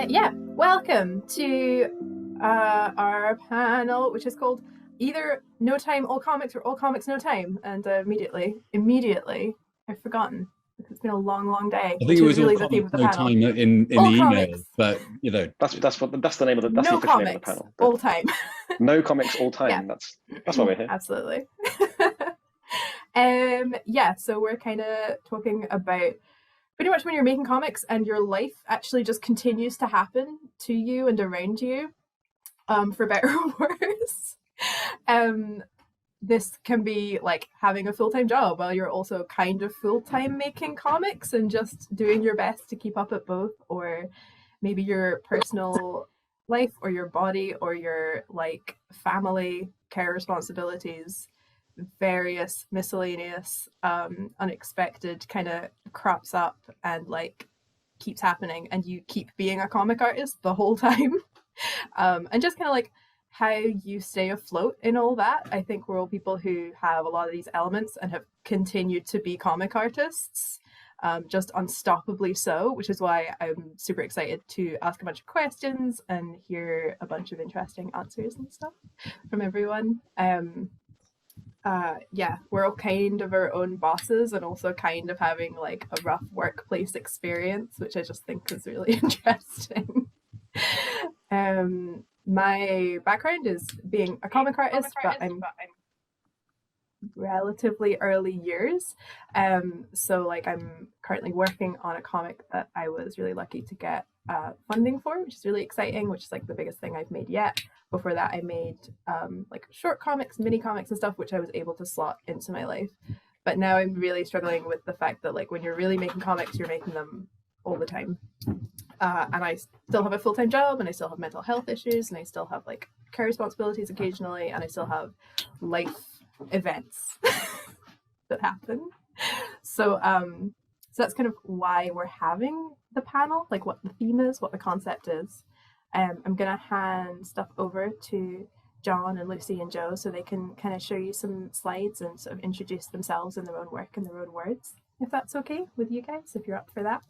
Yeah, welcome to our panel, which is called either No Time, All Comics, or All Comics, No Time. And immediately, I've forgotten. It's been a long day, I think which it is was all really the theme of comics, the no panel. time in the All email, comics, but that's the name of that's the no official name of the comics, panel. all time. No comics, all Yeah. time. That's why we're here. Absolutely. Yeah, so we're kind of talking about pretty much when you're making comics and your life actually just continues to happen to you and around you, for better or worse. This can be like having a full-time job while you're also kind of full-time making comics and just doing your best to keep up at both, or maybe your personal life or your body or your like family care responsibilities, various miscellaneous unexpected kind of crops up and like keeps happening, and you keep being a comic artist the whole time. And just kind of like how you stay afloat in all that. I think we're all people who have a lot of these elements and have continued to be comic artists, just unstoppably so, which is why I'm super excited to ask a bunch of questions and hear a bunch of interesting answers and stuff from everyone. Yeah, we're all kind of our own bosses and also kind of having like a rough workplace experience, which I just think is really interesting. My background is being a comic artist, but I'm relatively early years. So like I'm currently working on a comic that I was really lucky to get funding for, which is really exciting, which is like the biggest thing I've made yet. Before that, I made like short comics, mini comics and stuff, which I was able to slot into my life. But now I'm really struggling with the fact that like when you're really making comics, you're making them all the time. And I still have a full-time job, and I still have mental health issues, and I still have like care responsibilities occasionally, and I still have life events that happen. So that's kind of why we're having the panel, like what the theme is, what the concept is. I'm gonna hand stuff over to John and Lucy and Joe so they can kind of show you some slides and sort of introduce themselves and their own work and their own words, if that's okay with you guys, if you're up for that.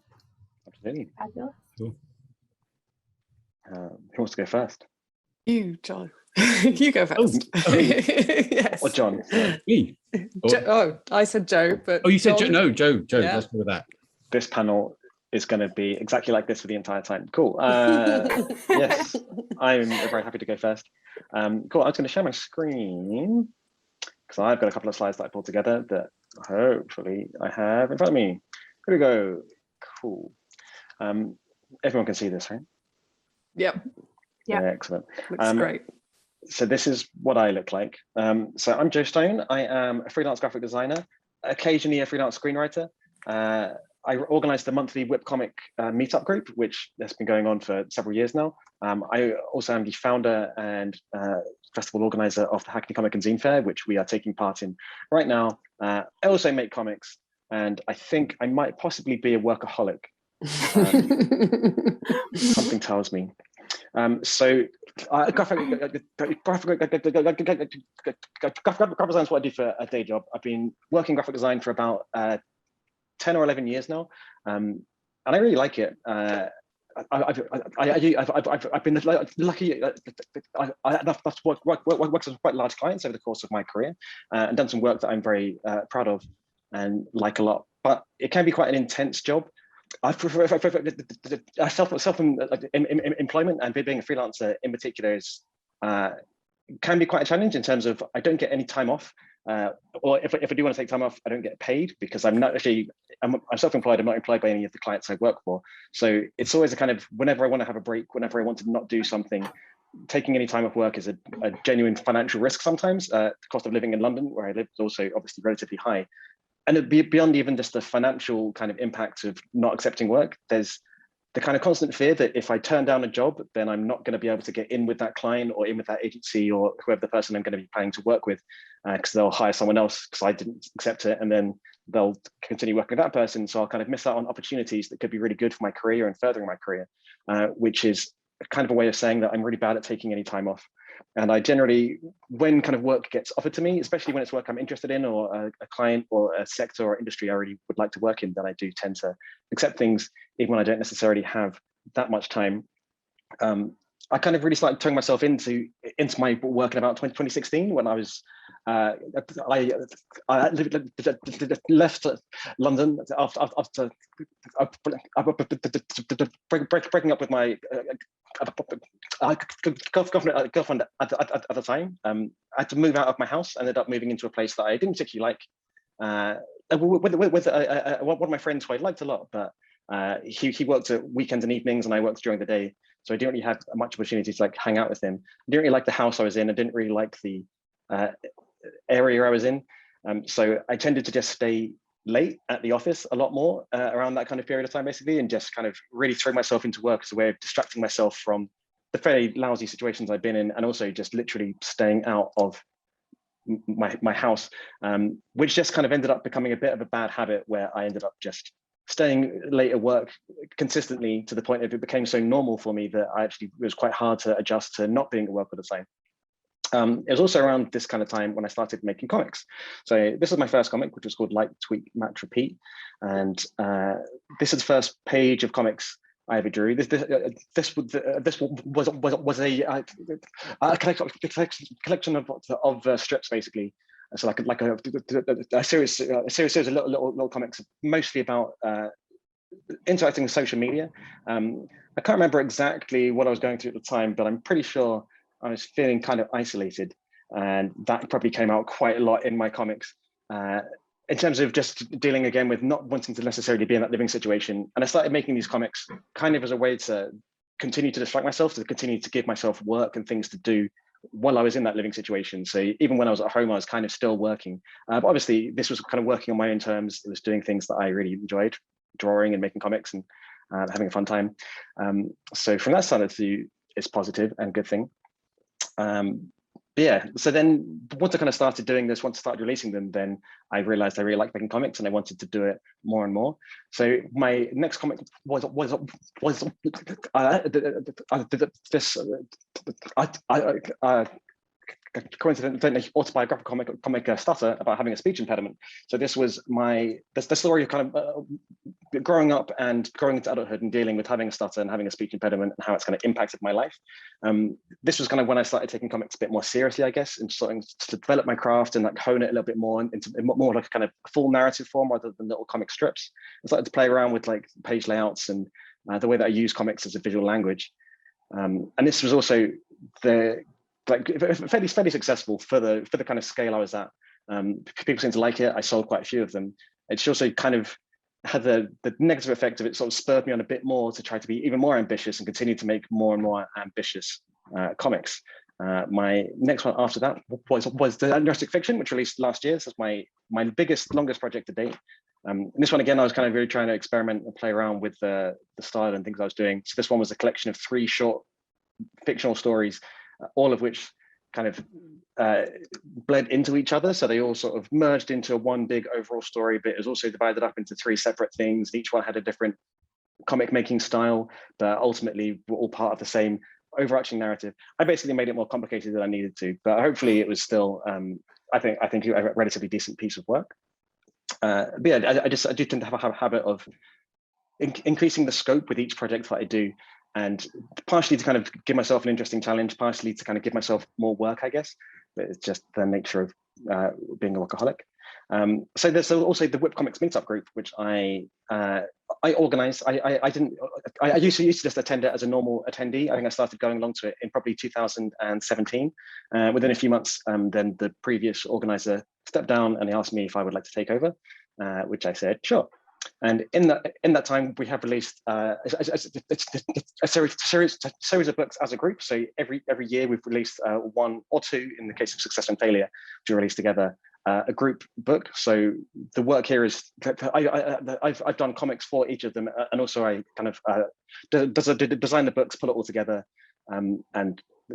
Absolutely. Fabulous. Cool. Who wants to go first? You, John. You go first. Yes. Or John? Me. I said Joe, but Oh, you said John. Joe. No, Joe. Yeah. Let's go with that. This panel is going to be exactly like this for the entire time. Cool. Yes, I'm very happy to go first. Cool. I'm just going to share my screen because I've got a couple of slides that I pulled together that hopefully I have in front of me. Here we go. Cool. Everyone can see this, right? Yep. Yeah. Excellent. Looks great. So this is what I look like. So I'm Joe Stone. I am a freelance graphic designer, occasionally a freelance screenwriter. I organize the monthly Whip Comic Meetup group, which has been going on for several years now. I also am the founder and festival organizer of the Hackney Comic and Zine Fair, which we are taking part in right now. I also make comics, and I think I might possibly be a workaholic. Something tells me. Graphic design is what I do for a day job. I've been working graphic design for about 10 or 11 years now, and I really like it. I've been lucky. I've worked with quite large clients over the course of my career, and done some work that I'm very proud of and like a lot. But it can be quite an intense job. I prefer self-employment, and being a freelancer in particular is can be quite a challenge in terms of I don't get any time off, or if I do want to take time off, I don't get paid because I'm self-employed. I'm not employed by any of the clients I work for. So it's always a kind of whenever I want to have a break, whenever I want to not do something, taking any time off work is a genuine financial risk sometimes. The cost of living in London, where I live, is also obviously relatively high. And it'd be beyond even just the financial kind of impact of not accepting work, there's the kind of constant fear that if I turn down a job, then I'm not going to be able to get in with that client or in with that agency or whoever the person I'm going to be planning to work with, because they'll hire someone else because I didn't accept it, and then they'll continue working with that person. So I'll kind of miss out on opportunities that could be really good for my career and furthering my career, which is kind of a way of saying that I'm really bad at taking any time off. And I generally, when kind of work gets offered to me, especially when it's work I'm interested in or a client or a sector or industry I really would like to work in, then I do tend to accept things even when I don't necessarily have that much time. I kind of really started turning myself into my work in about 2016 when I was I left London after breaking up with my girlfriend at the time. I had to move out of my house. Ended up moving into a place that I didn't particularly like. With one of my friends who I liked a lot, but he worked at weekends and evenings, and I worked during the day. So I didn't really have much opportunity to like hang out with him. I didn't really like the house I was in. I didn't really like the area I was in. So I tended to just stay late at the office a lot more around that kind of period of time, basically, and just kind of really throw myself into work as a way of distracting myself from the fairly lousy situations I've been in, and also just literally staying out of my house, which just kind of ended up becoming a bit of a bad habit where I ended up just staying late at work consistently to the point of it became so normal for me that it was quite hard to adjust to not being at work all the time. It was also around this kind of time when I started making comics. So this is my first comic, which was called Like, Tweak, Match, Repeat. And this is the first page of comics I ever drew. This was a collection of strips, basically. So like a series of little comics, mostly about interacting with social media. I can't remember exactly what I was going through at the time, but I'm pretty sure I was feeling kind of isolated, and that probably came out quite a lot in my comics. In terms of just dealing again with not wanting to necessarily be in that living situation. And I started making these comics kind of as a way to continue to distract myself, to continue to give myself work and things to do while I was in that living situation. So even when I was at home, I was kind of still working. But obviously this was kind of working on my own terms. It was doing things that I really enjoyed, drawing and making comics and having a fun time. So from that side of view, it's positive and good thing. Yeah, so then once I kind of started doing this, once I started releasing them, then I realized I really liked making comics and I wanted to do it more and more. So my next comic was coincidentally autobiographical comic stutter about having a speech impediment. So this was the story of kind of growing up and growing into adulthood and dealing with having a stutter and having a speech impediment and how it's kind of impacted my life. This was kind of when I started taking comics a bit more seriously, I guess, and starting to develop my craft and like hone it a little bit more into more like a kind of full narrative form rather than little comic strips. I started to play around with like page layouts and the way that I use comics as a visual language. And this was also fairly successful for the kind of scale I was at. People seemed to like it. I sold quite a few of them. It's also kind of had the negative effect of it sort of spurred me on a bit more to try to be even more ambitious and continue to make more and more ambitious comics. My next one after that was the Jurassic Fiction, which released last year. This is my longest project to date. And this one, again, I was kind of really trying to experiment and play around with the style and things I was doing. So this one was a collection of 3 short fictional stories, all of which kind of bled into each other. So they all sort of merged into one big overall story, but it was also divided up into 3 separate things. Each one had a different comic making style, but ultimately were all part of the same overarching narrative. I basically made it more complicated than I needed to, but hopefully it was still, I think a relatively decent piece of work. But yeah, I do tend to have a habit of increasing the scope with each project that I do, and partially to kind of give myself an interesting challenge, partially to kind of give myself more work, I guess. But it's just the nature of being a workaholic. So there's also the Whip Comics Meetup group, which I organized. I used to just attend it as a normal attendee. I think I started going along to it in probably 2017. Within a few months, then the previous organizer stepped down and he asked me if I would like to take over, which I said, sure. And in that time, we have released a series of books as a group. So every year we've released 1 or 2, in the case of Success and Failure, to release together a group book. So the work here is I've done comics for each of them, and also I kind of design the books, put it all together, and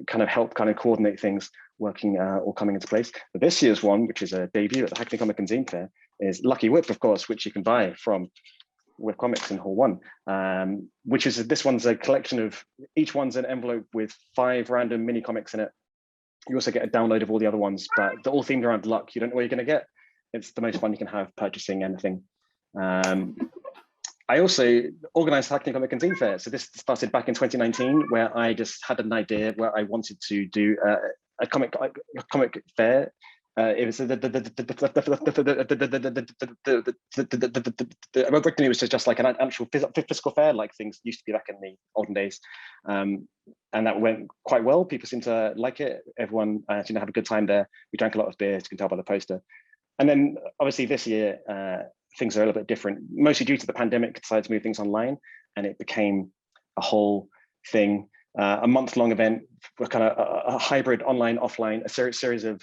kind of help kind of coordinate things working or coming into place. But this year's one, which is a debut at the Hackney Comic and Zine Fair, is Lucky Whip, of course, which you can buy from Whip Comics in Hall 1, which is this one's a collection of, each one's an envelope with 5 random mini comics in it. You also get a download of all the other ones, but they're all themed around luck. You don't know what you're going to get. It's the most fun you can have purchasing anything. I also organised Hackney Comic and Zine Fair. So this started back in 2019, where I just had an idea where I wanted to do a comic fair. It was originally it was just like an actual physical fair, like things used to be back in the olden days, and that went quite well. People seem to like it. Everyone seemed to have a good time there. We drank a lot of beer, as you can tell by the poster. And then obviously this year things are a little bit different, mostly due to the pandemic. Decided to move things online, and it became a whole thing. A month-long event, kind of a hybrid online, offline, a series of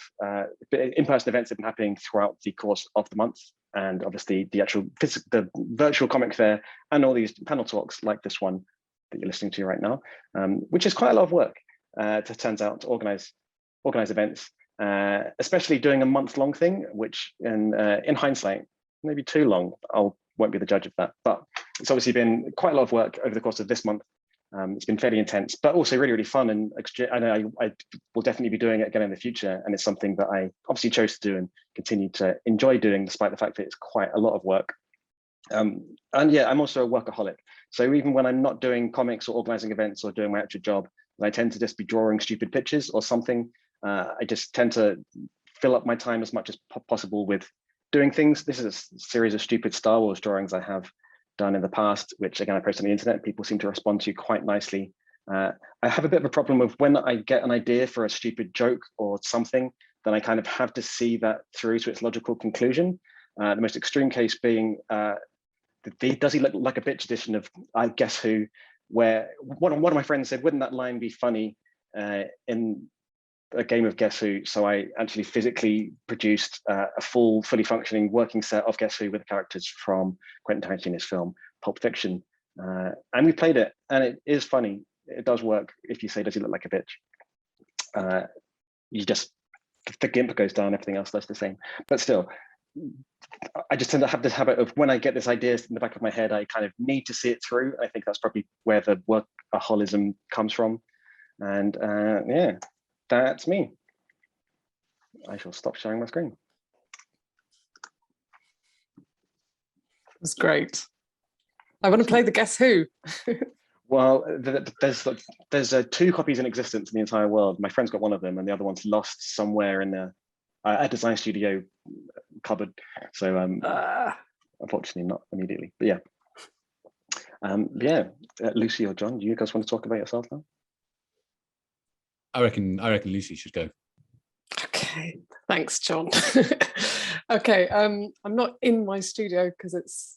in-person events have been happening throughout the course of the month. And obviously the virtual comic fair and all these panel talks like this one that you're listening to right now, which is quite a lot of work, it turns out, to organize events, especially doing a month-long thing, which in hindsight, maybe too long. Won't be the judge of that, but it's obviously been quite a lot of work over the course of this month. It's been fairly intense, but also really, really fun. And I know I will definitely be doing it again in the future. And it's something that I obviously chose to do and continue to enjoy doing, despite the fact that it's quite a lot of work. And yeah, I'm also a workaholic. So even when I'm not doing comics or organizing events or doing my actual job, I tend to just be drawing stupid pictures or something. I just tend to fill up my time as much as possible with doing things. This is a series of stupid Star Wars drawings I have done in the past, which again I post on the internet. People seem to respond to quite nicely. I have a bit of a problem with when I get an idea for a stupid joke or something, then I kind of have to see that through to its logical conclusion. The most extreme case being Does He Look Like a Bitch edition of I Guess Who, where one of my friends said, wouldn't that line be funny in a game of Guess Who? So I actually physically produced a fully functioning working set of Guess Who with characters from Quentin Tarantino's film Pulp Fiction, and we played it, and it is funny. It does work. If you say, does he look like a bitch? You just, the gimp goes down, everything else does the same. But still, I just tend to have this habit of when I get this idea in the back of my head, I kind of need to see it through. I think that's probably where the workaholism comes from. And yeah, that's me. I shall stop sharing my screen. That's great. I want to play the Guess Who. Well, there's 2 copies in existence in the entire world. My friend's got one of them, and the other one's lost somewhere in a design studio cupboard. So unfortunately, not immediately. But yeah, Lucy or John, do you guys want to talk about yourself now? I reckon Lucy should go. Okay, thanks, John. Okay, I'm not in my studio because it's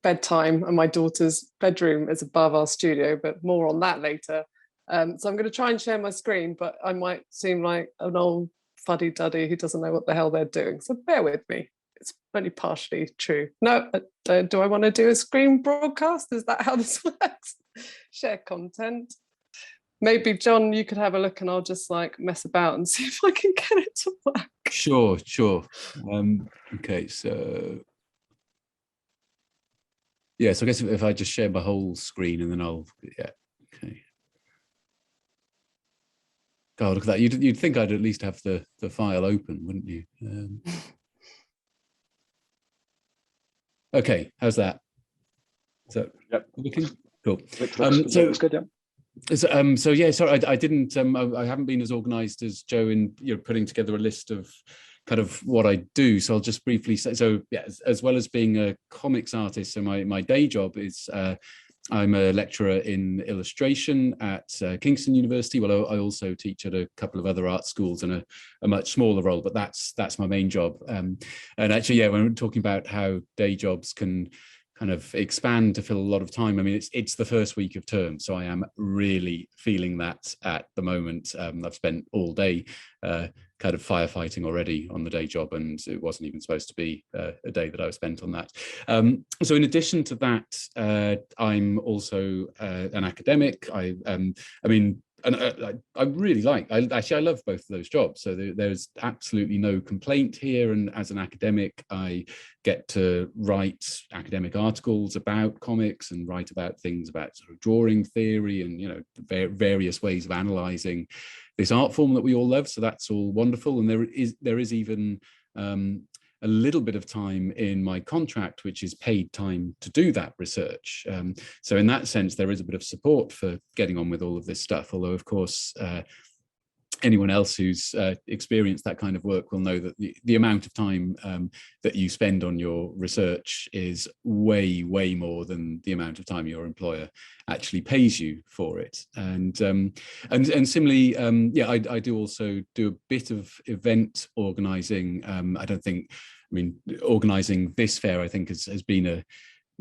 bedtime and my daughter's bedroom is above our studio, but more on that later. So I'm going to try and share my screen, but I might seem like an old fuddy-duddy who doesn't know what the hell they're doing. So bear with me. It's only partially true. No, do I want to do a screen broadcast? Is that how this works? Share content. Maybe, John, you could have a look and I'll just like mess about and see if I can get it to work. Sure. Okay, so yeah, so I guess if I just share my whole screen and then okay. God, look at that. You'd think I'd at least have the file open, wouldn't you? Okay, how's that? So, yep. Looking cool. Looks good, yeah. So yeah, sorry, I didn't. I haven't been as organised as Joe in putting together a list of kind of what I do. So I'll just briefly say. So yeah, as well as being a comics artist, so my day job is I'm a lecturer in illustration at Kingston University. Well, I also teach at a couple of other art schools in a much smaller role, but that's my main job. And actually, yeah, when we're talking about how day jobs can kind of expand to fill a lot of time. I mean, it's the first week of term, so I am really feeling that at the moment. I've spent all day kind of firefighting already on the day job, and it wasn't even supposed to be a day that I was spent on that. So in addition to that, I'm also an academic. I mean, and I really like, I love both of those jobs. So there's absolutely no complaint here. And as an academic, I get to write academic articles about comics and write about things about sort of drawing theory and, various ways of analyzing this art form that we all love. So that's all wonderful. And there is even a little bit of time in my contract, which is paid time to do that research. So in that sense, there is a bit of support for getting on with all of this stuff. Although, of course, anyone else who's experienced that kind of work will know that the amount of time that you spend on your research is way, way more than the amount of time your employer actually pays you for it. And similarly, yeah, I do also do a bit of event organizing. I don't think, I mean, organizing this fair, I think has been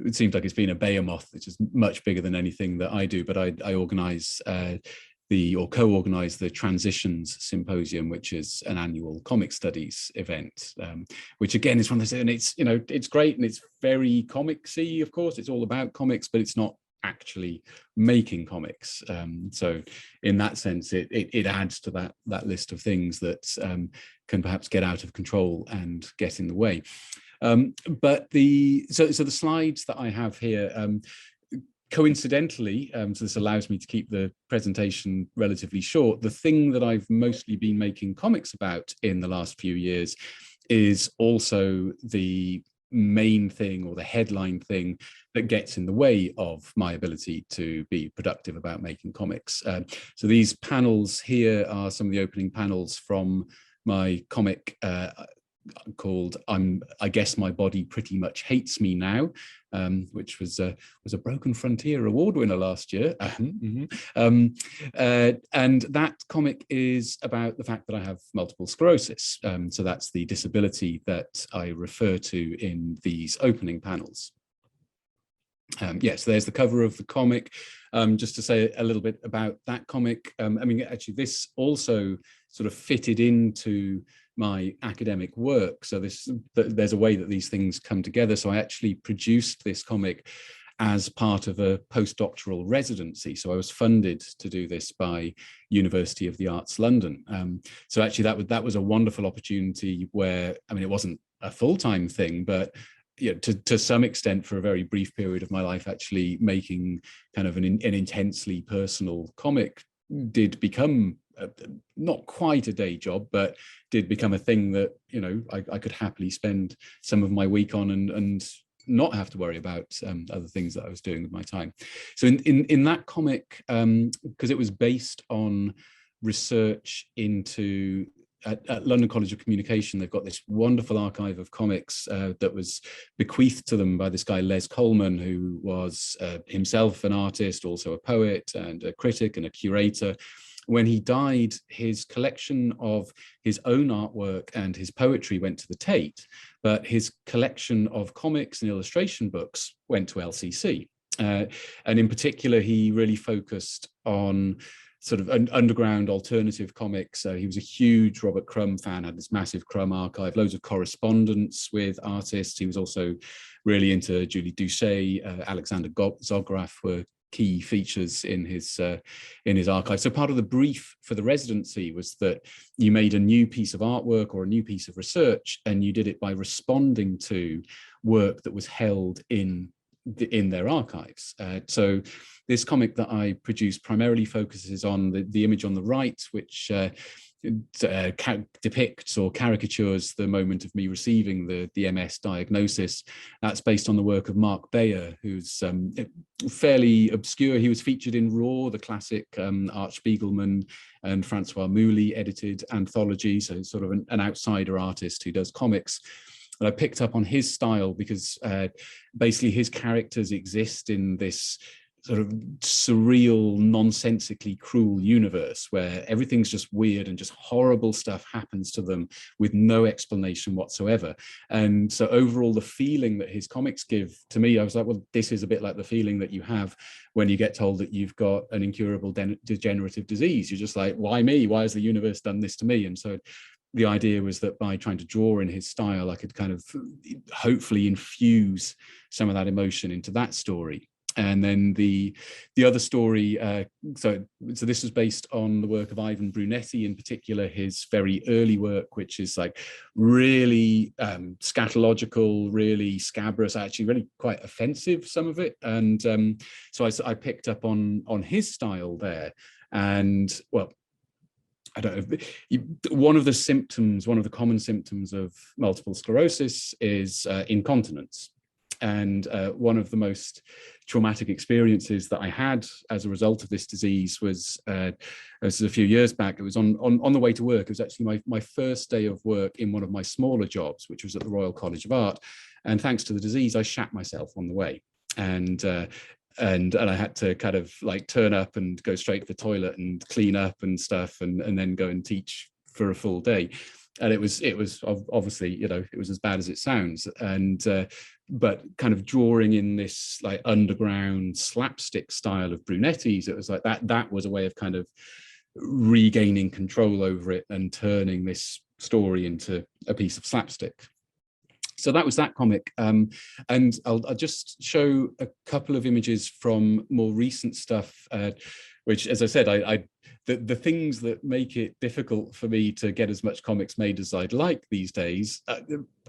it seems like it's been a behemoth, which is much bigger than anything that I do, but I organize or co-organize the Transitions Symposium, which is an annual comic studies event, which again is one of those, and it's, you know, it's great and it's very comicsy, of course, it's all about comics, but it's not actually making comics. So in that sense, it adds to that list of things that can perhaps get out of control and get in the way. But so the slides that I have here, coincidentally, so this allows me to keep the presentation relatively short, the thing that I've mostly been making comics about in the last few years is also the main thing or the headline thing that gets in the way of my ability to be productive about making comics. So these panels here are some of the opening panels from my comic called I Guess My Body Pretty Much Hates Me Now, which was a Broken Frontier award winner last year. And that comic is about the fact that I have multiple sclerosis. So that's the disability that I refer to in these opening panels. Yes, there's the cover of the comic. Just to say a little bit about that comic. I mean, actually, this also sort of fitted into my academic work. So there's a way that these things come together. So I actually produced this comic as part of a postdoctoral residency. So I was funded to do this by University of the Arts London. So actually that was a wonderful opportunity where, I mean, it wasn't a full-time thing, but you know, to some extent, for a very brief period of my life, actually making kind of an intensely personal comic did become not quite a day job, but did become a thing that, you know, I could happily spend some of my week on and not have to worry about other things that I was doing with my time. So in that comic, because it was based on research into at London College of Communication, they've got this wonderful archive of comics that was bequeathed to them by this guy, Les Coleman, who was himself an artist, also a poet and a critic and a curator. When he died, his collection of his own artwork and his poetry went to the Tate, but his collection of comics and illustration books went to LCC. And in particular, he really focused on sort of underground alternative comics. He was a huge Robert Crumb fan, had this massive Crumb archive, loads of correspondence with artists. He was also really into Julie Doucet, Alexander Zograf were key features in his archive. So part of the brief for the residency was that you made a new piece of artwork or a new piece of research, and you did it by responding to work that was held in their archives. So this comic that I produced primarily focuses on the image on the right, which depicts or caricatures the moment of me receiving the MS diagnosis. That's based on the work of Mark Bayer, who's fairly obscure. He was featured in Raw, the classic Art Spiegelman and Francois Mouly edited anthology, so sort of an outsider artist who does comics. And I picked up on his style because basically his characters exist in this sort of surreal, nonsensically cruel universe where everything's just weird and just horrible stuff happens to them with no explanation whatsoever. And so overall, the feeling that his comics give to me, I was like, well, this is a bit like the feeling that you have when you get told that you've got an incurable degenerative disease. You're just like, why me? Why has the universe done this to me? And so the idea was that by trying to draw in his style, I could kind of hopefully infuse some of that emotion into that story. And then the other story, so this was based on the work of Ivan Brunetti, in particular his very early work, which is like really scatological, really scabrous, actually really quite offensive, some of it. And so I picked up on his style there. And well, I don't know, one of the common symptoms of multiple sclerosis is incontinence. And one of the most traumatic experiences that I had as a result of this disease was this is a few years back. It was on the way to work. It was actually my first day of work in one of my smaller jobs, which was at the Royal College of Art. And thanks to the disease, I shat myself on the way. And I had to kind of like turn up and go straight to the toilet and clean up and stuff, and then go and teach for a full day. And it was obviously, you know, it was as bad as it sounds. And but kind of drawing in this like underground slapstick style of Brunetti's, it was like that was a way of kind of regaining control over it and turning this story into a piece of slapstick. So that was that comic. And I'll just show a couple of images from more recent stuff, which, as I said, the things that make it difficult for me to get as much comics made as I'd like these days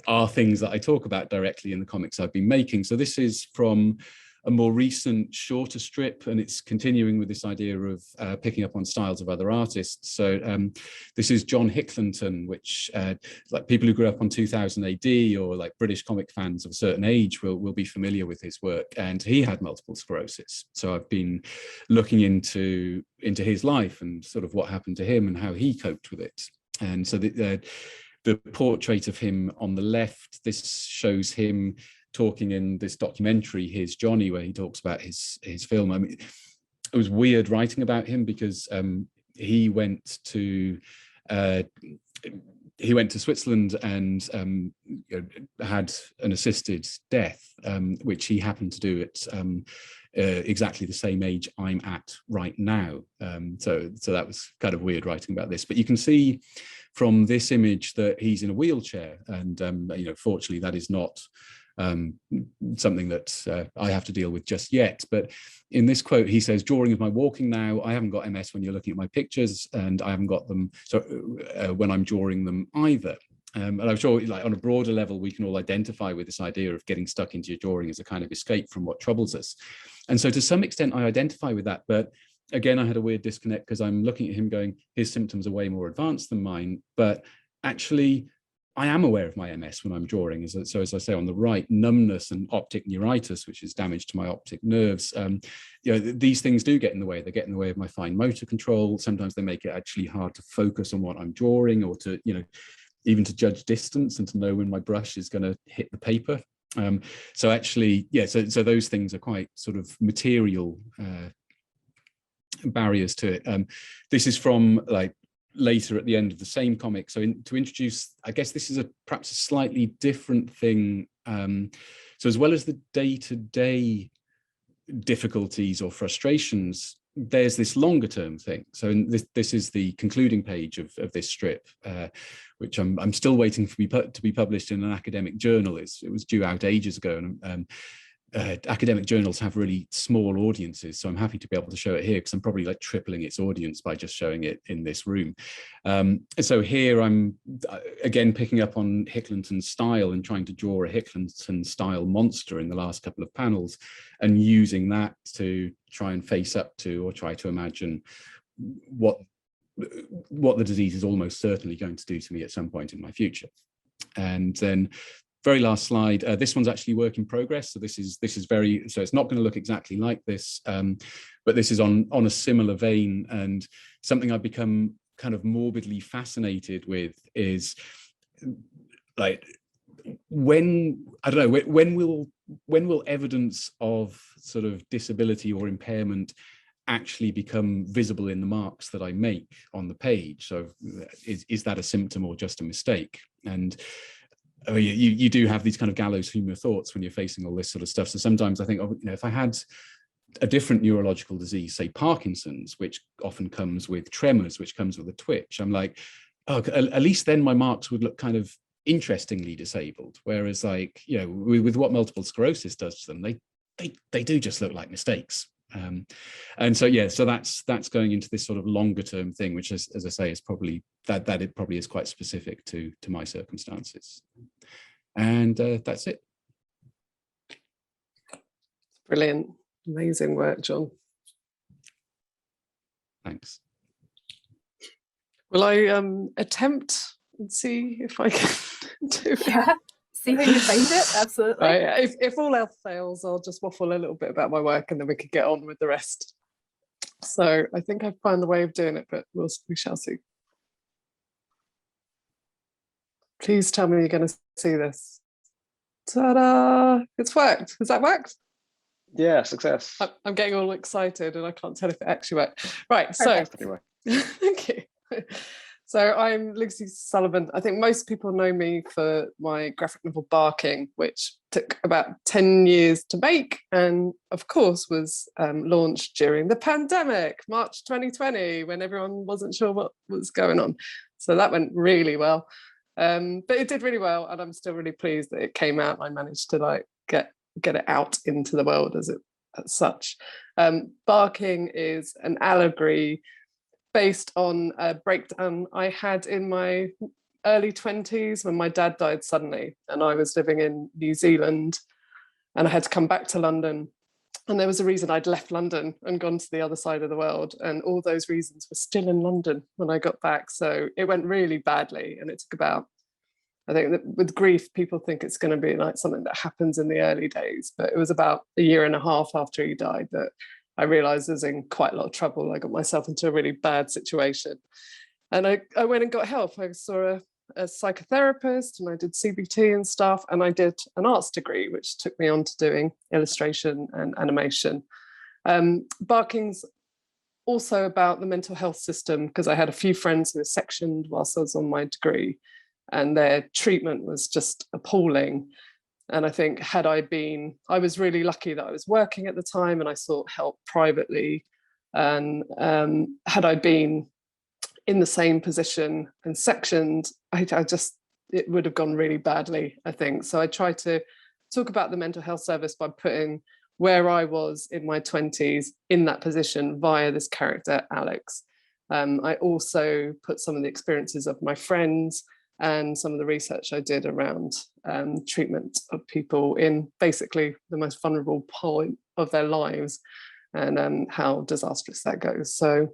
are things that I talk about directly in the comics I've been making. So this is from a more recent, shorter strip, and it's continuing with this idea of picking up on styles of other artists. So this is John Hicklenton, which like people who grew up on 2000 AD or like British comic fans of a certain age will be familiar with his work. And he had multiple sclerosis. So I've been looking into his life and sort of what happened to him and how he coped with it. And so the portrait of him on the left, this shows him talking in this documentary, Here's Johnny, where he talks about his film. I mean, it was weird writing about him because he went to Switzerland and you know, had an assisted death, which he happened to do at exactly the same age I'm at right now. So that was kind of weird writing about this. But you can see from this image that he's in a wheelchair, and you know, fortunately, that is not something that I have to deal with just yet. But in this quote, he says, "Drawing is my walking now. I haven't got MS when you're looking at my pictures, and I haven't got them so when I'm drawing them either." And I'm sure, like on a broader level, we can all identify with this idea of getting stuck into your drawing as a kind of escape from what troubles us. And so to some extent, I identify with that. But again, I had a weird disconnect because I'm looking at him going, his symptoms are way more advanced than mine. But actually, I am aware of my MS when I'm drawing. So as I say, on the right, numbness and optic neuritis, which is damage to my optic nerves, you know, these things do get in the way. They get in the way of my fine motor control. Sometimes they make it actually hard to focus on what I'm drawing, or to, you know, even to judge distance and to know when my brush is going to hit the paper. So actually, yeah, so those things are quite sort of material barriers to it. This is from like later at the end of the same comic. So to introduce, I guess this is perhaps a slightly different thing. So as well as the day-to-day difficulties or frustrations, there's this longer term thing. So this is the concluding page of this strip, which I'm still waiting to be published in an academic journal. It was due out ages ago, and academic journals have really small audiences, so I'm happy to be able to show it here because I'm probably like tripling its audience by just showing it in this room. So here I'm again picking up on Hicklenton's style and trying to draw a Hicklenton style monster in the last couple of panels, and using that to try and face up to or try to imagine what the disease is almost certainly going to do to me at some point in my future. And then very last slide. This one's actually work in progress. So this is very, so it's not going to look exactly like this, but this is on a similar vein. And something I've become kind of morbidly fascinated with is like when will evidence of sort of disability or impairment actually become visible in the marks that I make on the page? So is that a symptom or just a mistake? And you do have these kind of gallows humor thoughts when you're facing all this sort of stuff. So sometimes I think, oh, you know, if I had a different neurological disease, say Parkinson's, which often comes with tremors, which comes with a twitch, I'm like, oh, at least then my marks would look kind of interestingly disabled. Whereas, like, you know, with what multiple sclerosis does to them, they do just look like mistakes. And so, yeah, so that's going into this sort of longer term thing, which is, as I say, is probably that it probably is quite specific to my circumstances. And that's it. Brilliant. Amazing work, John. Thanks. Will I attempt and see if I can do it? Yeah, see how you find it. Absolutely. Right. If all else fails, I'll just waffle a little bit about my work and then we could get on with the rest. So I think I've found the way of doing it, but we shall see. Please tell me you're going to see this. Ta-da! It's worked. Has that worked? Yeah, success. I'm getting all excited and I can't tell if it actually worked. Right, Perfect. so thank you. So I'm Lucy Sullivan. I think most people know me for my graphic novel Barking, which took about 10 years to make and of course was launched during the pandemic, March 2020, when everyone wasn't sure what was going on. So that went really well. But it did really well and I'm still really pleased that it came out. I managed to like get it out into the world as such. Barking is an allegory based on a breakdown I had in my early 20s when my dad died suddenly and I was living in New Zealand and I had to come back to London. And there was a reason I'd left London and gone to the other side of the world. And all those reasons were still in London when I got back. So it went really badly. And it took about, I think that with grief, people think it's going to be like something that happens in the early days. But it was about a year and a half after he died that I realized I was in quite a lot of trouble. I got myself into a really bad situation. And I went and got help. I saw a psychotherapist and I did CBT and stuff. And I did an arts degree, which took me on to doing illustration and animation. Barking's also about the mental health system because I had a few friends who were sectioned whilst I was on my degree and their treatment was just appalling. And I think I was really lucky that I was working at the time and I sought help privately. And had I been in the same position and sectioned, it would have gone really badly, I think. So I tried to talk about the mental health service by putting where I was in my 20s in that position via this character, Alex. I also put some of the experiences of my friends and some of the research I did around treatment of people in basically the most vulnerable point of their lives and how disastrous that goes. So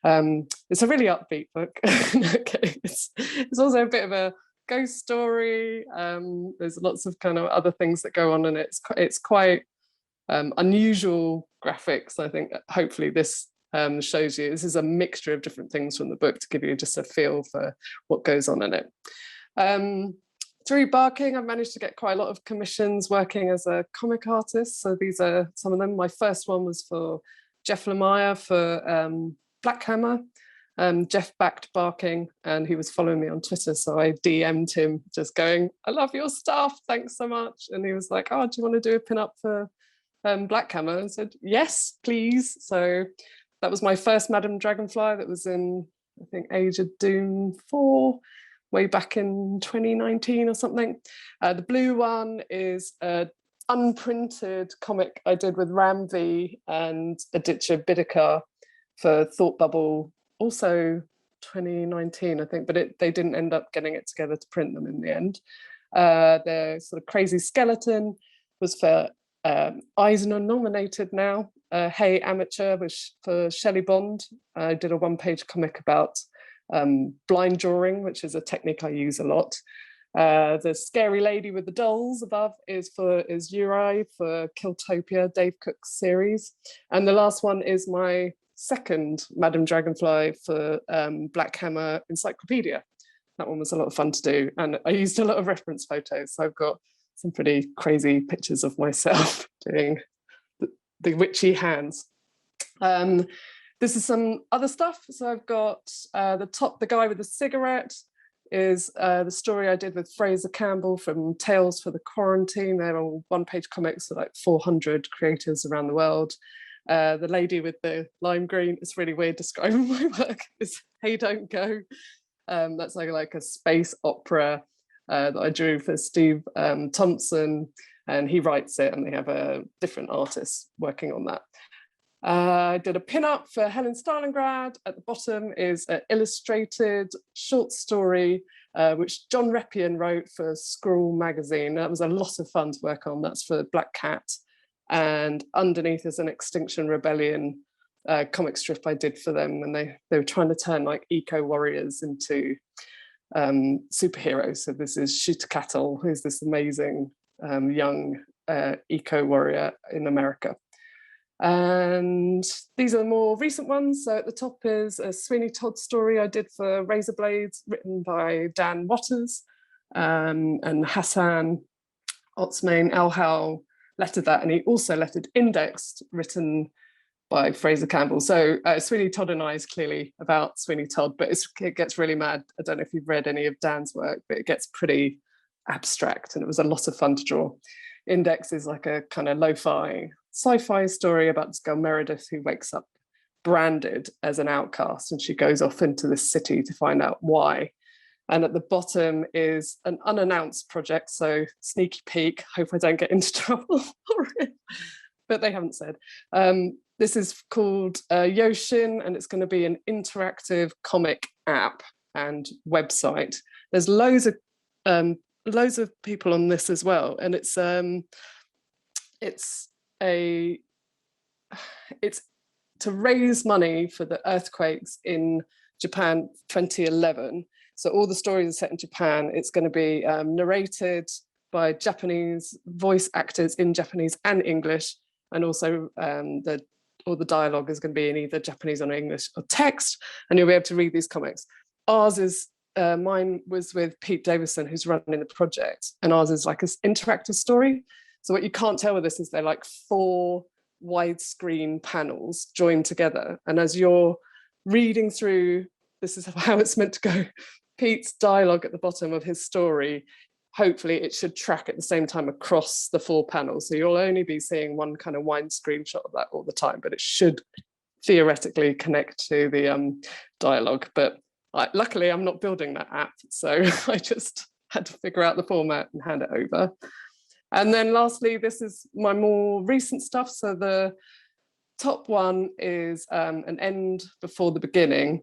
it's a really upbeat book. It's also a bit of a ghost story. There's lots of kind of other things that go on and it's quite unusual graphics. I think hopefully this shows you this is a mixture of different things from the book to give you just a feel for what goes on in it. Through Barking, I've managed to get quite a lot of commissions working as a comic artist. So these are some of them. My first one was for Jeff Lemire for Black Hammer. Jeff backed Barking and he was following me on Twitter. So I DM'd him just going, I love your stuff, thanks so much. And he was like, oh, do you want to do a pin-up for Black Hammer? And I said, yes, please. So that was my first Madame Dragonfly that was in, I think, Age of Doom 4, way back in 2019 or something. The blue one is an unprinted comic I did with Ramvi and Aditya Bidikar for Thought Bubble, also 2019, I think, but they didn't end up getting it together to print them in the end. The sort of Crazy Skeleton was for Eisner nominated now. Hey Amateur was for Shelley Bond. I did a one-page comic about blind drawing, which is a technique I use a lot. The Scary Lady with the Dolls above is Uri for Killtopia, Dave Cook's series. And the last one is my second Madame Dragonfly for Black Hammer Encyclopedia. That one was a lot of fun to do. And I used a lot of reference photos. So I've got some pretty crazy pictures of myself doing the witchy hands. This is some other stuff. So I've got the guy with the cigarette is the story I did with Fraser Campbell from Tales for the Quarantine. They're all one-page comics for like 400 creators around the world. The lady with the lime green, it's really weird describing my work, is Hey Don't Go. That's like a space opera that I drew for Steve Thompson, and he writes it and they have a different artist working on that. I did a pin-up for Helen Stalingrad. At the bottom is an illustrated short story which John Reppion wrote for Scrawl magazine. That was a lot of fun to work on. That's for Black Cat. And underneath is an Extinction Rebellion comic strip I did for them, and they were trying to turn like eco warriors into superheroes. So this is Shooter Cattle, who's this amazing young eco warrior in America. And these are the more recent ones. So at the top is a Sweeney Todd story I did for Razor Blades, written by Dan Watters, and Hassan Otsmain Al-Hal lettered that, and he also lettered Indexed, written by Fraser Campbell. So Sweeney Todd and I is clearly about Sweeney Todd, but it gets really mad. I don't know if you've read any of Dan's work, but it gets pretty abstract, and it was a lot of fun to draw. Index is like a kind of lo-fi sci-fi story about this girl Meredith who wakes up branded as an outcast, and she goes off into this city to find out why. And at the bottom is an unannounced project, so sneaky peek, hope I don't get into trouble for it, but they haven't said. This is called Yoshin, and it's going to be an interactive comic app and website. There's loads of people on this as well, and it's to raise money for the earthquakes in Japan 2011. So all the stories are set in Japan. It's going to be narrated by Japanese voice actors in Japanese and English, and also all the dialogue is going to be in either Japanese or English or text, and you'll be able to read these comics. Mine was with Pete Davison, who's running the project, and ours is like an interactive story. So what you can't tell with this is they're like 4 widescreen panels joined together, and as you're reading through, this is how it's meant to go, Pete's dialogue at the bottom of his story, hopefully it should track at the same time across the 4 panels. So you'll only be seeing one kind of widescreen shot of that all the time, but it should theoretically connect to the dialogue. But luckily I'm not building that app, so I just had to figure out the format and hand it over. And then lastly, this is my more recent stuff. So the top one is An End Before the Beginning,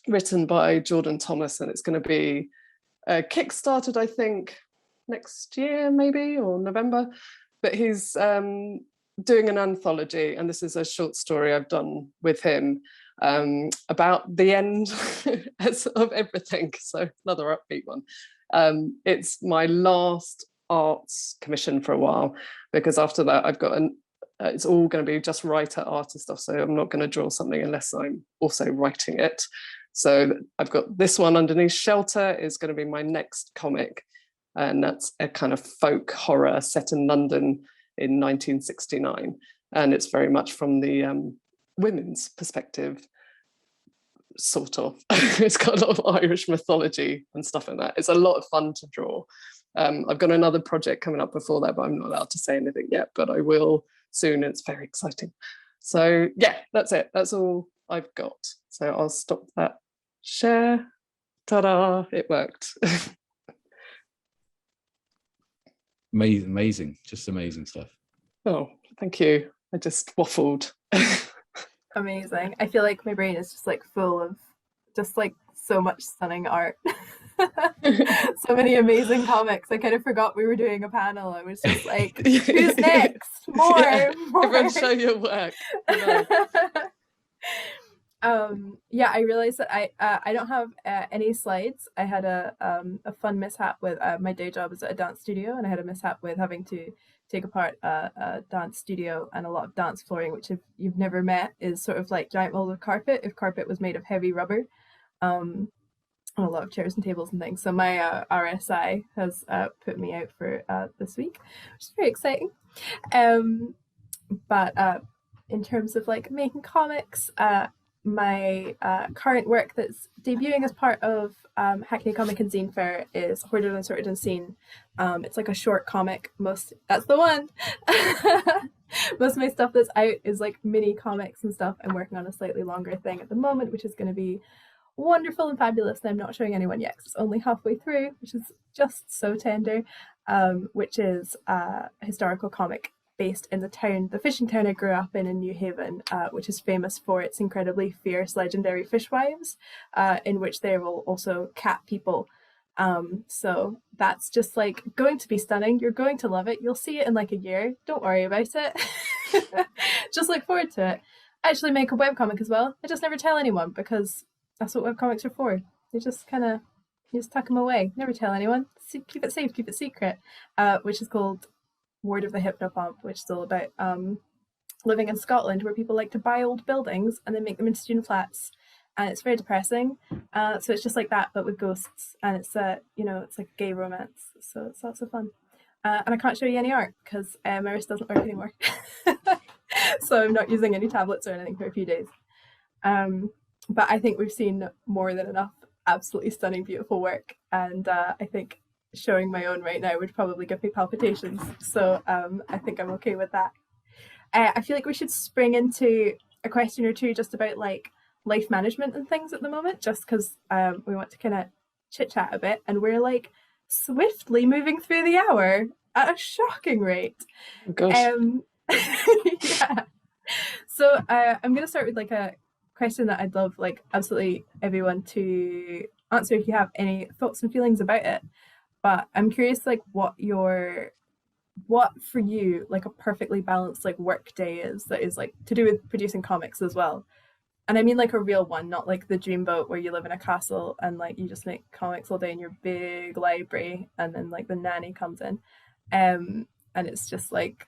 written by Jordan Thomas, and it's going to be kickstarted, I think, next year maybe, or November. But he's doing an anthology, and this is a short story I've done with him about the end of everything. So another upbeat one. It's my last arts commission for a while, because after that I've got it's all going to be just writer artist stuff, so I'm not going to draw something unless I'm also writing it. So I've got this one underneath. Shelter is going to be my next comic, and that's a kind of folk horror set in London in 1969, and it's very much from the women's perspective, sort of. It's got a lot of Irish mythology and stuff in that. It's a lot of fun to draw. I've got another project coming up before that, but I'm not allowed to say anything yet, but I will soon. It's very exciting. So yeah, that's it. That's all I've got. So I'll stop that share. Ta-da, it worked. Amazing, just amazing stuff. Oh, thank you. I just waffled. Amazing. I feel like my brain is just like full of just like so much stunning art. So many amazing comics. I kind of forgot we were doing a panel. I was just like, who's next? More. Everyone show your work. Yeah, I realized that I don't have any slides. I had a fun mishap with my day job is at a dance studio, and I had a mishap with having to take apart a dance studio and a lot of dance flooring, which if you've never met is sort of like giant molds of carpet if carpet was made of heavy rubber. And a lot of chairs and tables and things. So my RSI has put me out for this week, which is very exciting. But in terms of like making comics, my current work that's debuting as part of Hackney Comic and Zine Fair is Hoarded, Unsorted and Seen. It's like a short comic. That's the one. Most of my stuff that's out is like mini comics and stuff. I'm working on a slightly longer thing at the moment, which is going to be wonderful and fabulous, and I'm not showing anyone yet because it's only halfway through, which is just so tender, which is a historical comic based in the fishing town I grew up in New Haven, which is famous for its incredibly fierce legendary fishwives, in which they will also cat people. So that's just like going to be stunning. You're going to love it. You'll see it in like a year. Don't worry about it. Just look forward to it. actually make a webcomic as well. I just never tell anyone because that's what webcomics are for. They just kind of, you just tuck them away. Never tell anyone. Keep it safe, keep it secret. Which is called Word of the Hypnopomp, which is all about living in Scotland where people like to buy old buildings and then make them into student flats. And it's very depressing. So it's just like that, but with ghosts. And it's, it's like a gay romance. So it's lots of fun. And I can't show you any art because my wrist doesn't work anymore. So I'm not using any tablets or anything for a few days. But I think we've seen more than enough absolutely stunning, beautiful work. And I think showing my own right now would probably give me palpitations. So I think I'm okay with that. I feel like we should spring into a question or two just about like life management and things at the moment, just because we want to kind of chit chat a bit. And we're like swiftly moving through the hour at a shocking rate. Oh, gosh. Yeah. So I'm going to start with like a question that I'd love like absolutely everyone to answer if you have any thoughts and feelings about it. But I'm curious like what for you like a perfectly balanced like work day is that is like to do with producing comics as well. And I mean like a real one, not like the dreamboat where you live in a castle and like you just make comics all day in your big library and then like the nanny comes in. And it's just like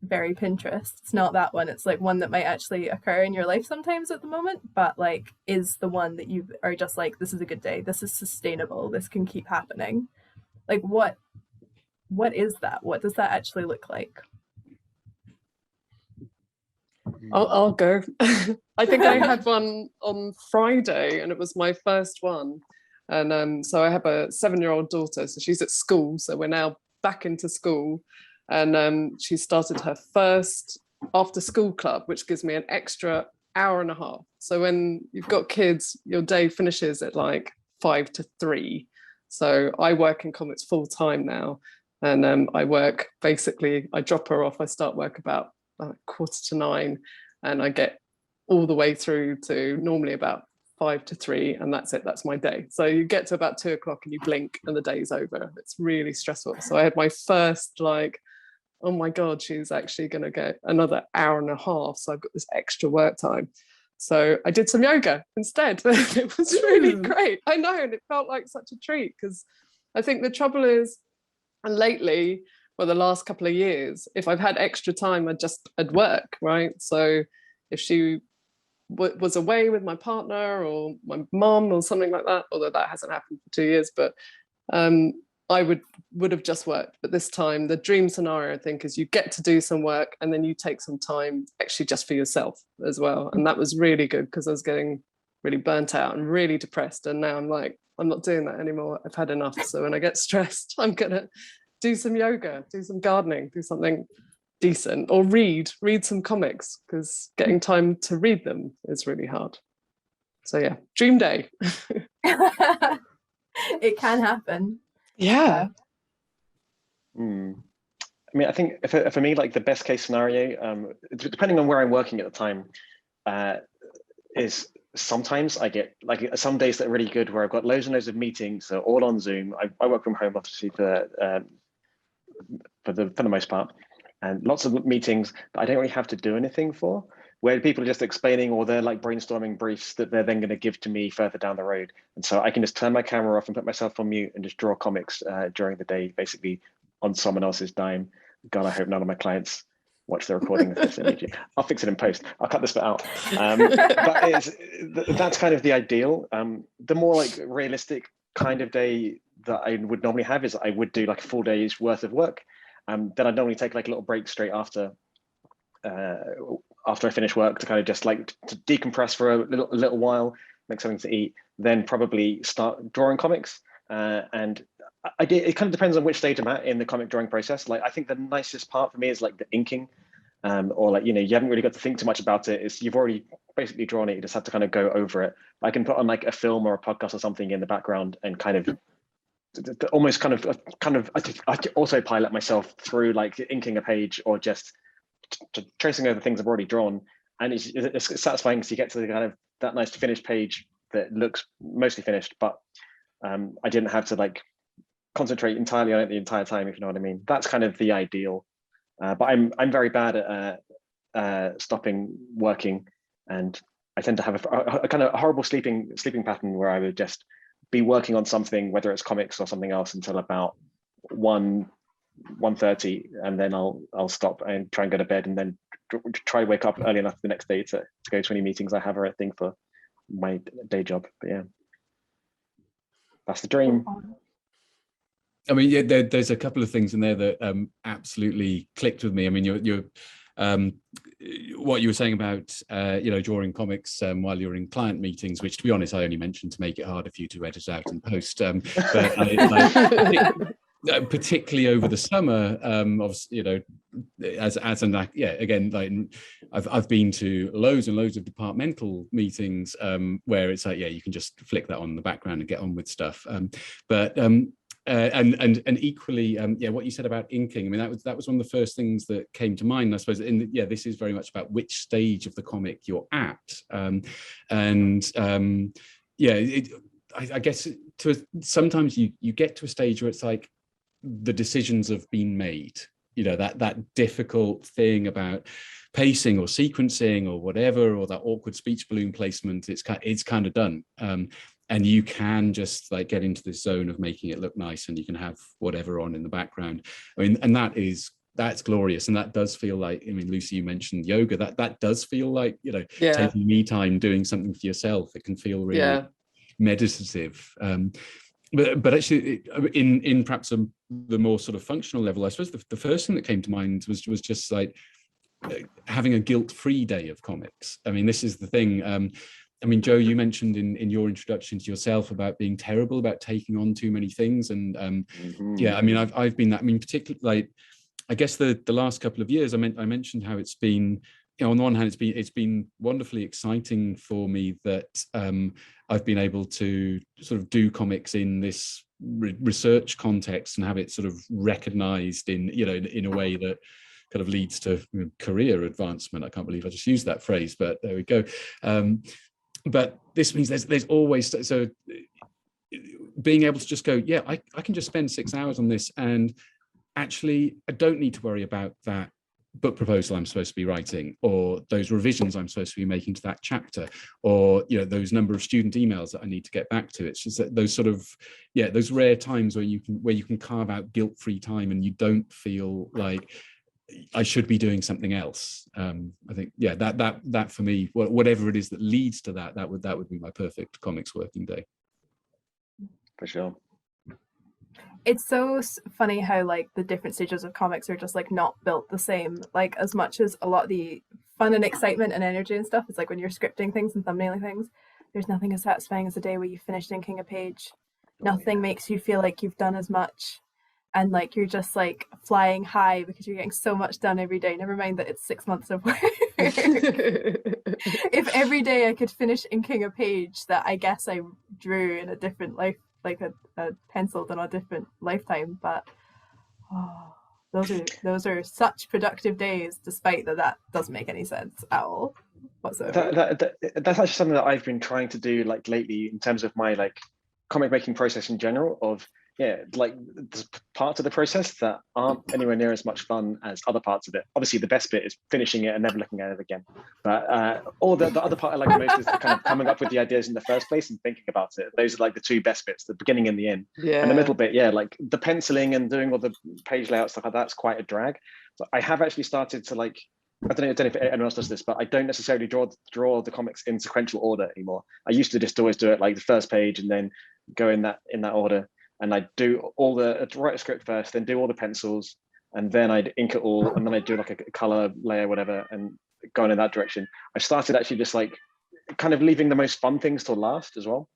very Pinterest. It's not that one. It's like one that might actually occur in your life sometimes at the moment, but like is the one that you are just like, this is a good day. This is sustainable. This can keep happening. Like what is that? What does that actually look like? I'll go. I think I had one on Friday and it was my first one. And so I have a 7-year-old daughter, so she's at school. So we're now back into school. And she started her first after school club, which gives me an extra hour and a half. So when you've got kids, your day finishes at like 5 to 3. So I work in comics full time now. And I work basically, I drop her off. I start work about 8:45 and I get all the way through to normally about 5 to 3, and that's it. That's my day. So you get to about 2 o'clock and you blink and the day's over. It's really stressful. So I had my first like, oh my God, she's actually going to get another hour and a half. So I've got this extra work time. So I did some yoga instead. It was really great. I know, and it felt like such a treat because I think the trouble is, and lately, well, the last couple of years, if I've had extra time, I'd work, right? So if she was away with my partner or my mum or something like that, although that hasn't happened for 2 years, but I would have just worked. But this time, the dream scenario, I think, is you get to do some work and then you take some time actually just for yourself as well. And that was really good because I was getting really burnt out and really depressed. And now I'm like, I'm not doing that anymore. I've had enough. So when I get stressed, I'm going to do some yoga, do some gardening, do something decent, or read some comics because getting time to read them is really hard. So yeah, dream day. It can happen. Yeah. I mean, I think for me, like the best case scenario, depending on where I'm working at the time, is sometimes I get like some days that are really good where I've got loads and loads of meetings, so all on Zoom. I work from home obviously for the most part, and lots of meetings that I don't really have to do anything for, where people are just explaining or they're like brainstorming briefs that they're then going to give to me further down the road. And so I can just turn my camera off and put myself on mute and just draw comics during the day, basically on someone else's dime. God, I hope none of my clients watch the recording of this image. I'll fix it in post. I'll cut this bit out. But that's kind of the ideal. The more like realistic kind of day that I would normally have is I would do like a full day's worth of work. Then I'd normally take like a little break straight after I finish work to kind of just like to decompress for a little while, make something to eat, then probably start drawing comics. And it kind of depends on which stage I'm at in the comic drawing process. Like I think the nicest part for me is like the inking, or like, you haven't really got to think too much about it. It's you've already basically drawn it. You just have to kind of go over it. I can put on like a film or a podcast or something in the background and kind of almost kind of I can also pilot myself through like inking a page or just tracing over things I've already drawn. And it's satisfying because you get to the kind of that nice finished page that looks mostly finished, but I didn't have to like concentrate entirely on it the entire time, if you know what I mean. That's kind of the ideal. But I'm very bad at stopping working and I tend to have a kind of horrible sleeping pattern where I would just be working on something, whether it's comics or something else, until about 1:30, and then I'll stop and try and go to bed, and then try to wake up early enough the next day to go to any meetings I have or anything for my day job. But yeah, that's the dream. I mean, yeah, there's a couple of things in there that absolutely clicked with me. I mean, you're what you were saying about drawing comics while you're in client meetings, which, to be honest, I only mentioned to make it harder for you to edit out and post. But particularly over the summer, obviously, again, like I've been to loads and loads of departmental meetings where it's like, yeah, you can just flick that on in the background and get on with stuff. And equally, what you said about inking, I mean, that was one of the first things that came to mind, I suppose. This is very much about which stage of the comic you're at, I guess sometimes you get to a stage where it's like the decisions have been made. That difficult thing about pacing or sequencing or whatever, or that awkward speech balloon placement, it's kind of done. And you can just like get into this zone of making it look nice, and you can have whatever on in the background. I mean, and that's glorious. And that does feel like, I mean, Lucy, you mentioned yoga. That does feel like, taking me time, doing something for yourself. It can feel really meditative. But actually, in perhaps the more sort of functional level, I suppose the first thing that came to mind was just like having a guilt-free day of comics. I mean, this is the thing. I mean, Joe, you mentioned in your introduction to yourself about being terrible about taking on too many things, and I mean, I've been that. I mean, particularly like, I guess the last couple of years, I mentioned how it's been. On the one hand, it's been wonderfully exciting for me that I've been able to sort of do comics in this research context and have it sort of recognized in a way that kind of leads to career advancement. I can't believe I just used that phrase, but there we go. But this means there's always, so being able to just go, yeah, I can just spend 6 hours on this, and actually I don't need to worry about that book proposal I'm supposed to be writing, or those revisions I'm supposed to be making to that chapter, or those number of student emails that I need to get back to. It's just that those sort of those rare times where you can carve out guilt-free time, and you don't feel like I should be doing something else. I think that for me, whatever it is that leads to that would be my perfect comics working day. For sure. It's so funny how like the different stages of comics are just like not built the same. Like, as much as a lot of the fun and excitement and energy and stuff, it's like when you're scripting things and thumbnailing things, there's nothing as satisfying as the day where you finished inking a page. Nothing makes you feel like you've done as much, and like you're just like flying high because you're getting so much done every day. Never mind that it's 6 months of work. If every day I could finish inking a page that I guess I drew in a different life, like a penciled on a different lifetime, but those are such productive days, despite that doesn't make any sense at all whatsoever. That's actually something that I've been trying to do like lately in terms of my like comic making process in general. Of like there's parts of the process that aren't anywhere near as much fun as other parts of it. Obviously, the best bit is finishing it and never looking at it again. But all the other part I like most is the kind of coming up with the ideas in the first place and thinking about it. Those are like the two best bits: the beginning and the end. And the middle bit, like the penciling and doing all the page layout stuff like that's quite a drag. So I have actually started to like. I don't know if anyone else does this, but I don't necessarily draw the comics in sequential order anymore. I used to just always do it like the first page and then go in that order. And I do write a script first, then do all the pencils, and then I'd ink it all, and then I'd do like a color layer, whatever, and going in that direction. I started actually just like kind of leaving the most fun things till last as well.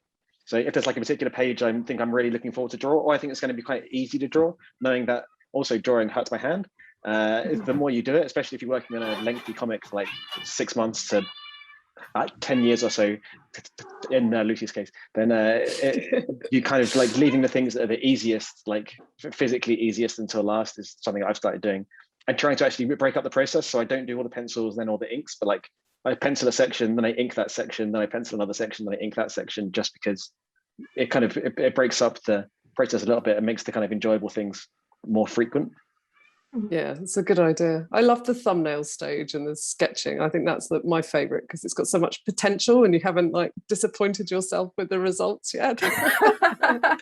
So if there's like a particular page I think I'm really looking forward to draw, or I think it's going to be quite easy to draw, knowing that also drawing hurts my hand. The more you do it, especially if you're working on a lengthy comic for like 6 months to 10 years or so, in Lucy's case, then you kind of like leaving the things that are the easiest, like physically easiest until last, is something I've started doing. And trying to actually break up the process, so I don't do all the pencils, then all the inks, but like I pencil a section, then I ink that section, then I pencil another section, then I ink that section, just because it kind of it breaks up the process a little bit and makes the kind of enjoyable things more frequent. Yeah, it's a good idea. I love the thumbnail stage and the sketching. I think that's my favorite because it's got so much potential and you haven't like disappointed yourself with the results yet. I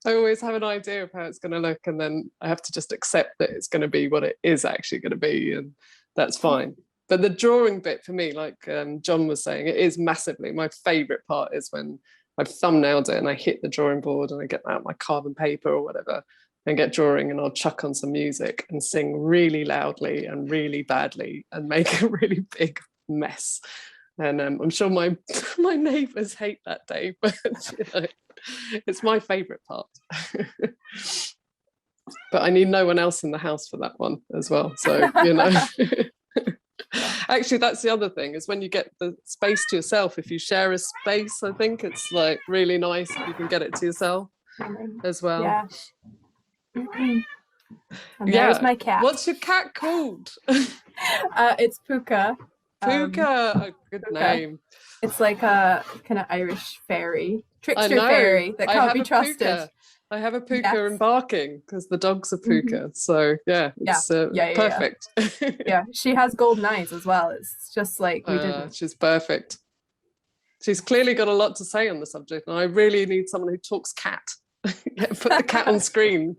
always have an idea of how it's going to look and then I have to just accept that it's going to be what it is actually going to be, and that's fine. But the drawing bit for me, like John was saying, it is massively my favorite part is when I've thumbnailed it and I hit the drawing board and I get out my carbon paper or whatever and get drawing, and I'll chuck on some music and sing really loudly and really badly and make a really big mess. And I'm sure my neighbours hate that day, but you know, it's my favourite part. But I need no one else in the house for that one as well. So, you know. Actually, that's the other thing, is when you get the space to yourself, if you share a space, I think it's like really nice if you can get it to yourself as well. Yeah. And there's my cat. What's your cat called? It's Puka. Puka, good Puka. Name. It's like a kind of Irish fairy, trickster know. fairy that can't be trusted. Puka. I have a Puka in barking because the dog's a Puka. So yeah, it's perfect. Yeah, she has golden eyes as well. It's just like we didn't. She's perfect. She's clearly got a lot to say on the subject, and I really need someone who talks cat. Put the cat on screen.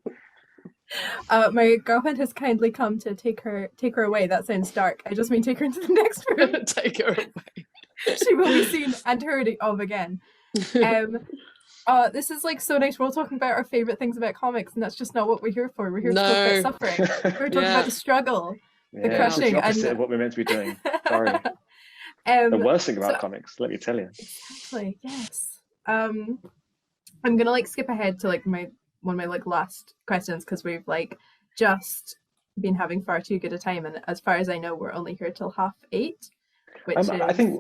My girlfriend has kindly come to take her away. That sounds dark. I just mean take her into the next room. Take her away. She will be seen and heard of again. This is like so nice. We're all talking about our favorite things about comics, and that's just not what we're here for. We're here to talk about suffering. We're talking about the struggle, the crushing, the opposite of what we're meant to be doing. Sorry. The worst thing about comics, let me tell you. Exactly. Yes. I'm gonna like skip ahead to like one of my like last questions because we've like just been having far too good a time, and as far as I know, we're only here till 8:30. Which is... I think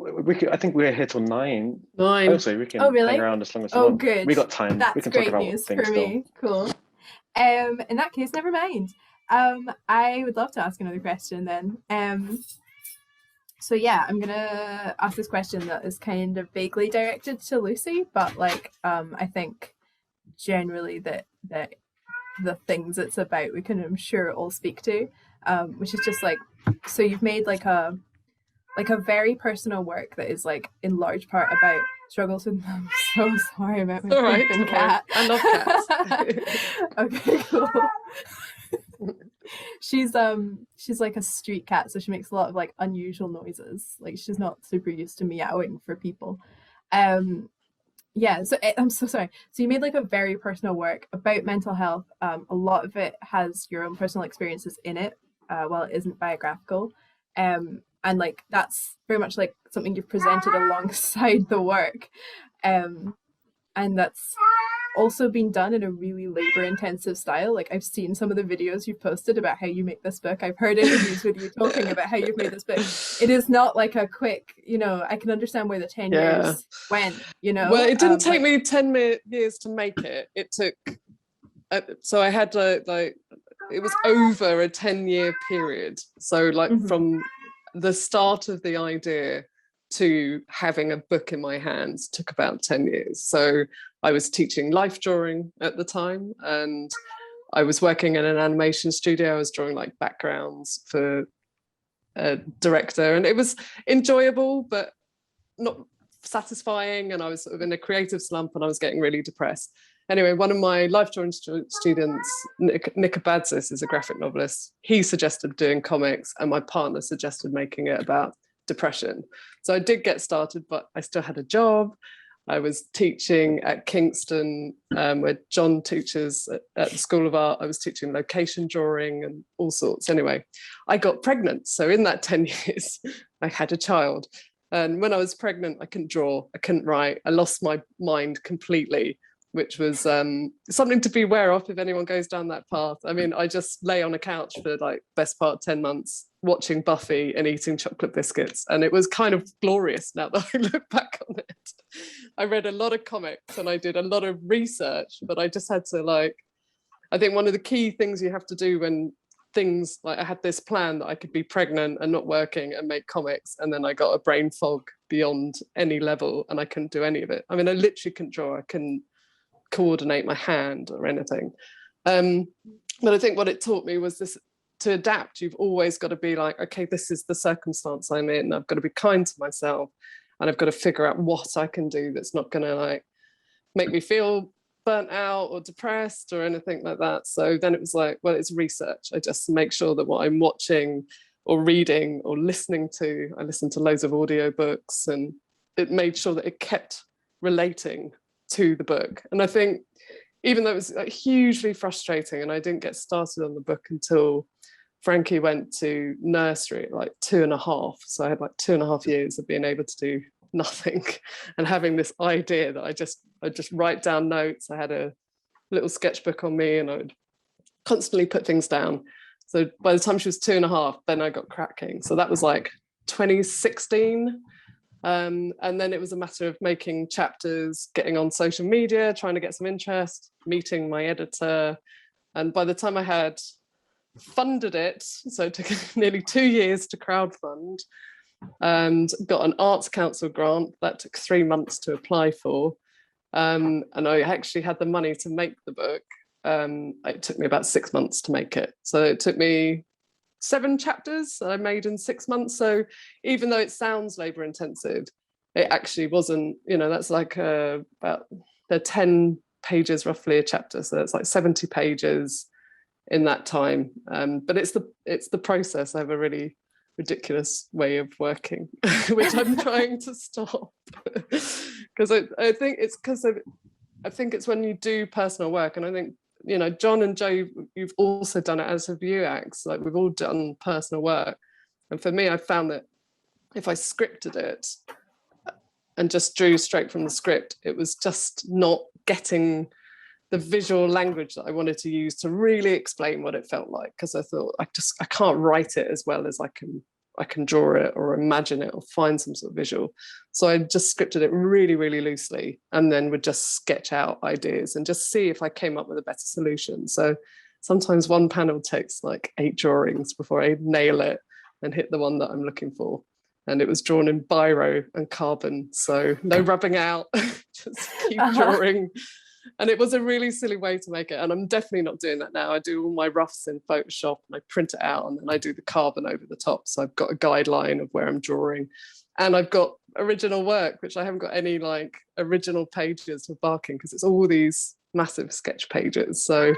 we're here till 9. 9. Oh, so we can really? hang around as long as we want. Good. We got time. That's we can great talk about news things for me. Cool. In that case, never mind. I would love to ask another question then. So yeah, I'm gonna ask this question that is kind of vaguely directed to Lucy, but like I think generally that the things it's about we can, I'm sure, all speak to, which is just like, so you've made like a very personal work that is like in large part about struggles with. I'm so sorry about my freaking cat. I love cats. Okay, cool. She's like a street cat, so she makes a lot of like unusual noises. Like she's not super used to meowing for people. So I'm so sorry. So you made like a very personal work about mental health. A lot of it has your own personal experiences in it, while it isn't biographical. And like that's very much like something you've presented alongside the work. And that's also been done in a really labor-intensive style. Like I've seen some of the videos you've posted about how you make this book. I've heard interviews with you talking about how you've made this book. It is not like a quick, I can understand where the 10 years went, Well, it didn't take me 10 years to make it. It took, so I had like, it was over a 10-year period. So like from the start of the idea to having a book in my hands took about 10 years. So I was teaching life drawing at the time, and I was working in an animation studio. I was drawing like backgrounds for a director, and it was enjoyable but not satisfying, and I was sort of in a creative slump and I was getting really depressed. Anyway, one of my life drawing students, Nick Abadzis, is a graphic novelist. He suggested doing comics, and my partner suggested making it about depression. So I did get started, but I still had a job. I was teaching at Kingston, where John teaches at the School of Art. I was teaching location drawing and all sorts. Anyway, I got pregnant. So in that 10 years, I had a child. And when I was pregnant, I couldn't draw, I couldn't write. I lost my mind completely, which was something to be aware of if anyone goes down that path. I mean, I just lay on a couch for like best part 10 months, watching Buffy and eating chocolate biscuits. And it was kind of glorious now that I look back on it. I read a lot of comics and I did a lot of research, but I just had to I think one of the key things you have to do when things like, I had this plan that I could be pregnant and not working and make comics, and then I got a brain fog beyond any level and I couldn't do any of it. I mean, I literally couldn't draw, I couldn't coordinate my hand or anything. But I think what it taught me was this to adapt, you've always got to be like, okay, this is the circumstance I'm in. I've got to be kind to myself, and I've got to figure out what I can do that's not going to like make me feel burnt out or depressed or anything like that. So then it was like, well, it's research. I just make sure that what I'm watching or reading or listening to, I listened to loads of audiobooks, and it made sure that it kept relating to the book. And I think even though it was like hugely frustrating and I didn't get started on the book until Frankie went to nursery at like 2.5. So I had like 2.5 years of being able to do nothing and having this idea that I'd just write down notes. I had a little sketchbook on me and I would constantly put things down. So by the time she was 2.5, then I got cracking. So that was like 2016. And then it was a matter of making chapters, getting on social media, trying to get some interest, meeting my editor. And by the time I had funded it, so it took nearly 2 years to crowdfund, and got an Arts Council grant that took 3 months to apply for. And I actually had the money to make the book. It took me about 6 months to make it. So it took me 7 chapters that I made in 6 months. So even though it sounds labor intensive, it actually wasn't, that's like about 10 pages roughly a chapter. So it's like 70 pages in that time. But it's the process. I have a really ridiculous way of working, which I'm trying to stop. Because I think it's when you do personal work, and I think, John and Joe, you've also done it, as have you, Axe. Like, we've all done personal work. And for me, I found that if I scripted it and just drew straight from the script, it was just not getting the visual language that I wanted to use to really explain what it felt like. Because I thought, I can't write it as well as I can draw it or imagine it or find some sort of visual. So I just scripted it really, really loosely, and then would just sketch out ideas and just see if I came up with a better solution. So sometimes one panel takes like 8 drawings before I nail it and hit the one that I'm looking for. And it was drawn in biro and carbon, so no rubbing out, just keep drawing. And it was a really silly way to make it. And I'm definitely not doing that now. I do all my roughs in Photoshop and I print it out, and then I do the carbon over the top. So I've got a guideline of where I'm drawing. And I've got original work, which I haven't got any like original pages for Barking, because it's all these massive sketch pages. So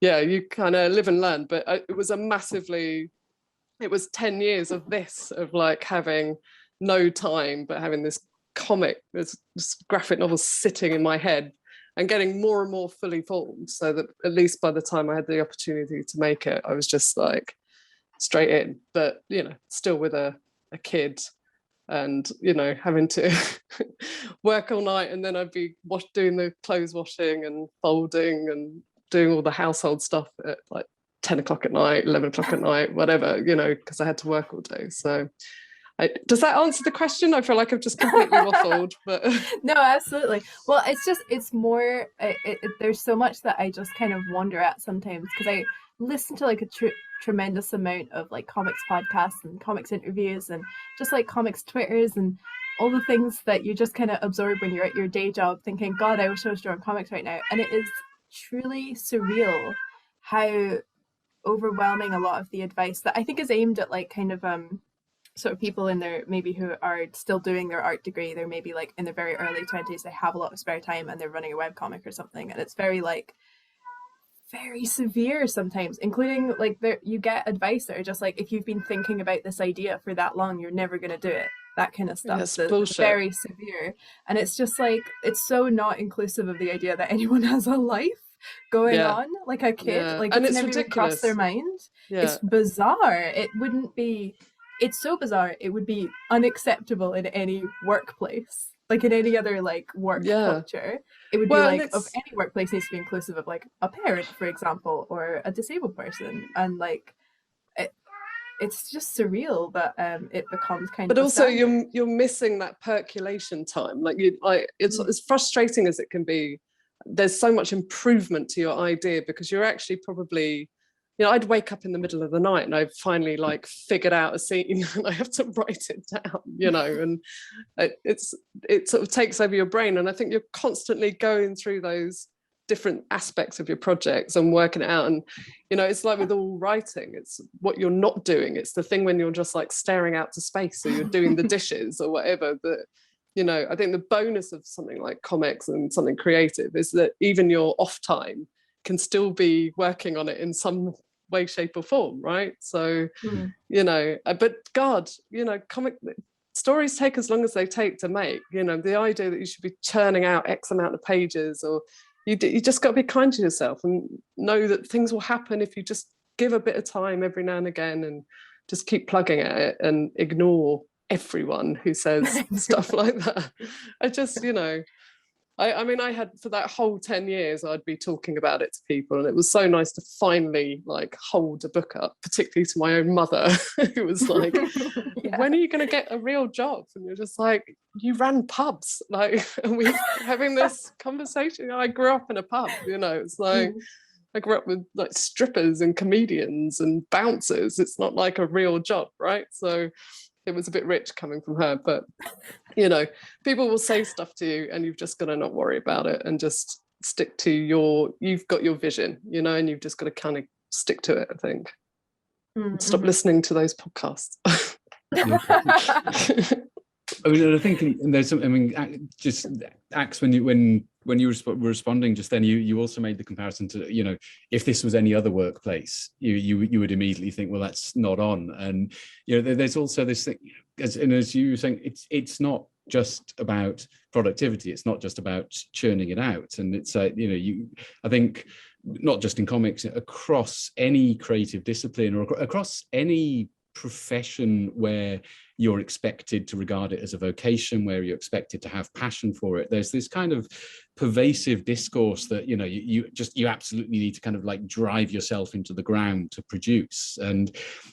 yeah, you kind of live and learn. But it was 10 years of this, of like having no time, but having this this graphic novel sitting in my head, and getting more and more fully formed, so that at least by the time I had the opportunity to make it, I was just like straight in. But, still with a kid, and, having to work all night, and then I'd be doing the clothes washing and folding and doing all the household stuff at like 10 o'clock at night, 11 o'clock at night, whatever, because I had to work all day. So does that answer the question? I feel like I've just completely waffled, but no, absolutely. Well, it's more, there's so much that I just kind of wonder at sometimes, because I listen to like a tremendous amount of like comics podcasts and comics interviews and just like comics Twitters and all the things that you just kind of absorb when you're at your day job, thinking, God, I wish I was drawing comics right now. And it is truly surreal how overwhelming a lot of the advice that I think is aimed at like kind of sort of people in their, maybe who are still doing their art degree. They're maybe like in their very early 20s, they have a lot of spare time and they're running a webcomic or something, and it's very severe sometimes, including like you get advice that are just like, if you've been thinking about this idea for that long, you're never going to do it, that kind of stuff. That's It's very severe, and it's just like, it's so not inclusive of the idea that anyone has a life going on, like a kid, like, and it's it's never even crossed their mind. It's bizarre. It's so bizarre, it would be unacceptable in any workplace, like in any other like work culture. It would be like, of any workplace needs to be inclusive of like a parent, for example, or a disabled person, and like it's just surreal that it becomes kind of. But also you're missing that percolation time. Like it's as frustrating as it can be. There's so much improvement to your idea, because you're actually probably, I'd wake up in the middle of the night and I've finally like figured out a scene and I have to write it down, and it sort of takes over your brain. And I think you're constantly going through those different aspects of your projects and working it out. And it's like with all writing, it's what you're not doing, it's the thing when you're just like staring out to space, or you're doing the dishes or whatever, that I think the bonus of something like comics and something creative is that even your off time can still be working on it in some way, shape or form, right? So but God, comic stories take as long as they take to make. The idea that you should be churning out X amount of pages, or you just got to be kind to yourself and know that things will happen if you just give a bit of time every now and again and just keep plugging at it and ignore everyone who says stuff like that. I just, I mean, I had, for that whole 10 years, I'd be talking about it to people, and it was so nice to finally like hold a book up, particularly to my own mother, who was like, when are you going to get a real job? And you're just like, you ran pubs, like, and we're having this conversation. I grew up in a pub, it's like, I grew up with like strippers and comedians and bouncers. It's not like a real job, right? So it was a bit rich coming from her, but people will say stuff to you and you've just got to not worry about it and just stick to you've got your vision, and you've just got to kind of stick to it, I think. Stop listening to those podcasts. I mean, I think there's some. I mean, just Axe, when you were responding just then, you also made the comparison to if this was any other workplace, you would immediately think, well, that's not on. And there's also this thing, as you were saying, it's not just about productivity. It's not just about churning it out. And it's I think not just in comics, across any creative discipline or across any profession where you're expected to regard it as a vocation, where you're expected to have passion for it, there's this kind of pervasive discourse that you absolutely need to kind of like drive yourself into the ground to produce. And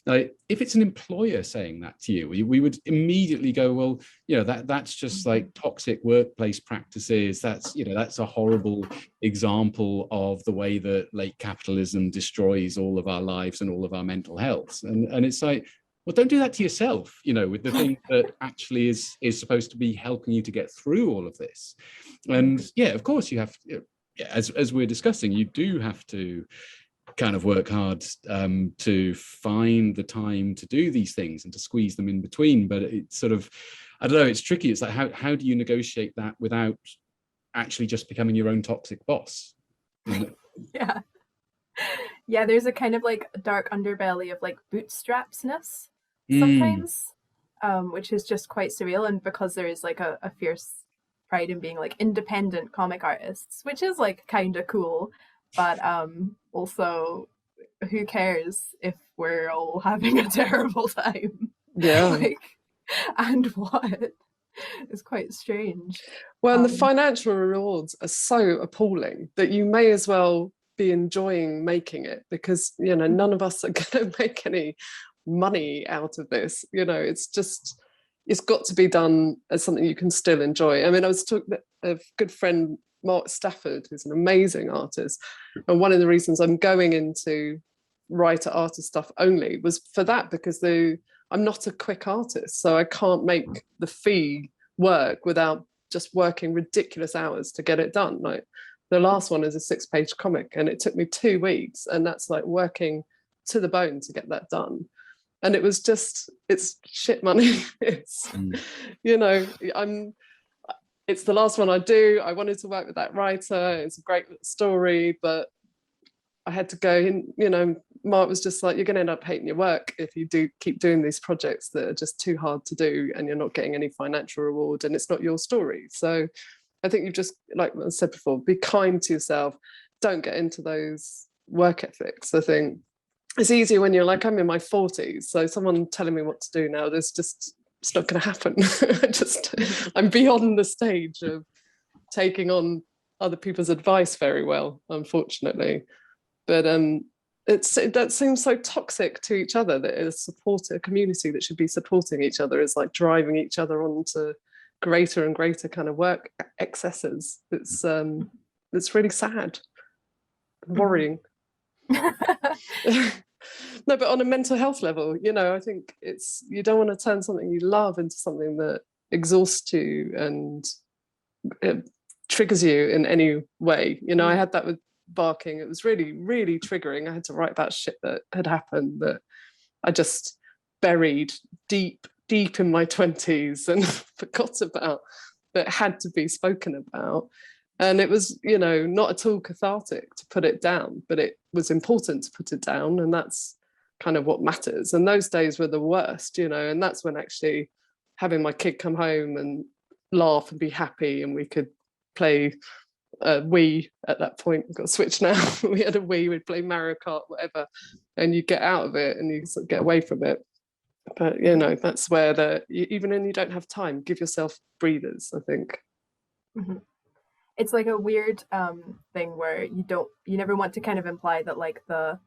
if it's an employer saying that to you, we would immediately go, well, that's just like toxic workplace practices. That's a horrible example of the way that late capitalism destroys all of our lives and all of our mental health. And it's like, well, don't do that to yourself, with the thing that actually is supposed to be helping you to get through all of this. And yeah, of course you have to, as we're discussing, you do have to kind of work hard to find the time to do these things and to squeeze them in between. But it's sort of, I don't know, it's tricky. It's like, how do you negotiate that without actually just becoming your own toxic boss? Yeah, there's a kind of like dark underbelly of like bootstrapsness sometimes, which is just quite surreal. And because there is like a fierce pride in being like independent comic artists, which is like kind of cool, but also who cares if we're all having a terrible time? And what? It's quite strange. Well, and the financial rewards are so appalling that you may as well be enjoying making it, because none of us are going to make any money out of this. It's got to be done as something you can still enjoy. I mean, I was talking to a good friend, Mark Stafford, who's an amazing artist, and one of the reasons I'm going into writer artist stuff only was for that, because I'm not a quick artist, so I can't make the fee work without just working ridiculous hours to get it done. Like the last one is a 6-page comic and it took me 2 weeks, and that's like working to the bone to get that done. And it was just, it's shit money. It's it's the last one I do. I wanted to work with that writer. It's a great story, but I had to go in, Mark was just like, you're going to end up hating your work if you do keep doing these projects that are just too hard to do and you're not getting any financial reward and it's not your story. So I think you've just, like I said before, be kind to yourself. Don't get into those work ethics. I think it's easier when you're like, I'm in my 40s. So someone telling me what to do now, it's not going to happen. I'm beyond the stage of taking on other people's advice very well, unfortunately. But that seems so toxic to each other, that a community that should be supporting each other is like driving each other on to greater and greater kind of work excesses. It's really sad, worrying. No, but on a mental health level, I think you don't want to turn something you love into something that exhausts you and triggers you in any way. You know, I had that with barking. It was really, really triggering. I had to write about shit that had happened that I just buried deep in my 20s and forgot about, that had to be spoken about. And it was, you know, not at all cathartic to put it down, but it was important to put it down. And that's kind of what matters. And those days were the worst, you know, and that's when actually having my kid come home and laugh and be happy, and we could play Wii at that point. We've got a Switch now. We had a Wii, we'd play Mario Kart, whatever, and you get out of it and you sort of get away from it. But, you know, that's where even when you don't have time, give yourself breathers, I think. Mm-hmm. It's like a weird thing where you never want to kind of imply that like the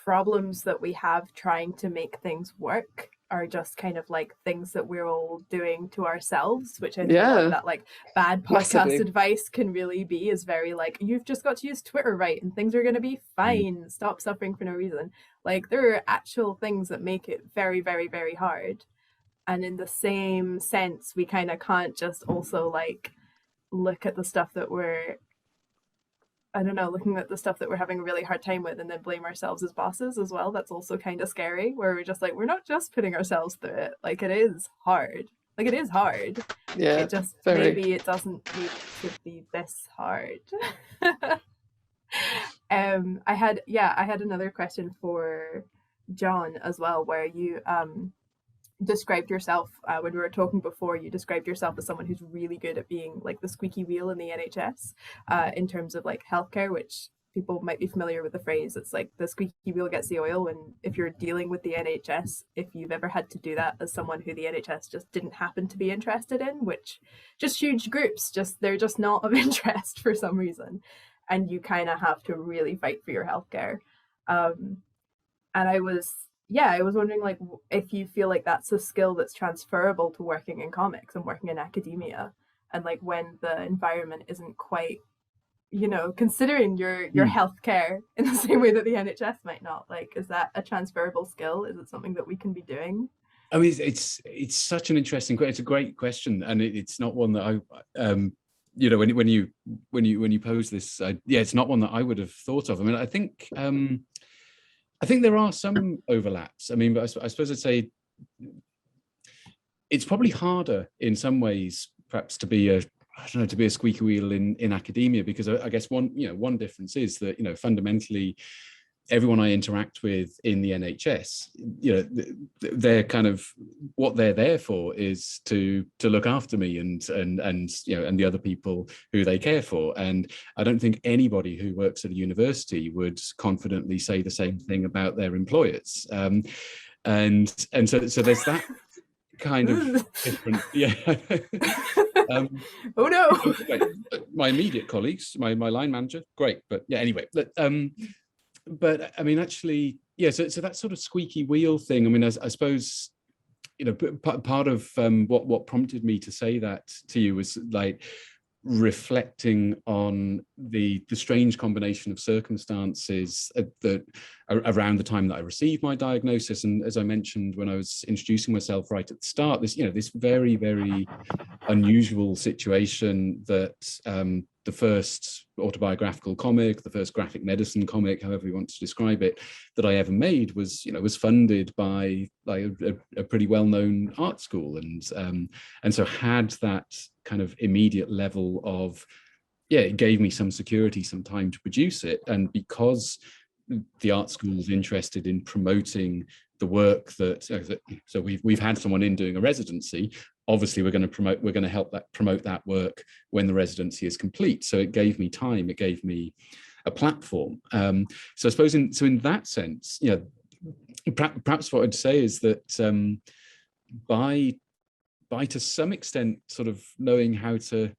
problems that we have trying to make things work are just kind of like things that we're all doing to ourselves, which I think that like bad podcast advice can really be, is very like, you've just got to use Twitter right and things are going to be fine. Stop suffering for no reason. Like there are actual things that make it very, very, very hard. And in the same sense, we kind of can't just also like look at the stuff that we're looking at the stuff that we're having a really hard time with and then blame ourselves as bosses as well. That's also kind of scary, where we're just like, we're not just putting ourselves through it. Like it is hard. Like it is hard. Yeah. It just maybe it doesn't need to be this hard. I had another question for John as well, where you described yourself when we were talking before, you described yourself as someone who's really good at being like the squeaky wheel in the NHS in terms of like healthcare, which people might be familiar with the phrase. It's like the squeaky wheel gets the oil. And if you're dealing with the NHS, if you've ever had to do that as someone who the NHS just didn't happen to be interested in, which just huge groups, they're just not of interest for some reason, and you kind of have to really fight for your healthcare. And I was wondering like if you feel like that's a skill that's transferable to working in comics and working in academia, and like when the environment isn't quite, you know, considering your healthcare in the same way that the NHS might not. Like, is that a transferable skill? Is it something that we can be doing? I mean, it's such an interesting question. It's a great question, and it's not one that I you know, when you pose this, it's not one that I would have thought of. I mean, I think there are some overlaps. I mean, but I suppose I'd say it's probably harder in some ways, perhaps, to be a squeaky wheel in academia, because I guess one difference is that, you know, fundamentally everyone I interact with in the NHS, you know, they're kind of, what they're there for is to look after me and you know, and the other people who they care for. And I don't think anybody who works at a university would confidently say the same thing about their employers. And so there's that kind of different, oh no. My immediate colleagues, my line manager, great, but yeah, anyway. But I mean, actually, so that sort of squeaky wheel thing, I mean, I suppose, you know, part of what prompted me to say that to you was like reflecting on the strange combination of circumstances that around the time that I received my diagnosis. And as I mentioned when I was introducing myself right at the start, this very, very unusual situation that the first autobiographical comic, the first graphic medicine comic, however you want to describe it, that I ever made was funded by like a pretty well-known art school, and so had that kind of immediate level of, it gave me some security, some time to produce it. And because the art school is interested in promoting the work so we've had someone in doing a residency, obviously we're going to help promote that work when the residency is complete. So it gave me time, it gave me a platform. So I suppose in that sense, you know, perhaps what I'd say is that by to some extent sort of knowing how to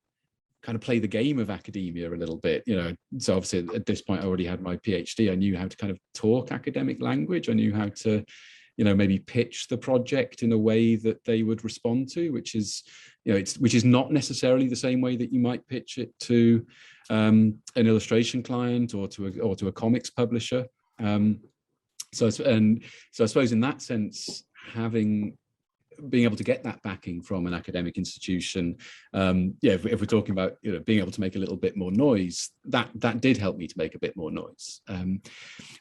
kind of play the game of academia a little bit, you know, so obviously at this point I already had my PhD, I knew how to kind of talk academic language, I knew how to, you know, maybe pitch the project in a way that they would respond to, which is not necessarily the same way that you might pitch it to an illustration client or to a comics publisher. So I suppose in that sense, having being able to get that backing from an academic institution, if we're talking about being able to make a little bit more noise, that did help me to make a bit more noise.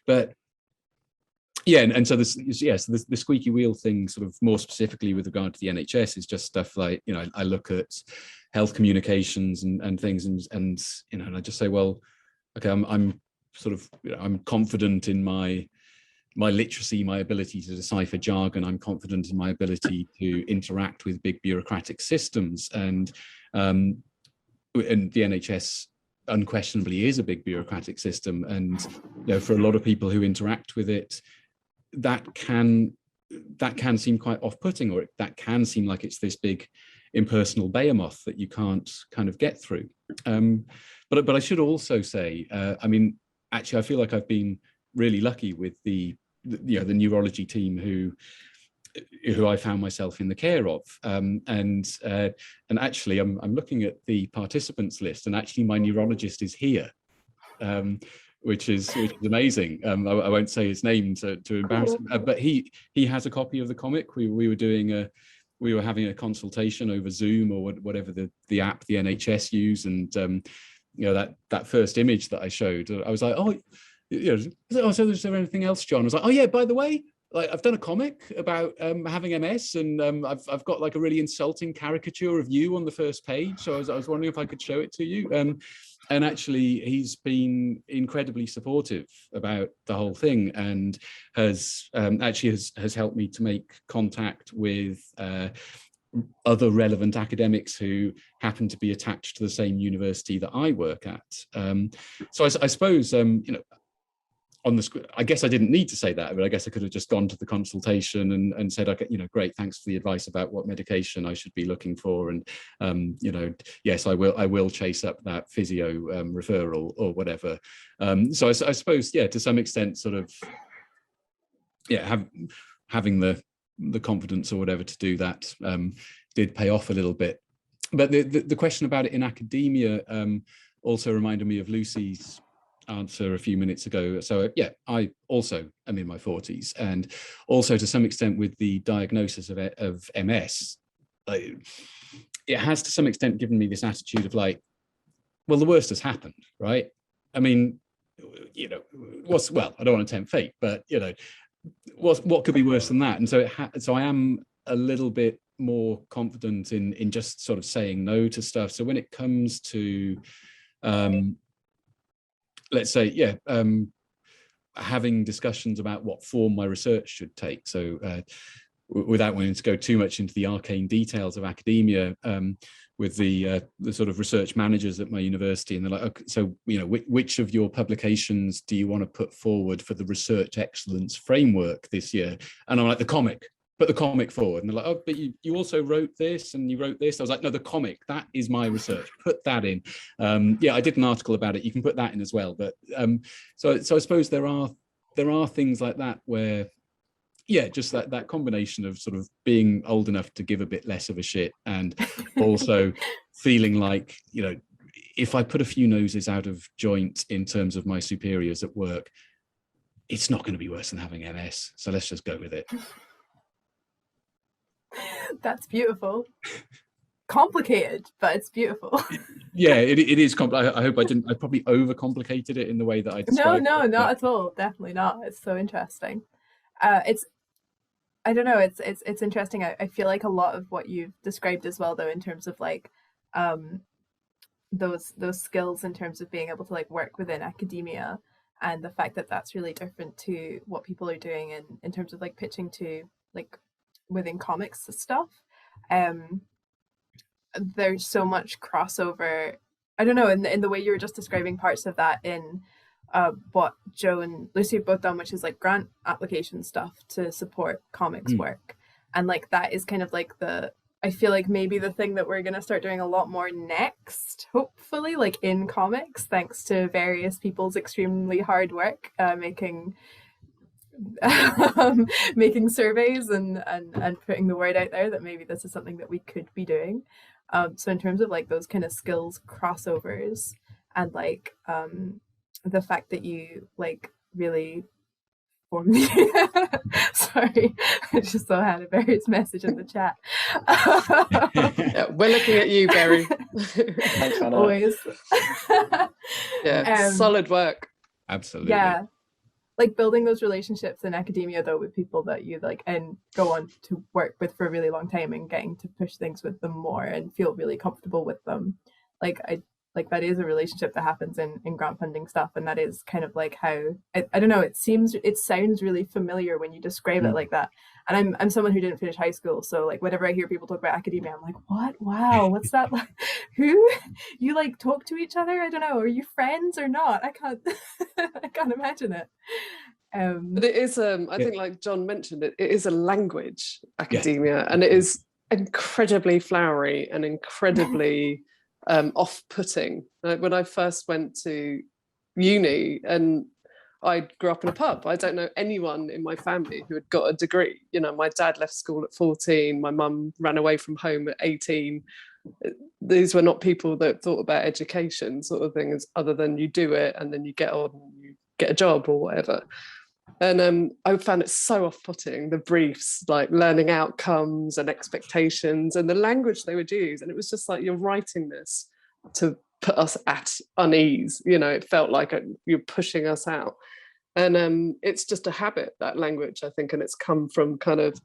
But yeah, and so the squeaky wheel thing, sort of more specifically with regard to the NHS, is just stuff like, I look at health communications and things, and I just say, well, okay, I'm sort of, I'm confident in my literacy, my ability to decipher jargon. I'm confident in my ability to interact with big bureaucratic systems, and the NHS unquestionably is a big bureaucratic system, and for a lot of people who interact with it, that can seem quite off-putting, or that can seem like it's this big impersonal behemoth that you can't kind of get through. But I should also say, I mean, actually, I feel like I've been really lucky with the neurology team who I found myself in the care of, and actually I'm looking at the participants list, and actually my neurologist is here, which is amazing. I won't say his name to embarrass him, but he has a copy of the comic. We were having a consultation over Zoom or whatever the app the NHS use, and that first image that I showed, I was like, so is there anything else, John? I was like, oh yeah, by the way, like, I've done a comic about having MS, and I've got like a really insulting caricature of you on the first page. So I was wondering if I could show it to you. And actually, he's been incredibly supportive about the whole thing, and has helped me to make contact with other relevant academics who happen to be attached to the same university that I work at. So I suppose, on the, I guess I didn't need to say that, but I guess I could have just gone to the consultation and said, okay, great, thanks for the advice about what medication I should be looking for, and yes, I will chase up that physio referral or whatever. So I suppose, yeah, to some extent, sort of, yeah, having the confidence or whatever to do that did pay off a little bit. But the question about it in academia also reminded me of Lucy's answer a few minutes ago. So yeah, I also am in my 40s, and also to some extent with the diagnosis of MS, it has to some extent given me this attitude of like, well, the worst has happened, right? I mean, well, I don't want to tempt fate, but what could be worse than that? And so so I am a little bit more confident in just sort of saying no to stuff. So when it comes to let's say, yeah, having discussions about what form my research should take. So without wanting to go too much into the arcane details of academia, with the sort of research managers at my university, and they're like, okay, so which of your publications do you want to put forward for the research excellence framework this year? And I'm like, the comic. Put the comic forward. And they're like, oh, but you also wrote this and you wrote this. I was like, no, the comic, that is my research. Put that in. Yeah, I did an article about it. You can put that in as well. But so I suppose there are things like that where, yeah, just that combination of sort of being old enough to give a bit less of a shit, and also feeling like, if I put a few noses out of joint in terms of my superiors at work, it's not going to be worse than having MS. So let's just go with it. That's beautiful. Complicated, but it's beautiful. Yeah, it is complicated. I hope I probably overcomplicated it in the way that I described. No, not at all. Definitely not. It's so interesting. I don't know. It's interesting. I feel like a lot of what you've described as well, though, in terms of like those skills in terms of being able to like work within academia, and the fact that that's really different to what people are doing in terms of like pitching to like within comics stuff. There's so much crossover. I don't know, in the way you were just describing parts of that in what Joe and Lucy have both done, which is like grant application stuff to support comics work. And like that is kind of like I feel like maybe the thing that we're going to start doing a lot more next, hopefully, like in comics, thanks to various people's extremely hard work, making surveys and putting the word out there that maybe this is something that we could be doing. So in terms of like those kind of skills crossovers, and like the fact that you like really inform me. Sorry, I just saw I had a various message in the chat. Yeah, we're looking at you, Berry. Thanks, Hannah. Always. Yeah, solid work. Absolutely. Yeah, like building those relationships in academia though with people that you like and go on to work with for a really long time and getting to push things with them more and feel really comfortable with them. Like that is a relationship that happens in grant funding stuff, and that is kind of like how I don't know, it sounds really familiar when you describe it like that. And I'm someone who didn't finish high school, so like whenever I hear people talk about academia, I'm like, what? Wow, what's that like? Who you like talk to each other? I don't know. Are you friends or not? I can't imagine it. But it is I think, like John mentioned, it is a language, academia, and it is incredibly flowery and incredibly off-putting. Like when I first went to uni, and I grew up in a pub, I don't know anyone in my family who had got a degree. You know, my dad left school at 14, my mum ran away from home at 18. These were not people that thought about education sort of thing, as other than you do it and then you get on and you get a job or whatever. And I found it so off-putting, the briefs, like learning outcomes and expectations and the language they would use. And it was just like, you're writing this to put us at unease. You know, it felt like you're pushing us out. And it's just a habit, that language, I think, and it's come from kind of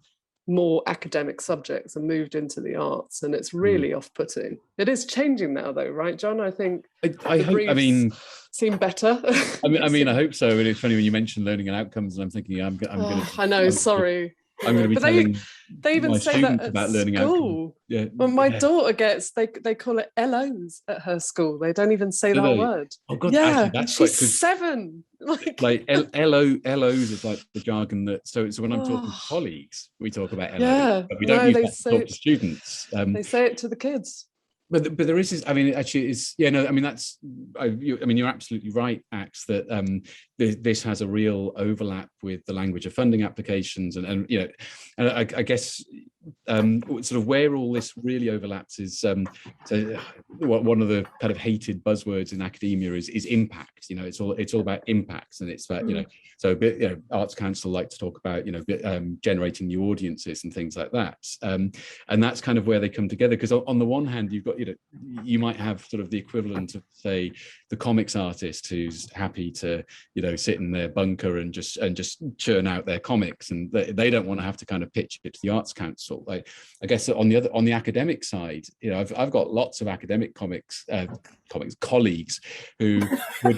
more academic subjects and moved into the arts, and it's really off-putting. It is changing now though, right, John? I think I hope, I mean, seem better. I mean I hope so. And it's funny when you mentioned learning and outcomes, and I'm thinking I'm gonna I know, sorry. I'm going to be But telling they even my say students that at about learning school. outcomes. Yeah. Well, my daughter gets, they call it LOs at her school. They don't even say the whole word. Oh God, yeah, actually, that's she's quite, 7. Like LOs is like the jargon that, so when I'm talking to colleagues, we talk about LOs, yeah, but we don't use that to talk to students. They say it to the kids. But there is this, I mean, actually, it's, yeah, no, I mean, that's, I mean, you're absolutely right, Axe, that this has a real overlap with the language of funding applications, and you know, and I guess sort of where all this really overlaps is so one of the kind of hated buzzwords in academia is impact. You know, it's all about impacts, and it's about you know, so a bit, you know, Arts Council like to talk about, you know, generating new audiences and things like that, and that's kind of where they come together, because on the one hand you've got, you know, you might have sort of the equivalent of, say, the comics artist who's happy to, you know, sit in their bunker and just churn out their comics, and they don't want to have to kind of pitch it to the Arts Council. Like, I guess on the academic side, you know, I've got lots of academic comics colleagues who would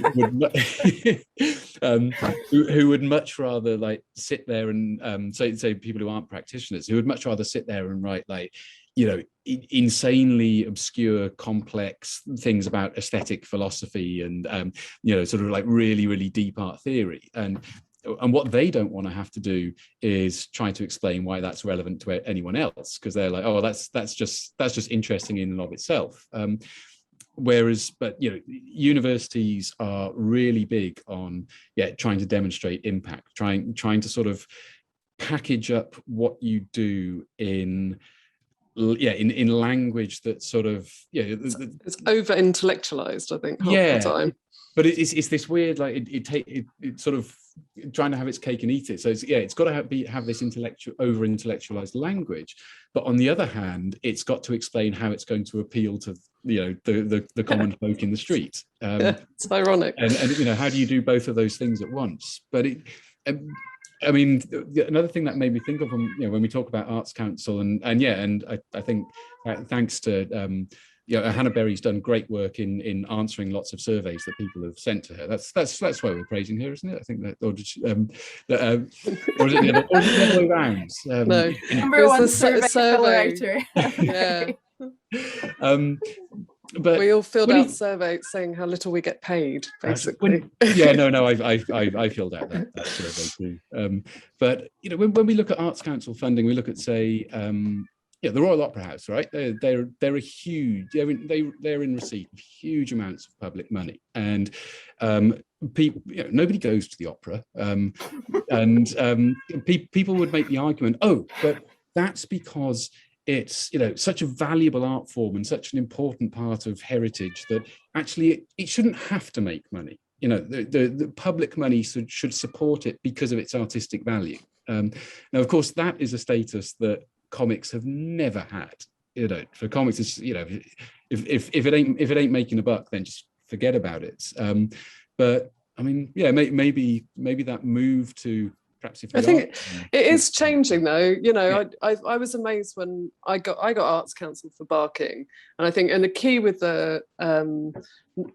who would much rather like sit there and say people who aren't practitioners, who would much rather sit there and write, like, you know, insanely obscure, complex things about aesthetic philosophy and you know, sort of like really, really deep art theory. And what they don't want to have to do is try to explain why that's relevant to anyone else, because they're like, oh, that's just interesting in and of itself. Whereas, but you know, universities are really big on trying to demonstrate impact, trying to sort of package up what you do in language that sort of it's over intellectualized, I think, half the time. But it's this weird, like it sort of trying to have its cake and eat it. So it's got to have this over intellectualized language, but on the other hand, it's got to explain how it's going to appeal to, you know, the common folk in the street. It's ironic. And you know, how do you do both of those things at once? But I mean, another thing that made me think of, you know, when we talk about Arts Council, and I think thanks to Hannah Berry's done great work in answering lots of surveys that people have sent to her. That's why we're praising her, isn't it? I think that, or is it the other way around? No, number one survey. Yeah. But we all filled out surveys saying how little we get paid, basically. I filled out that survey too. But you know, when we look at Arts Council funding, we look at, say, the Royal Opera House, right? They're a huge. They're in receipt of huge amounts of public money, and people, you know, nobody goes to the opera, and people would make the argument, oh, but that's because it's, you know, such a valuable art form and such an important part of heritage that actually it shouldn't have to make money. you know, the public money should support it because of its artistic value. Now, of course, that is a status that comics have never had. You know, for comics, it's, you know, if it ain't making a buck, then just forget about it. But I mean, yeah, maybe that move to perhaps if I think it is changing though. You know, yeah. I was amazed when I got Arts Council for Barking, and I think, and the key with the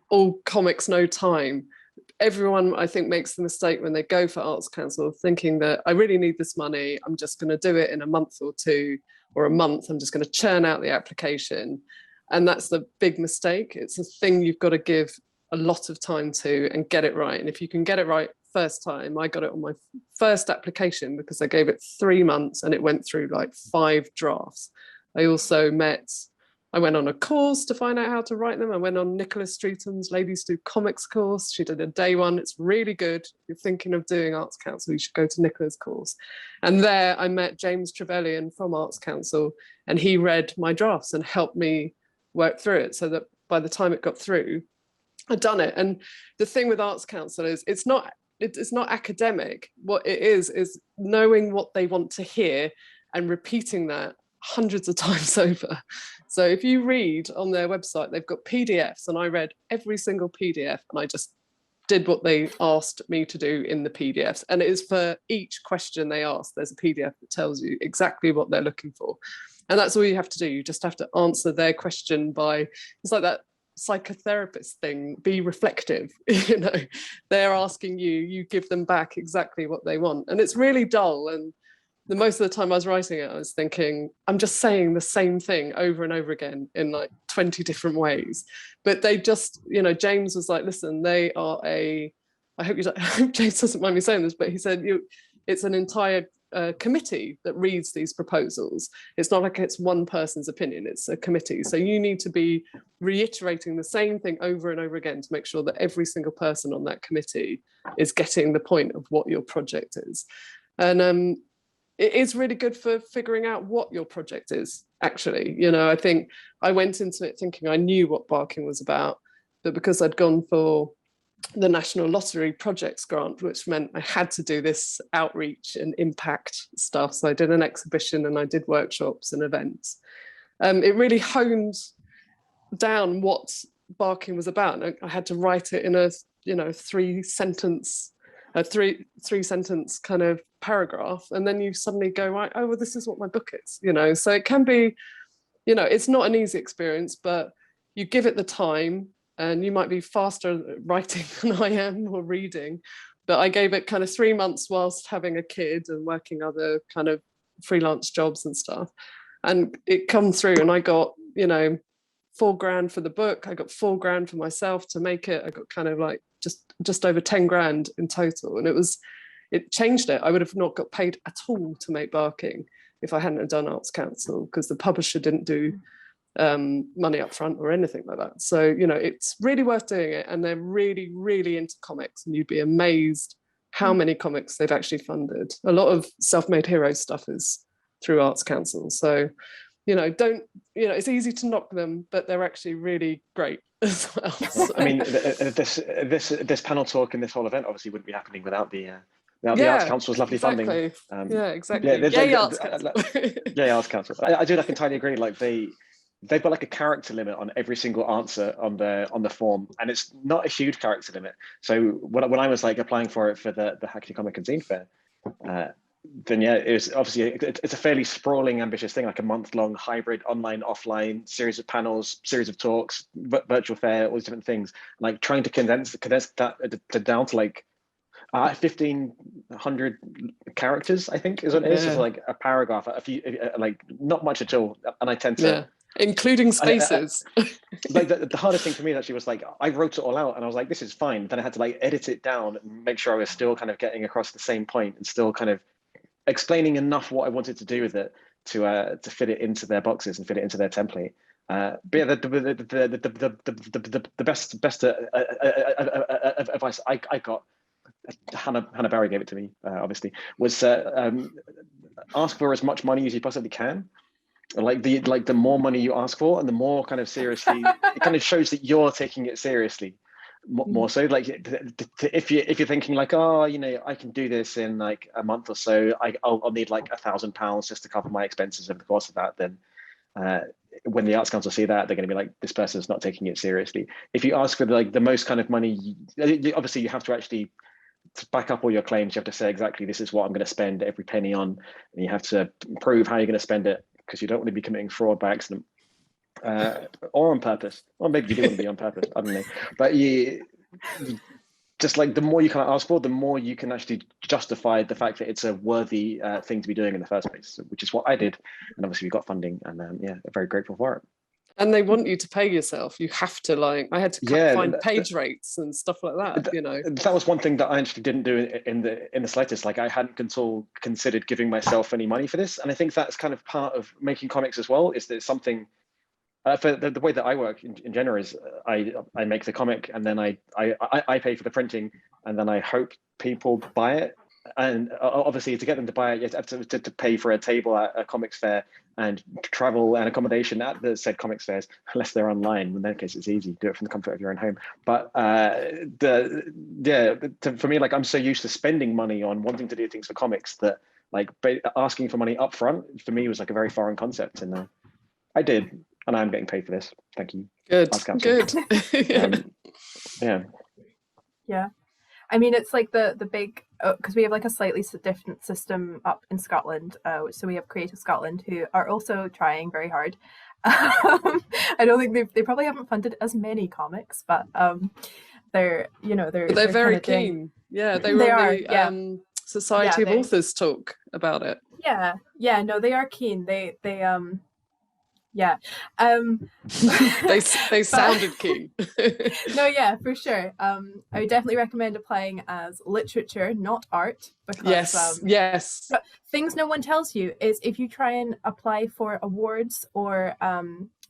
all comics no time, everyone I think makes the mistake when they go for Arts Council thinking that I really need this money, I'm just going to do it in a month or two or a month, I'm just going to churn out the application. And that's the big mistake. It's a thing you've got to give a lot of time to and get it right. And if you can get it right first time, I got it on my first application because I gave it 3 months and it went through like 5 drafts. I also I went on a course to find out how to write them. I went on Nicola Streeton's Ladies Do Comics course. She did a day one. It's really good. If you're thinking of doing Arts Council, you should go to Nicola's course. And there I met James Trevelyan from Arts Council, and he read my drafts and helped me work through it so that by the time it got through, I'd done it. And the thing with Arts Council is it's not academic. What it is knowing what they want to hear and repeating that hundreds of times over. So if you read on their website, they've got PDFs, and I read every single PDF and I just did what they asked me to do in the PDFs. And it is for each question they ask, there's a PDF that tells you exactly what they're looking for. And that's all you have to do. You just have to answer their question by, it's like that psychotherapist thing, be reflective. You know, they're asking you, you give them back exactly what they want. And it's really dull. And the most of the time I was writing it, I was thinking, I'm just saying the same thing over and over again in like 20 different ways. But they just, you know, James was like, listen, they are I hope James doesn't mind me saying this, but he said, it's an entire committee that reads these proposals. It's not like it's one person's opinion, it's a committee. So you need to be reiterating the same thing over and over again to make sure that every single person on that committee is getting the point of what your project is. And it is really good for figuring out what your project is, actually. You know, I think I went into it thinking I knew what Barking was about, but because I'd gone for the National Lottery Projects Grant, which meant I had to do this outreach and impact stuff. So I did an exhibition and I did workshops and events. It really honed down what Barking was about. And I had to write it in a, you know, three sentence kind of paragraph, and then you suddenly go, right, oh, well, this is what my book is, you know. So it can be, you know, it's not an easy experience, but you give it the time, and you might be faster writing than I am or reading, but I gave it kind of 3 months whilst having a kid and working other kind of freelance jobs and stuff, and it come through, and I got, you know, $4,000 for the book. I got $4,000 for myself to make it. I got kind of like just over 10 grand in total, and it changed it. I would have not got paid at all to make Barking if I hadn't have done Arts Council, because the publisher didn't do money up front or anything like that. So, you know, it's really worth doing it, and they're really, really into comics, and you'd be amazed how many comics they've actually funded. A lot of self-made hero stuff is through Arts Council. So, you know, it's easy to knock them, but they're actually really great as well. So. I mean, this panel talk and this whole event obviously wouldn't be happening without the Arts Council's lovely funding. Exactly. Yay Arts Council. Yay Arts Council. I do like entirely agree. Like they've got like a character limit on every single answer on the form, and it's not a huge character limit. So when I was like applying for it for the Hackney Comic and Zine Fair, then yeah, it was obviously it's a fairly sprawling, ambitious thing, like a month-long hybrid online, offline series of panels, series of talks, virtual fair, all these different things. Like trying to condense that down to like 1,500 characters, I think is what it is. It's like a paragraph, a few, like not much at all. And I tend to, including spaces. Like the hardest thing for me actually was like I wrote it all out, and I was like, this is fine. Then I had to like edit it down and make sure I was still kind of getting across the same point and still kind of explaining enough what I wanted to do with it to fit it into their boxes and fit it into their template. But yeah, the best advice I got, Hannah Barry gave it to me, obviously, was ask for as much money as you possibly can. Like the more money you ask for, and the more kind of seriously, it kind of shows that you're taking it seriously. more so. Like if you're thinking like, oh, I can do this in like a month or so, I'll need like £1,000 just to cover my expenses over the course of that, then when the Arts Council see that, they're going to be like, this person's not taking it seriously. If you ask for like the most kind of money, obviously you have to actually, to back up all your claims, you have to say exactly, this is what I'm going to spend every penny on, and you have to prove how you're going to spend it, because you don't want to be committing fraud by accident, or on purpose. Or maybe you do want to be on purpose, I don't know. But you just like, the more you kind of ask for, the more you can actually justify the fact that it's a worthy thing to be doing in the first place, which is what I did. And obviously we got funding, and yeah, very grateful for it. And they want you to pay yourself. You have to, like, I had to find page rates and stuff like that, That was one thing that I actually didn't do in the slightest. Like, I hadn't considered giving myself any money for this. And I think that's kind of part of making comics as well, is that it's something, for the way that I work in general is I make the comic, and then I pay for the printing, and then I hope people buy it. And obviously, to get them to buy it, you have to pay for a table at a comics fair, and travel and accommodation at the said comics fairs, unless they're online. In that case, it's easy. Do it from the comfort of your own home. But for me, like, I'm so used to spending money on wanting to do things for comics that, like, asking for money up front for me was like a very foreign concept. And I did, and I'm getting paid for this. Thank you. Good. Yeah. I mean, it's like the big, because we have like a slightly different system up in Scotland. So we have Creative Scotland, who are also trying very hard. I don't think they probably haven't funded as many comics, but they're very keen. Yeah, they were on the Society of Authors talk about it. Yeah, no, they are keen. They they sounded keen. No, yeah, for sure. I would definitely recommend applying as literature, not art, because yes. Things no one tells you is, if you try and apply for awards or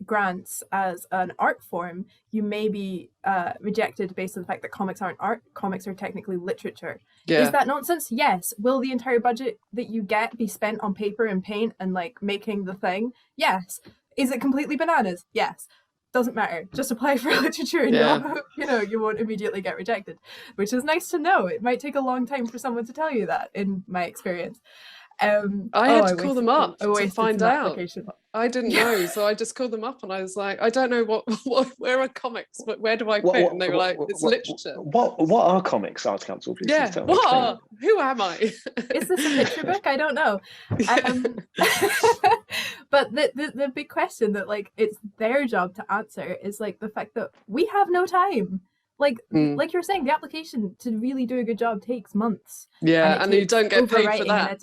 grants as an art form, you may be rejected based on the fact that comics aren't art. Comics are technically literature. Yeah. Is that nonsense? Yes. Will the entire budget that you get be spent on paper and paint and like making the thing? Yes. Is it completely bananas? Yes. Doesn't matter. Just apply for literature, and you won't immediately get rejected, which is nice to know. It might take a long time for someone to tell you that, in my experience. I had to call them up to find out. I didn't know, so I just called them up and I was like, I don't know where are comics, but where do I fit? And they were like, it's literature. What are comics, Arts Council? Please, yeah, who am I? Is this a picture book? I don't know. But the big question that, like, it's their job to answer is like the fact that we have no time. Like you're saying, the application to really do a good job takes months. Yeah, and you don't get paid for that.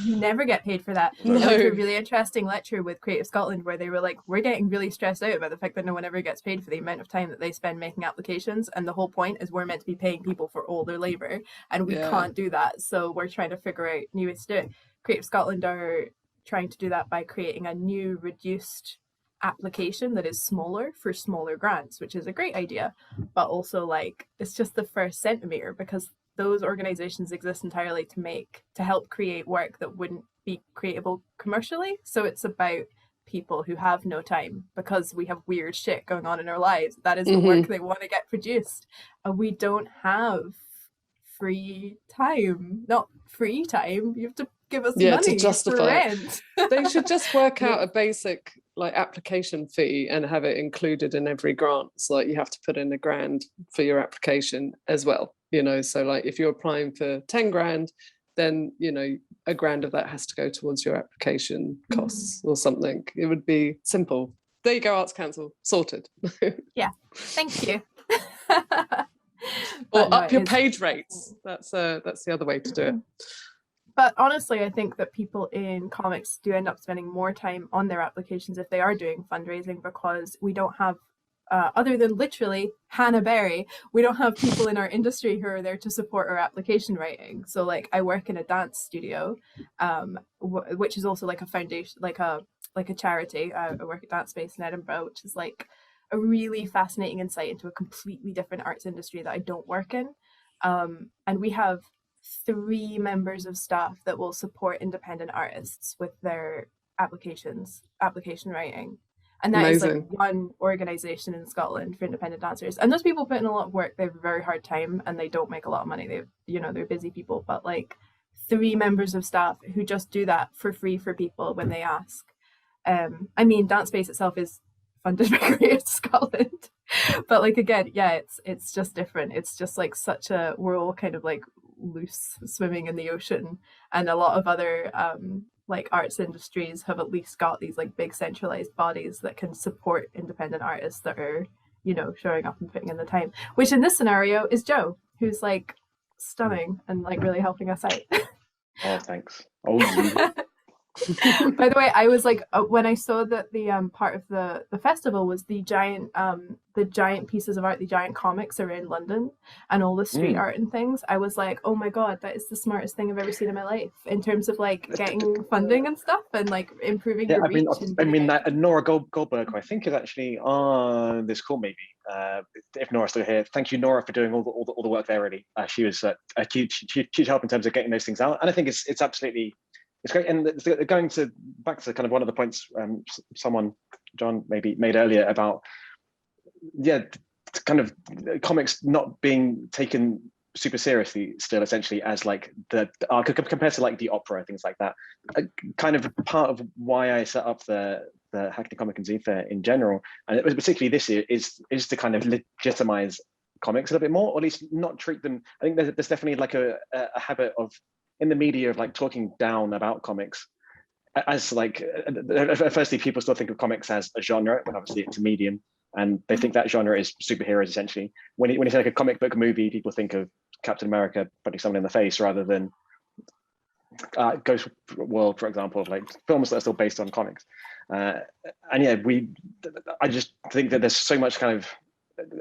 You never get paid for that. No. I went to a really interesting lecture with Creative Scotland where they were like, we're getting really stressed out about the fact that no one ever gets paid for the amount of time that they spend making applications. And the whole point is we're meant to be paying people for all their labour, and we can't do that. So we're trying to figure out new ways to do it. Creative Scotland are trying to do that by creating a new reduced application that is smaller for smaller grants, which is a great idea, but also, like, it's just the first centimeter, because those organizations exist entirely to help create work that wouldn't be creatable commercially. So it's about people who have no time because we have weird shit going on in our lives. That is the work they want to get produced, and we don't have free time. Not free time, you have to give us money to justify for rent. They should just work out a basic, like, application fee and have it included in every grant. So, like, you have to put in £1,000 for your application as well, so, like, if you're applying for 10 grand, then £1,000 of that has to go towards your application costs or something. It would be simple. There you go, Arts Council, sorted. Yeah, thank you. Or up your page rates. That's the other way to do it. But honestly, I think that people in comics do end up spending more time on their applications if they are doing fundraising, because we don't have, other than literally Hannah Berry, we don't have people in our industry who are there to support our application writing. So, like, I work in a dance studio, which is also like a foundation, like a charity. I work at Dance Space in Edinburgh, which is like a really fascinating insight into a completely different arts industry that I don't work in. And we have 3 members of staff that will support independent artists with their application writing. And that is like Amazing. one organization in Scotland for independent dancers. And those people put in a lot of work. They have a very hard time and they don't make a lot of money. They're busy people, but like 3 members of staff who just do that for free for people when they ask. I mean, Dance Space itself is funded by Creative Scotland, but like again, yeah, it's just different. It's just like we're all kind of like loose swimming in the ocean, and a lot of other like arts industries have at least got these like big centralized bodies that can support independent artists that are showing up and putting in the time. Which in this scenario is Joe, who's like stunning and like really helping us out. Oh, thanks. Oh, you. By the way, I was like, when I saw that the part of the festival was the giant pieces of art, the giant comics around London, and all the street art and things. I was like, oh my god, that is the smartest thing I've ever seen in my life in terms of like getting funding and stuff and like improving your reach. That Nora Goldberg, who I think is actually on this call, maybe. If Nora's still here, thank you, Nora, for doing all the work there. Really, she was a huge help in terms of getting those things out, and I think it's absolutely. It's great, and going back to kind of one of the points John maybe made earlier about, kind of comics not being taken super seriously still, essentially as like compared to like the opera, things like that. Kind of part of why I set up the Hackney Comic and Zine Fair in general, and it was particularly this year, is to kind of legitimize comics a little bit more, or at least not treat them. I think there's definitely like a habit of in the media of like talking down about comics as like firstly people still think of comics as a genre when obviously it's a medium, and they think that genre is superheroes essentially. When you say like a comic book movie, people think of Captain America punching someone in the face rather than Ghost World, for example, of like films that are still based on comics. And yeah, I just think that there's so much kind of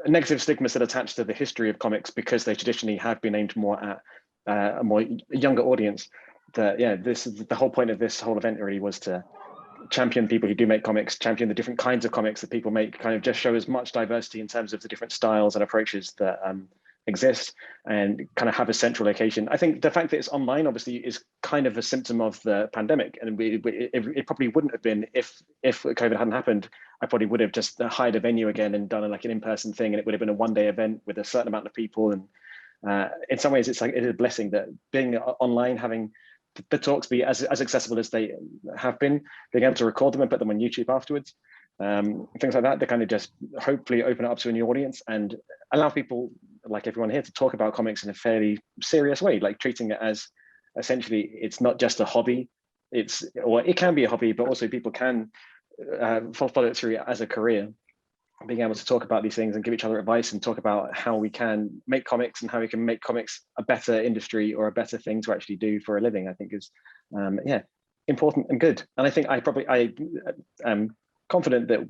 negative stigma still attached to the history of comics because they traditionally have been aimed more at a more younger audience. That this is the whole point of this whole event really, was to champion people who do make comics, champion the different kinds of comics that people make, kind of just show as much diversity in terms of the different styles and approaches that exist, and kind of have a central location. I think the fact that it's online obviously is kind of a symptom of the pandemic, and it probably wouldn't have been if COVID hadn't happened. I probably would have just hired a venue again and done like an in-person thing, and it would have been a one-day event with a certain amount of people. And in some ways, it's a blessing that being online, having the talks be as accessible as they have been, being able to record them and put them on YouTube afterwards, things like that. They kind of just hopefully open it up to a new audience and allow people like everyone here to talk about comics in a fairly serious way, like treating it as essentially it's not just a hobby. It can be a hobby, but also people can follow it through as a career. Being able to talk about these things and give each other advice and talk about how we can make comics and how we can make comics a better industry or a better thing to actually do for a living, I think is important and good. And I think I am confident that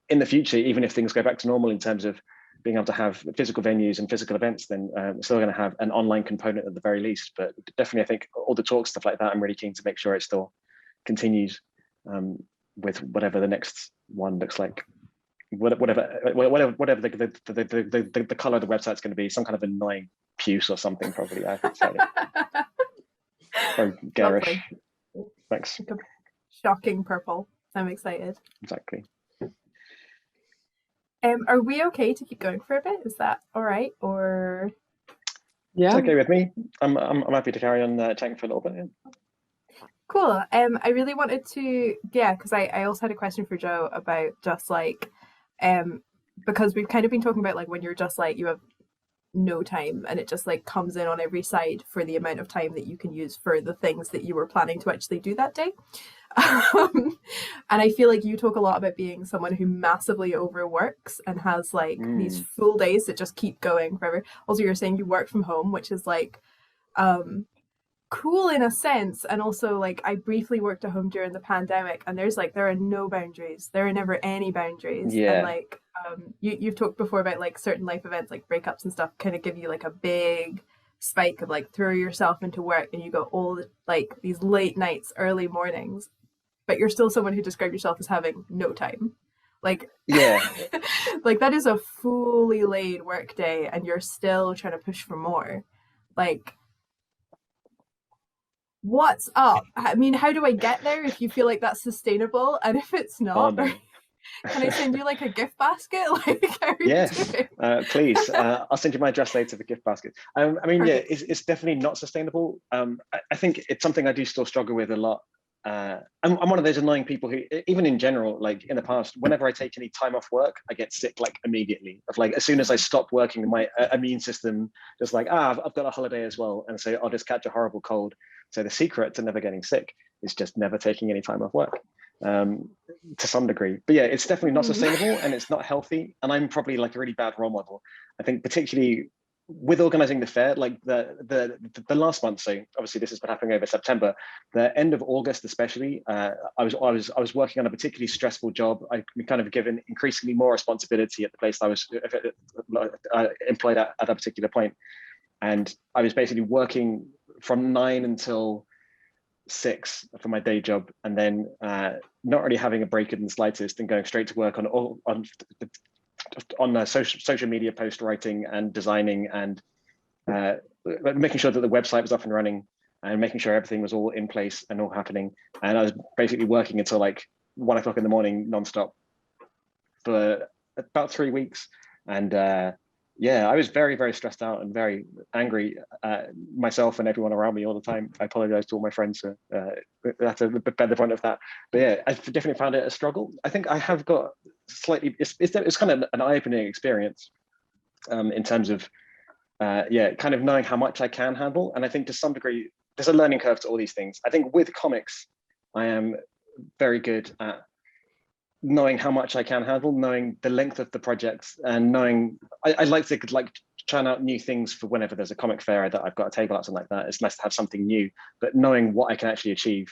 in the future, even if things go back to normal in terms of being able to have physical venues and physical events, then we're still going to have an online component at the very least. But definitely, I think all the talks, stuff like that, I'm really keen to make sure it still continues with whatever the next one looks like. Whatever the color of the website's going to be, some kind of annoying puce or something, probably. I think so. Or garish. Lovely. Thanks. Shocking purple. I'm excited. Exactly. Are we okay to keep going for a bit? Is that all right? Or yeah, it's okay with me. I'm happy to carry on chatting for a little bit. Yeah. Cool. I really wanted to, because I also had a question for Joe about just like, because we've kind of been talking about like when you're just like you have no time and it just like comes in on every side for the amount of time that you can use for the things that you were planning to actually do that day. And I feel like you talk a lot about being someone who massively overworks and has like these full days that just keep going forever. Also, you're saying you work from home, which is like cool in a sense, and also like I briefly worked at home during the pandemic, and there are no boundaries. There are never any boundaries. And like you've talked before about like certain life events like breakups and stuff kind of give you like a big spike of like throw yourself into work, and you go all like these late nights, early mornings, but you're still someone who described yourself as having no time. Like like that is a fully laid work day and you're still trying to push for more. Like, what's up? I mean, how do I get there if you feel like that's sustainable? And if it's not, Can I send you like a gift basket? Like, how are you Yes, doing? please. I'll send you my address later, the gift basket. I mean, yeah, Perfect. it's definitely not sustainable. I think it's something I do still struggle with a lot. I'm one of those annoying people who, even in general, like in the past, whenever I take any time off work, I get sick like immediately. Of like, as soon as I stop working, my immune system just like, I've got a holiday as well, and so I'll just catch a horrible cold. So the secret to never getting sick is just never taking any time off work, to some degree. But yeah, it's definitely not sustainable and it's not healthy. And I'm probably like a really bad role model. I think particularly with organizing the fair, like the last month. So obviously this has been happening over September. The end of August, especially, I was working on a particularly stressful job. I've been kind of given increasingly more responsibility at the place I was employed at a particular point, and I was basically working from 9 until 6 for my day job, and then not really having a break in the slightest, and going straight to work on social media post writing and designing, and making sure that the website was up and running, and making sure everything was all in place and all happening. And I was basically working until like 1 o'clock in the morning nonstop for about 3 weeks. And yeah, I was very, very stressed out and very angry at myself and everyone around me all the time. I apologize to all my friends who had to bear the brunt of that. But yeah, I definitely found it a struggle. I think I have got slightly, it's kind of an eye-opening experience, in terms of, yeah, kind of knowing how much I can handle. And I think to some degree, there's a learning curve to all these things. I think with comics, I am very good at knowing how much I can handle, knowing the length of the projects, and knowing I like to like trying out new things for whenever there's a comic fair that I've got a table out, something like that. It's nice to have something new, but knowing what I can actually achieve.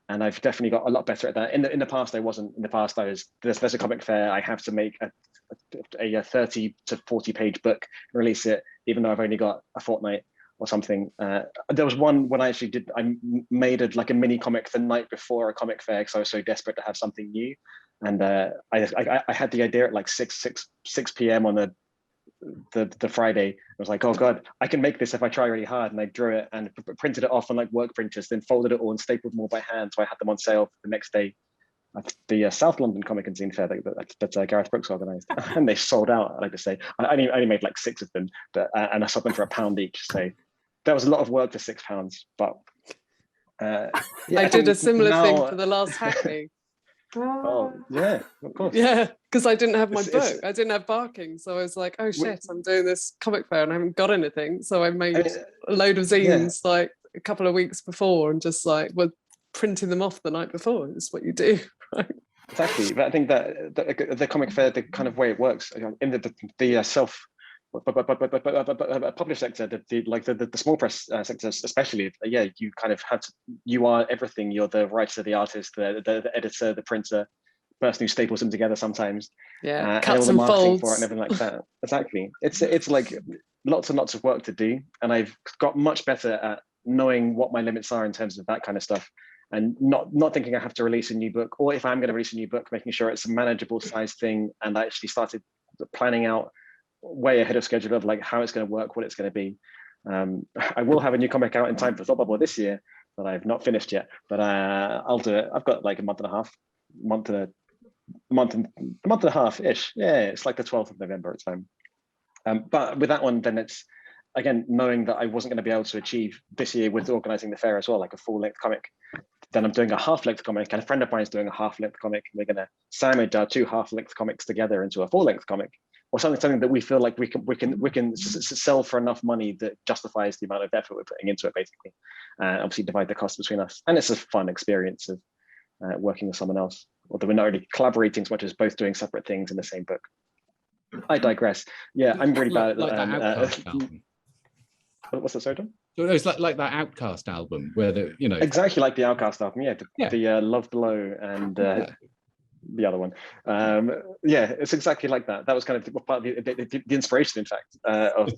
And I've definitely got a lot better at that. In the past, I wasn't. In the past, I was there's a comic fair, I have to make a 30 to 40 page book, release it, even though I've only got a fortnight or something. There was one when I made like a mini comic the night before a comic fair because I was so desperate to have something new. And I had the idea at like 6 p.m. on the Friday. I was like, oh God, I can make this if I try really hard. And I drew it and printed it off on like work printers, then folded it all and stapled them all by hand. So I had them on sale the next day at the South London Comic and Zine Fair that Gareth Brooks organised, and they sold out. I like to say, I only made like 6 of them, but and I sold them for £1 each. So that was a lot of work for £6. But yeah, I did a similar thing now, for the last Hackney. Oh yeah, of course. Yeah, because I didn't have my book. I didn't have barking, so I was like, oh shit, I'm doing this comic fair and I haven't got anything. So I made a load of zines like a couple of weeks before, and just like printing them off the night before. Is what you do, right? Exactly. But I think that the comic fair, the kind of way it works in the self published sector, the small press sector especially, yeah, you kind of have to, you are everything. You're the writer, the artist, the editor, the printer, person who staples them together sometimes, yeah, and all the and marketing folds for it and everything like that. Exactly. It's like lots and lots of work to do, and I've got much better at knowing what my limits are in terms of that kind of stuff, and not thinking I have to release a new book, or if I'm going to release a new book, making sure it's a manageable size thing. And I actually started planning out way ahead of schedule of like how it's going to work, what it's going to be. I will have a new comic out in time for Thought Bubble this year that I've not finished yet, but I'll do it. I've got like a month and a half ish. Yeah, it's like the 12th of November. It's time. But with that one, then it's again knowing that I wasn't going to be able to achieve this year with organizing the fair as well, like a full-length comic. Then I'm doing a half-length comic, and a friend of mine is doing a half-length comic. And we're going to sandwich our 2 half-length comics together into a full-length comic, or something that we feel like we can sell for enough money that justifies the amount of effort we're putting into it, basically. Obviously, divide the cost between us, and it's a fun experience of working with someone else, although we're not really collaborating as much as both doing separate things in the same book. I digress. Yeah, I'm really bad at that. What's that, sorry, Tom? So it's like that Outcast album where exactly like the Outcast album. Yeah, the Love Below and the other one. Yeah, it's exactly like that. That was kind of part of the inspiration, in fact, of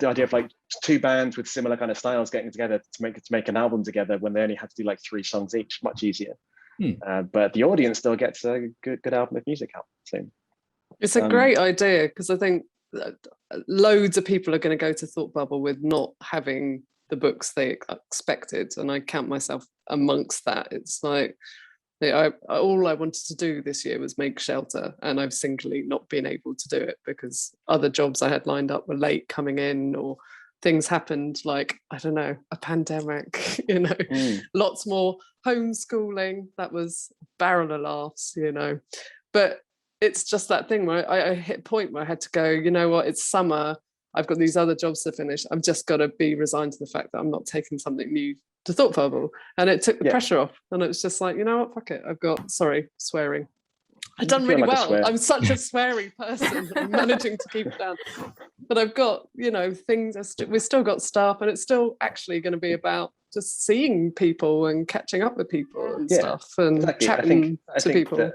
the idea of like 2 bands with similar kind of styles getting together to make an album together when they only had to do like 3 songs each. Much easier. But the audience still gets a good album of music out. So it's a great idea, because I think loads of people are going to go to Thought Bubble with not having the books they expected, and I count myself amongst that. It's like, All I wanted to do this year was make shelter, and I've singularly not been able to do it because other jobs I had lined up were late coming in, or things happened, like, I don't know, a pandemic, lots more homeschooling. That was a barrel of laughs, but it's just that thing where I hit a point where I had to go, you know what, it's summer, I've got these other jobs to finish, I've just got to be resigned to the fact that I'm not taking something new to Thought Bubble, and it took the pressure off, and it was just like, you know what, fuck it, swearing, I've done really well. I'm such a sweary person. I'm managing to keep it down, but I've got, things. We've still got staff, and it's still actually going to be about just seeing people and catching up with people and stuff, and chatting to people.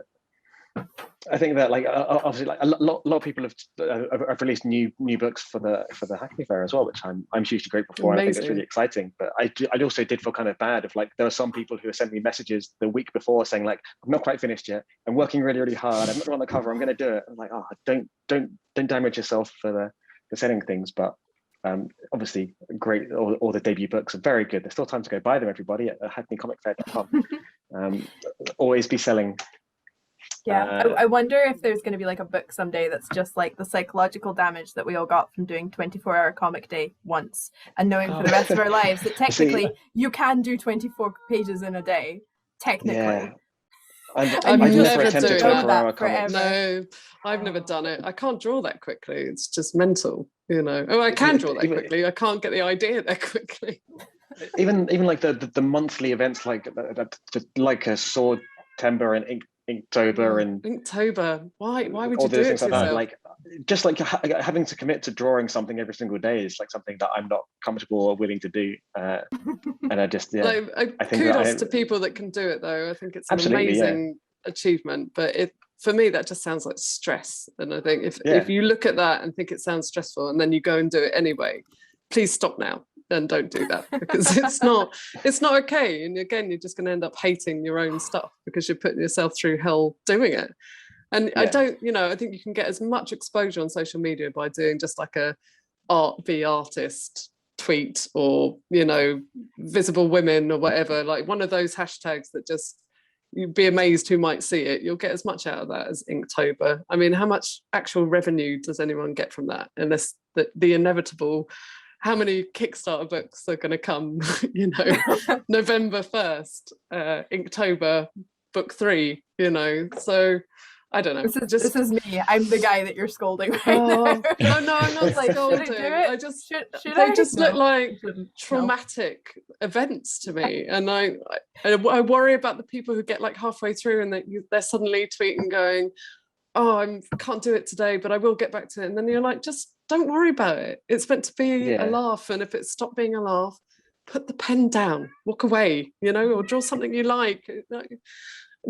I think that, like, obviously, like a lot of people have released new books for the Hackney Fair as well, which I'm hugely grateful for. And I think it's really exciting. But I also did feel kind of bad if, like, there are some people who are sending me messages the week before saying, like, I'm not quite finished yet, I'm working really, really hard, I'm not on the cover, I'm going to do it. I'm like, oh, don't damage yourself for sending things. But obviously, great. All the debut books are very good. There's still time to go buy them, everybody, at hackneycomicfair.com. Always be selling. Yeah, I wonder if there's going to be like a book someday that's just like the psychological damage that we all got from doing 24-hour comic day once, and knowing for the rest of our lives that technically you can do 24 pages in a day, technically. Yeah. I've never done that forever. No, I've never done it. I can't draw that quickly. It's just mental, Oh, I can draw that quickly. I can't get the idea that quickly. Even like the monthly events, like a Sword Timber and Inktober and Inktober. Why would you do it to like that? Like, just like having to commit to drawing something every single day is like something that I'm not comfortable or willing to do. And I just I think kudos to people that can do it, though. I think it's an amazing achievement, but for me that just sounds like stress. And I think if you look at that and think it sounds stressful and then you go and do it anyway, please stop now. And don't do that, because it's not okay. And again, you're just going to end up hating your own stuff because you're putting yourself through hell doing it. And I think you can get as much exposure on social media by doing just like a art v artist tweet, or visible women or whatever, like one of those hashtags that just, you'd be amazed who might see it. You'll get as much out of that as Inktober. I mean, how much actual revenue does anyone get from that, unless the inevitable, how many Kickstarter books are going to come, November 1st, Inktober, book 3, So I don't know. This is me. I'm the guy that you're scolding right now. No, I'm not like scolding. I just they just look like traumatic events to me, and I worry about the people who get like halfway through and they're suddenly tweeting going, oh, I can't do it today, but I will get back to it. And then you're like, just don't worry about it. It's meant to be a laugh. And if it stopped being a laugh, put the pen down, walk away, or draw something you like.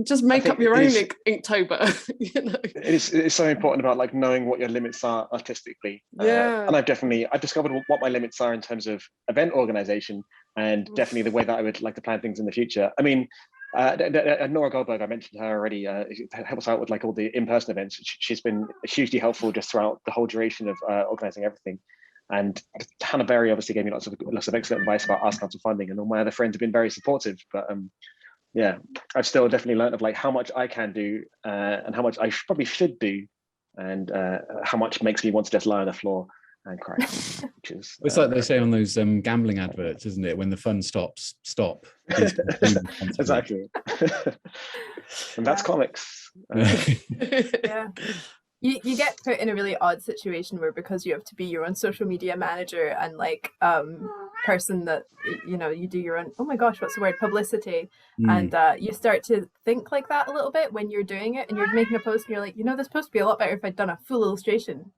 Just make up your own Inktober. It's so important about like knowing what your limits are artistically. And I've discovered what my limits are in terms of event organization, and definitely the way that I would like to plan things in the future. I mean, Nora Goldberg, I mentioned her already, helps out with like all the in-person events. She's been hugely helpful just throughout the whole duration of organizing everything. And Hannah Berry obviously gave me lots of excellent advice about Arts Council funding, and all my other friends have been very supportive. But I've still definitely learned of like how much I can do and how much I probably should do, and how much makes me want to just lie on the floor and cry. Which is it's like they say on those gambling adverts, isn't it? When the fun stops, stop. Exactly. And that's comics. Yeah. You get put in a really odd situation where, because you have to be your own social media manager and like person that you do your own, oh my gosh, what's the word, publicity, and you start to think like that a little bit when you're doing it and you're making a post and you're like, this post would be a lot better if I'd done a full illustration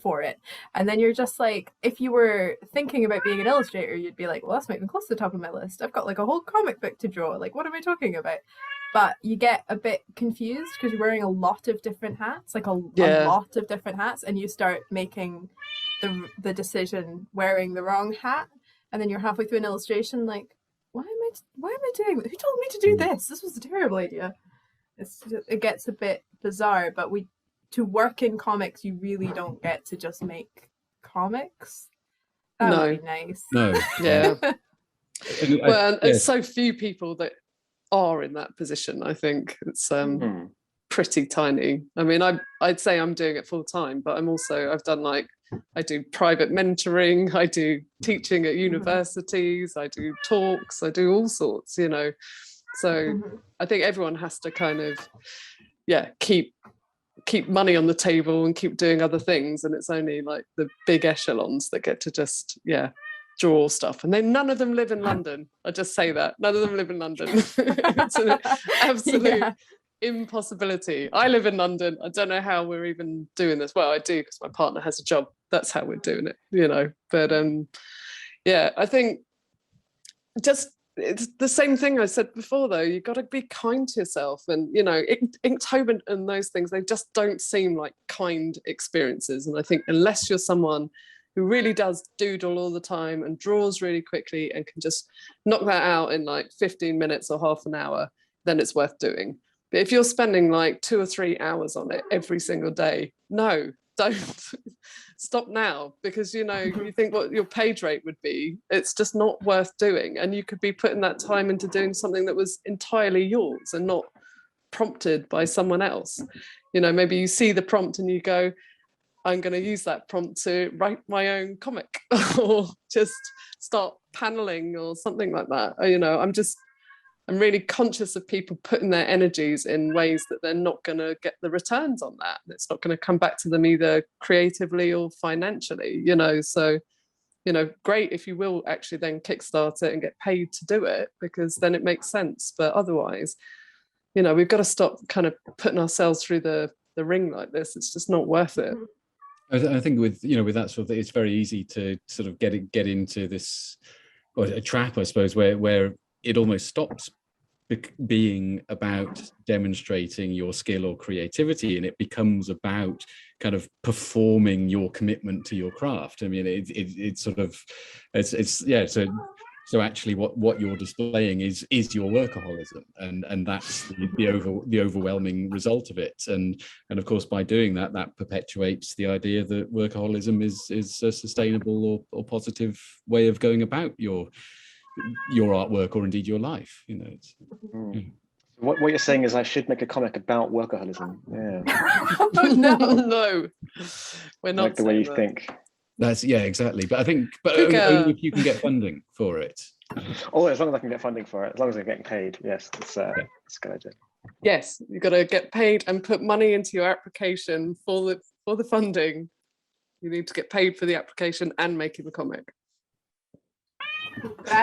for it. And then you're just like, if you were thinking about being an illustrator, you'd be like, well, that's not even close to the top of my list. I've got like a whole comic book to draw. Like, what am I talking about? But you get a bit confused because you're wearing a lot of different hats, like a lot of different hats, and you start making the decision wearing the wrong hat, and then you're halfway through an illustration like, why am I doing this? Who told me to do this? This was a terrible idea. It gets a bit bizarre, but to work in comics, you really don't get to just make comics. That would be nice. No. Yeah. Well, it's so few people that are in that position. I think it's pretty tiny. I mean, I'd say I'm doing it full time, but I've done I do private mentoring, I do teaching at universities, I do talks, I do all sorts, you know. So I think everyone has to kind of, keep money on the table and keep doing other things. And it's only like the big echelons that get to just, draw stuff. And then none of them live in London. I just say that. None of them live in London. It's an absolute impossibility. I live in London. I don't know how we're even doing this. Well, I do, because my partner has a job. That's how we're doing it, you know. But I think just it's the same thing I said before, though. You've got to be kind to yourself. And, you know, Inktober and those things, they just don't seem like kind experiences. And I think unless you're someone who really does doodle all the time and draws really quickly and can just knock that out in like 15 minutes or half an hour, then it's worth doing. But if you're spending like 2 or 3 hours on it every single day, no, don't. Stop now, because, you know, you think what your page rate would be, it's just not worth doing. And you could be putting that time into doing something that was entirely yours and not prompted by someone else. You know, maybe you see the prompt and you go, I'm going to use that prompt to write my own comic or just start paneling or something like that. You know, I'm really conscious of people putting their energies in ways that they're not going to get the returns on that. It's not going to come back to them either creatively or financially, you know. So, you know, great if you will actually then kickstart it and get paid to do it, because then it makes sense. But otherwise, you know, we've got to stop kind of putting ourselves through the ring like this. It's just not worth it. I think with that sort of thing, it's very easy to sort of get into this, or a trap, I suppose, where it almost stops being about demonstrating your skill or creativity, and it becomes about kind of performing your commitment to your craft. I mean, it's sort of so actually what you're displaying is your workaholism, and that's the overwhelming result of it. And of course, by doing that perpetuates the idea that workaholism is a sustainable or positive way of going about your artwork, or indeed your life, you know. What you're saying is I should make a comic about workaholism. Oh, no, we're not like the way you think. That's exactly. But I think, only if you can get funding for it. Oh, as long as I can get funding for it, as long as I'm getting paid, yes, that's a good idea. Yes, you've got to get paid and put money into your application for the funding. You need to get paid for the application and making the comic.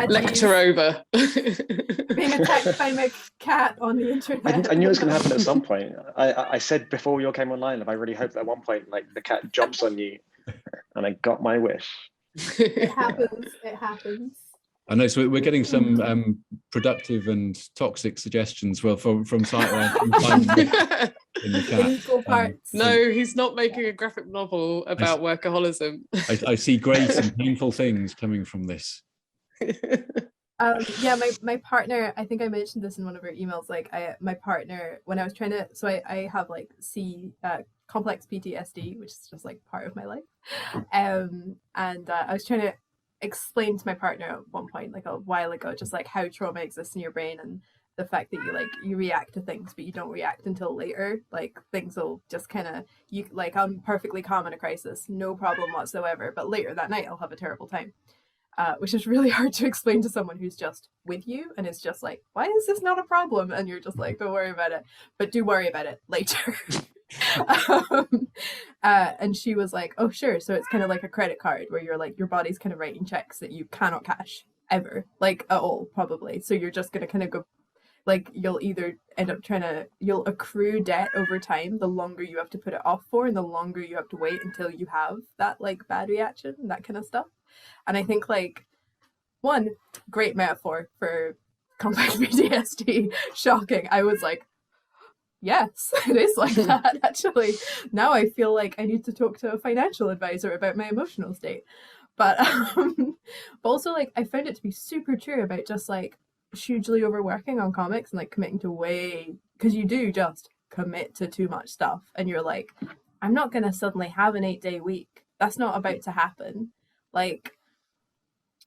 Lecture over. Being attacked by my cat on the internet. I knew it was going to happen at some point. I said before we all came online, I really hoped that at one point, like, the cat jumps on you, and I got my wish. It happens. It happens. I know. So we're getting some productive and toxic suggestions. Well, from Sightline in the chat. Equal parts. No, he's not making a graphic novel about workaholism. I see great and painful things coming from this. My partner, I think I mentioned this in one of our emails, like my partner, when I was trying to, so I have like complex PTSD, which is just like part of my life, and I was trying to explain to my partner at one point, like a while ago, just like how trauma exists in your brain, and the fact that you react to things but you don't react until later. Like, things will just kind of, I'm perfectly calm in a crisis, no problem whatsoever, but later that night I'll have a terrible time. Which is really hard to explain to someone who's just with you and is just like, why is this not a problem? And you're just like, don't worry about it, but do worry about it later. And she was like, oh, sure. So it's kind of like a credit card where you're like, your body's kind of writing checks that you cannot cash ever, like at all, probably. So you're just going to kind of go, like, you'll either end up you'll accrue debt over time, the longer you have to put it off for, and the longer you have to wait until you have that like bad reaction and that kind of stuff. And I think, like, one great metaphor for complex PTSD, shocking. I was like, yes, it is like that, actually. Now I feel like I need to talk to a financial advisor about my emotional state. But also, like, I found it to be super true about just, like, hugely overworking on comics and, like, committing to because you do just commit to too much stuff. And you're like, I'm not going to suddenly have an 8-day week. That's not about to happen. Like,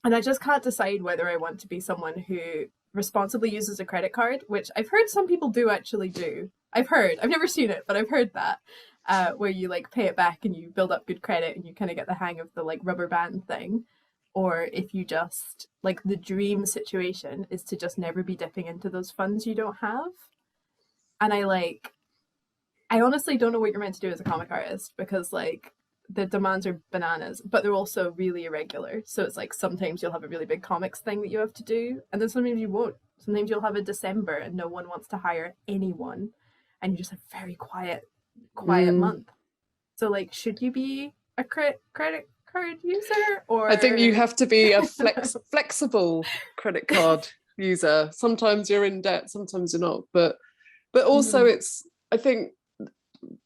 and I just can't decide whether I want to be someone who responsibly uses a credit card, which I've heard some people do actually do. I've never seen it, but I've heard that, where you like pay it back and you build up good credit and you kind of get the hang of the like rubber band thing. Or if you just like, the dream situation is to just never be dipping into those funds you don't have. And I honestly don't know what you're meant to do as a comic artist, because like the demands are bananas, but they're also really irregular. So it's like sometimes you'll have a really big comics thing that you have to do, and then sometimes you won't. Sometimes you'll have a December and no one wants to hire anyone, and you just have very quiet month. So like, should you be a credit card user, or I think you have to be a flexible credit card user. Sometimes you're in debt, sometimes you're not. But also it's, I think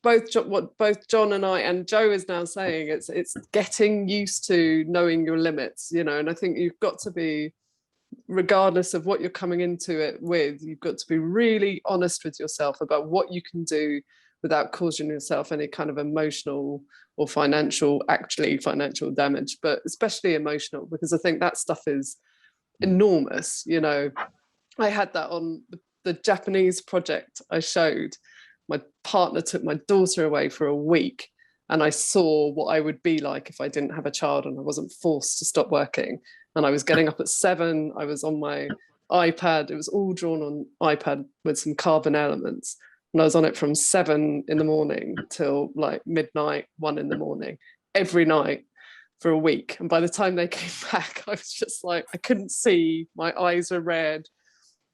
what both John and I and Joe is now saying, it's getting used to knowing your limits, you know. And I think you've got to be, regardless of what you're coming into it with, you've got to be really honest with yourself about what you can do without causing yourself any kind of emotional or financial damage, but especially emotional, because I think that stuff is enormous. You know, I had that on the Japanese project I showed. My partner took my daughter away for a week, and I saw what I would be like if I didn't have a child and I wasn't forced to stop working. And I was getting up at 7, I was on my iPad, it was all drawn on iPad with some carbon elements. And I was on it from 7 in the morning till like midnight, 1 in the morning, every night for a week. And by the time they came back, I was just like, I couldn't see, my eyes were red,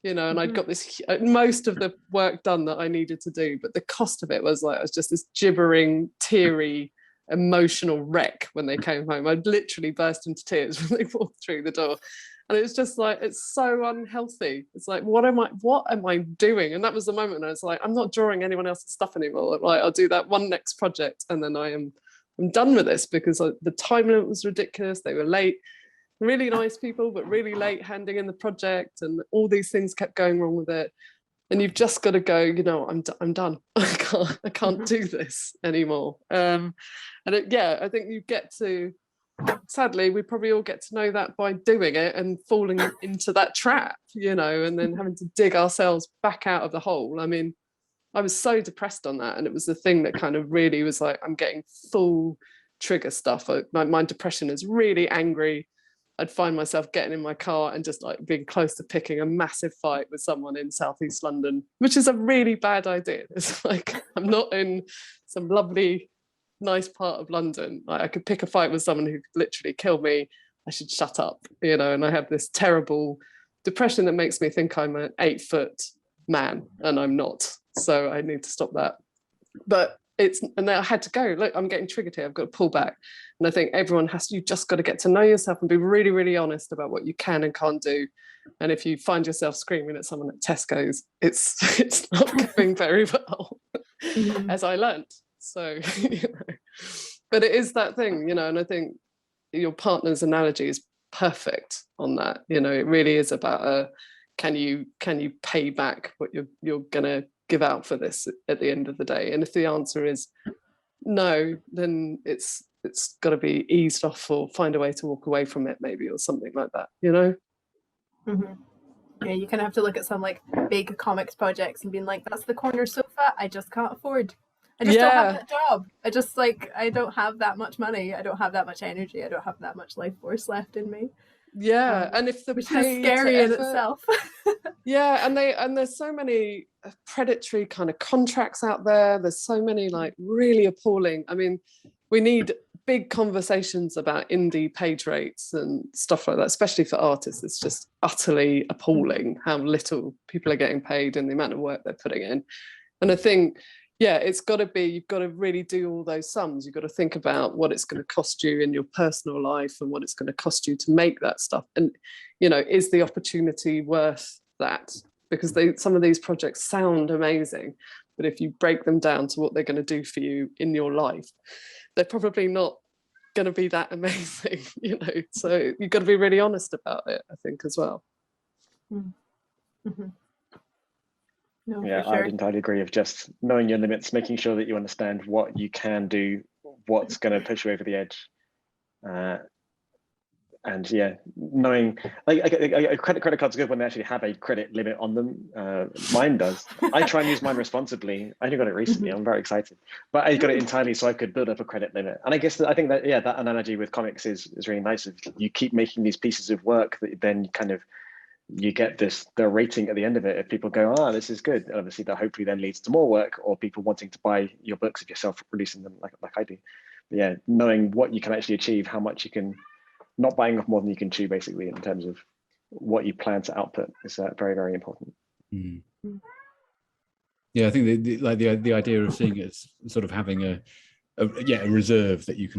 you know, and I'd got this, most of the work done that I needed to do, but the cost of it was like, I was just this gibbering, teary, emotional wreck when they came home. I'd literally burst into tears when they walked through the door. And it was just like, it's so unhealthy. It's like, what am I doing? And that was the moment I was like, I'm not drawing anyone else's stuff anymore. Like, I'll do that one next project and then I'm done with this, because the time limit was ridiculous. They were late. Really nice people, but really late handing in the project, and all these things kept going wrong with it. And you've just got to go, you know, I'm done. I can't do this anymore. I think you get to, sadly, we probably all get to know that by doing it and falling into that trap, you know, and then having to dig ourselves back out of the hole. I mean, I was so depressed on that, and it was the thing that kind of really was like, I'm getting full trigger stuff. My depression is really angry. I'd find myself getting in my car and just like being close to picking a massive fight with someone in Southeast London, which is a really bad idea. It's like, I'm not in some lovely, nice part of London. Like, I could pick a fight with someone who could literally kill me. I should shut up, you know. And I have this terrible depression that makes me think I'm an 8-foot man, and I'm not. So I need to stop that. But and then I had to go, look, I'm getting triggered here, I've got to pull back. And I think everyone you've just got to get to know yourself and be really, really honest about what you can and can't do. And if you find yourself screaming at someone at Tesco's, it's not going very well, as I learned. So, you know, but it is that thing, you know, and I think your partner's analogy is perfect on that. You know, it really is about can you pay back what you're gonna give out for this at the end of the day? And if the answer is no, then it's got to be eased off, or find a way to walk away from it, maybe, or something like that, you know. Yeah, you kind of have to look at some like big comics projects and being like, that's the corner sofa I just can't afford. I just don't have that job. I don't have that much money. I don't have that much energy. I don't have that much life force left in me. And if the which is scary in itself. and there's so many predatory kind of contracts out there. There's so many like really appalling. I mean, we need big conversations about indie page rates and stuff like that, especially for artists. It's just utterly appalling how little people are getting paid and the amount of work they're putting in. And I think, it's got to be, you've got to really do all those sums. You've got to think about what it's going to cost you in your personal life and what it's going to cost you to make that stuff. And, you know, is the opportunity worth that? Because some of these projects sound amazing, but if you break them down to what they're going to do for you in your life, they're probably not going to be that amazing, you know. So you've got to be really honest about it, I think, as well. Mm-hmm. No, yeah, for sure. I would entirely agree, of just knowing your limits, making sure that you understand what you can do, what's going to push you over the edge. And yeah, knowing like a credit card's good when they actually have a credit limit on them. Mine does. I try and use mine responsibly. I only got it recently. I'm very excited, but I got it entirely so I could build up a credit limit. And I guess I think that, yeah, that analogy with comics is really nice. You keep making these pieces of work that then kind of you get the rating at the end of it. If people go, ah, this is good, and obviously that hopefully then leads to more work or people wanting to buy your books if you're self-releasing them like I do. But yeah, knowing what you can actually achieve, how much you can, not buying off more than you can chew, basically, in terms of what you plan to output is very, very important. Mm. Yeah, I think the idea of seeing it as sort of having a reserve that you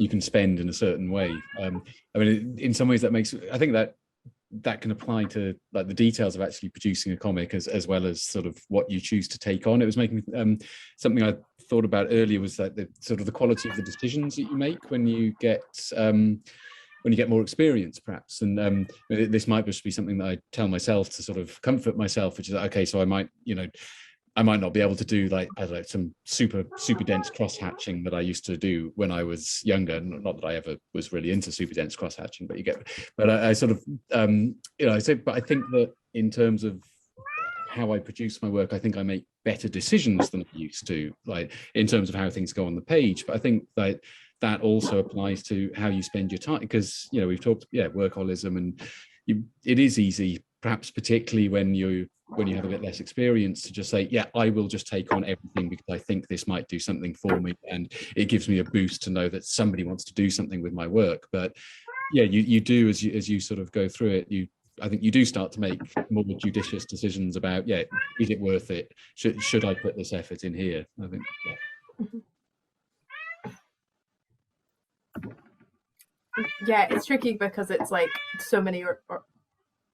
can spend in a certain way. I mean, in some ways that makes, I think that can apply to like the details of actually producing a comic as well as sort of what you choose to take on. It was making something I thought about earlier was that the sort of the quality of the decisions that you make when you get more experience, perhaps. And this might just be something that I tell myself to sort of comfort myself, which is okay, so I might not be able to do like, I don't know, some super dense cross hatching that I used to do when I was younger. Not that I ever was really into super dense cross hatching, but I sort of, I say, but I think that in terms of how I produce my work, I think I make better decisions than I used to, like in terms of how things go on the page. But I think that also applies to how you spend your time, because we've talked workaholism, and it is easy, perhaps particularly when you have a bit less experience, to just say, yeah, I will just take on everything because I think this might do something for me, and it gives me a boost to know that somebody wants to do something with my work. But yeah, you do, as you sort of go through it, I think you do start to make more judicious decisions about, is it worth it? Should I put this effort in here? I think, yeah, it's tricky because it's like so many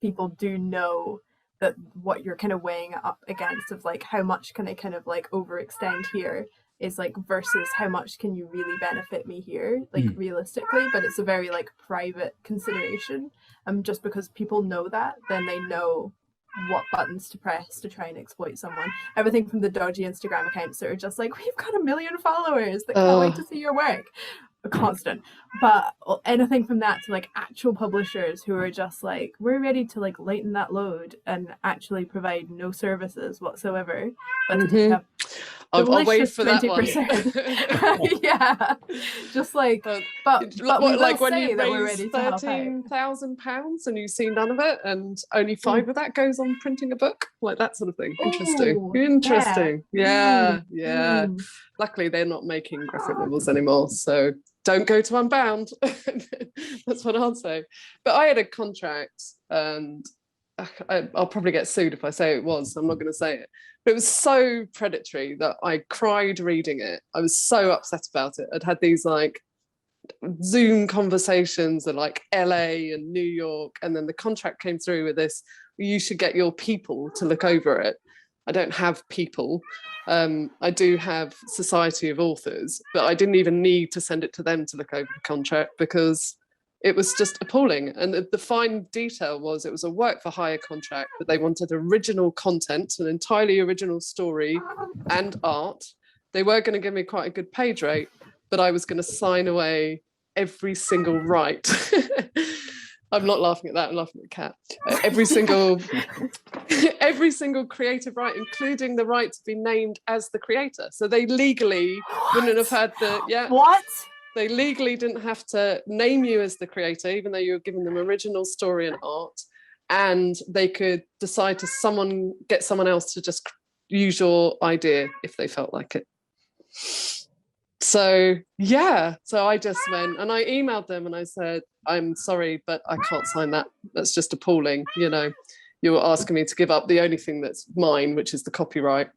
people do know that what you're kind of weighing up against of like how much can I kind of like overextend here is like versus how much can you really benefit me here, like realistically. But it's a very like private consideration. Just because people know that, then they know what buttons to press to try and exploit someone. Everything from the dodgy Instagram accounts that are just like, we've got 1 million followers that can't wait to see your work. Constant. But anything from that to like actual publishers who are just like, we're ready to like lighten that load and actually provide no services whatsoever, but to have I'll wait for 20%. That one. Yeah, just like but we like will when say you that we're raise ready to help out. £13,000 and you see none of it, and only 5 of that goes on printing a book, like that sort of thing. Interesting. Yeah. Luckily they're not making graphic novels anymore, so don't go to Unbound. That's what I'll say. But I had a contract, and I'll probably get sued if I say it was, so I'm not going to say it. But it was so predatory that I cried reading it. I was so upset about it. I'd had these like Zoom conversations in like LA and New York, and then the contract came through with this, you should get your people to look over it. I don't have people. I do have Society of Authors, but I didn't even need to send it to them to look over the contract because it was just appalling. And the fine detail was it was a work for hire contract, but they wanted original content, an entirely original story and art. They were going to give me quite a good page rate, but I was going to sign away every single right. I'm not laughing at that, I'm laughing at the cat. Every single creative right, including the right to be named as the creator. So they legally wouldn't have had What? They legally didn't have to name you as the creator, even though you were giving them original story and art. And they could decide to get someone else to just use your idea if they felt like it. So I just went and I emailed them and I said, I'm sorry, but I can't sign that. That's just appalling. You were asking me to give up the only thing that's mine, which is the copyright.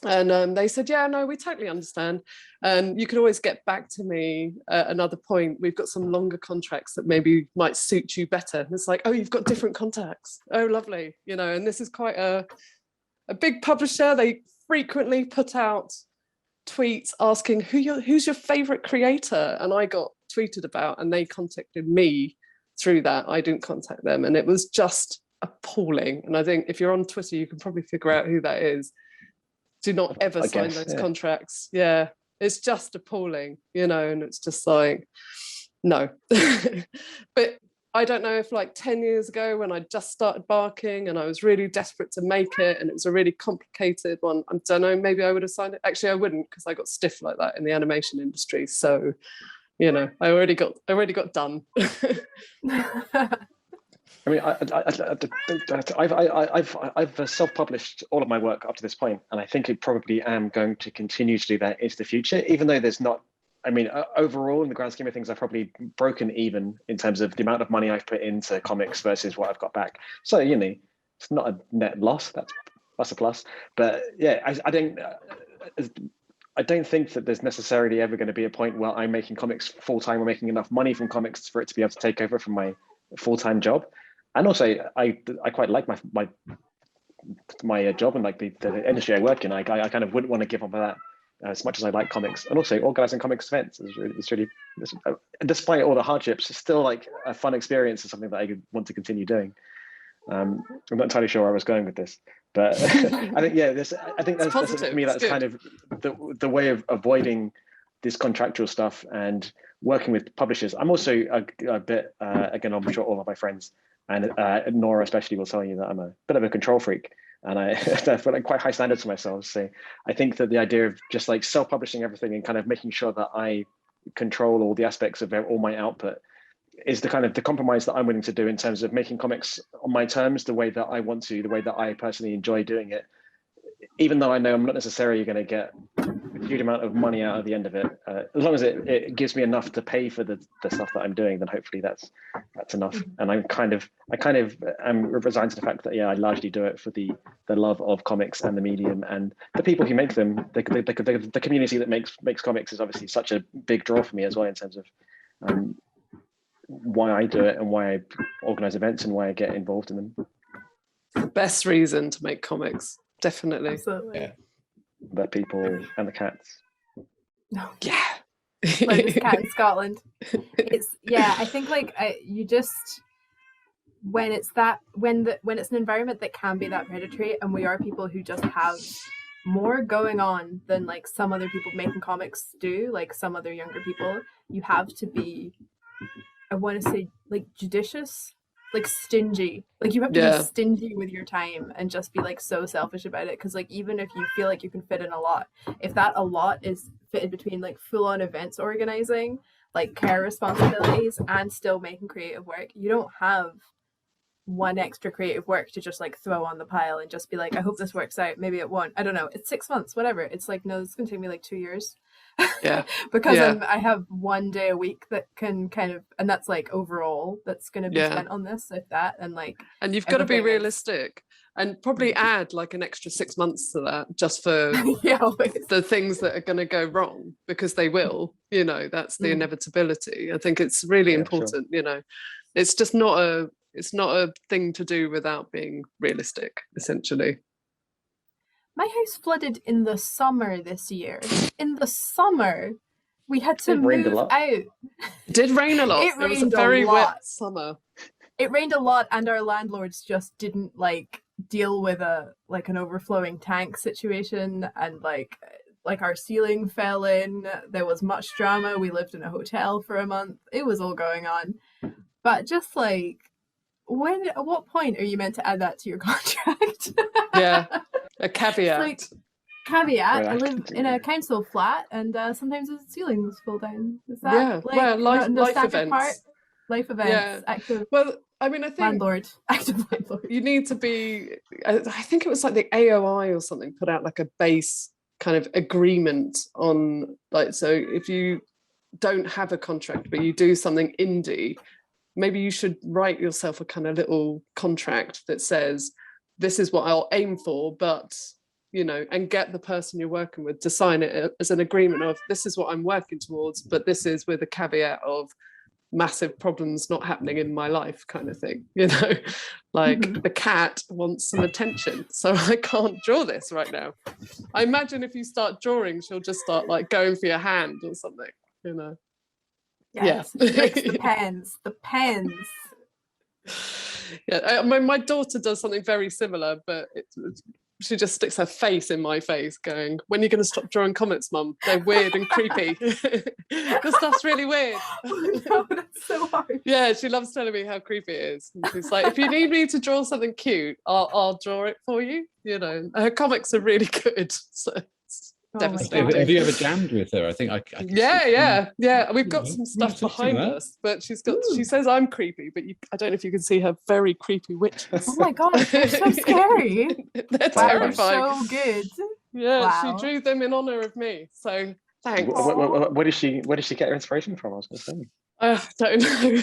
And they said, yeah, no, we totally understand. And you could always get back to me at another point. We've got some longer contracts that maybe might suit you better. And it's like, oh, you've got different contacts. Oh, lovely. And this is quite a big publisher. They frequently put out tweets asking who's your favorite creator, and I got tweeted about, and they contacted me through that. I didn't contact them, and it was just appalling. And I think if you're on Twitter, you can probably figure out who that is. Do not ever sign those contracts. Yeah, it's just appalling, and it's just like, no. But I don't know if like 10 years ago when I just started barking and I was really desperate to make it and it was a really complicated one, I don't know, maybe I would have signed it. Actually, I wouldn't, because I got stiff like that in the animation industry. So, you know, I already got done. I mean, I've self-published all of my work up to this point, and I think I probably am going to continue to do that into the future, even though there's not, I mean, overall, in the grand scheme of things, I've probably broken even in terms of the amount of money I've put into comics versus what I've got back. So, you know, it's not a net loss. That's a plus. But yeah, I don't think that there's necessarily ever going to be a point where I'm making comics full time or making enough money from comics for it to be able to take over from my full-time job. And also, I quite like my job and like the industry I work in. I kind of wouldn't want to give up on that as much as I like comics. And also, organizing comics events is really despite all the hardships, it's still like a fun experience and something that I want to continue doing. I'm not entirely sure where I was going with this, but I think that's for me. That's kind of the way of avoiding this contractual stuff and working with publishers. I'm also a bit again, I'm sure all of my friends and Nora especially will tell you that I'm a bit of a control freak, and I feel like quite high standards for myself. So I think that the idea of just like self-publishing everything and kind of making sure that I control all the aspects of all my output is the kind of the compromise that I'm willing to do in terms of making comics on my terms, the way that I want to, the way that I personally enjoy doing it, even though I know I'm not necessarily going to get a huge amount of money out of the end of it. As long as it gives me enough to pay for the stuff that I'm doing, then hopefully that's enough. And I kind of am resigned to the fact that, yeah, I largely do it for the love of comics and the medium and the people who make them. The community that makes comics is obviously such a big draw for me as well, in terms of why I do it and why I organize events and why I get involved in them. The best reason to make comics, definitely. Absolutely. Yeah. The people and the cats. No. Yeah. Largest cat in Scotland. I think like you just when it's an environment that can be that predatory, and we are people who just have more going on than like some other people making comics do, like some other younger people, you have to be, I want to say, like judicious, like stingy, like you have to be stingy with your time and just be like so selfish about it, because like even if you feel like you can fit in a lot, if that a lot is fitted between like full-on events organizing, like care responsibilities, and still making creative work, you don't have one extra creative work to just like throw on the pile and just be like, I hope this works out, maybe it won't, I don't know, it's 6 months, whatever. It's like, no, it's gonna take me like 2 years. Because I have 1 day a week that can kind of, and that's like overall that's going to be spent on this, if that, and like, and you've got to be realistic and probably add like an extra 6 months to that just for the things that are going to go wrong, because they will, you know, that's the inevitability. I think it's really important, you know, it's just not a thing to do without being realistic, essentially. My house flooded in the summer this year. In the summer, we had to move out. It did rain a lot. It was a very wet summer. It rained a lot, and our landlords just didn't like deal with an overflowing tank situation, and like our ceiling fell in. There was much drama. We lived in a hotel for a month. It was all going on. But just like, at what point are you meant to add that to your contract? A caveat. Like, caveat, I live in a council flat, and sometimes the ceilings fall down. Is that life events. Life events, active. Well, I mean, I think active landlord. You need to be, I think it was like the AOI or something put out like a base kind of agreement on, like, so if you don't have a contract but you do something indie, maybe you should write yourself a kind of little contract that says, this is what I'll aim for, but, you know, and get the person you're working with to sign it as an agreement of, this is what I'm working towards, but this is with a caveat of massive problems not happening in my life, kind of thing, you know, like the cat wants some attention, so I can't draw this right now. I imagine if you start drawing, she'll just start like going for your hand or something, you know. Yes, the pens. Yeah, my daughter does something very similar, but she just sticks her face in my face going, when are you going to stop drawing comics, Mum? They're weird and creepy. The stuff's really weird. Oh, no, that's so hard. Yeah, she loves telling me how creepy it is. And she's like, if you need me to draw something cute, I'll draw it for you. You know, her comics are really good. So it's devastating. Have you ever jammed with her? I think I can yeah. We've got some stuff talk to behind that. us, but she says I'm creepy, but I don't know if you can see her very creepy witches. Oh my gosh, they're so scary. They're Wow, terrifying. so good. Yeah, Wow. she drew them in honor of me. So thanks. Where did she get her inspiration from? I was going to say. Don't know.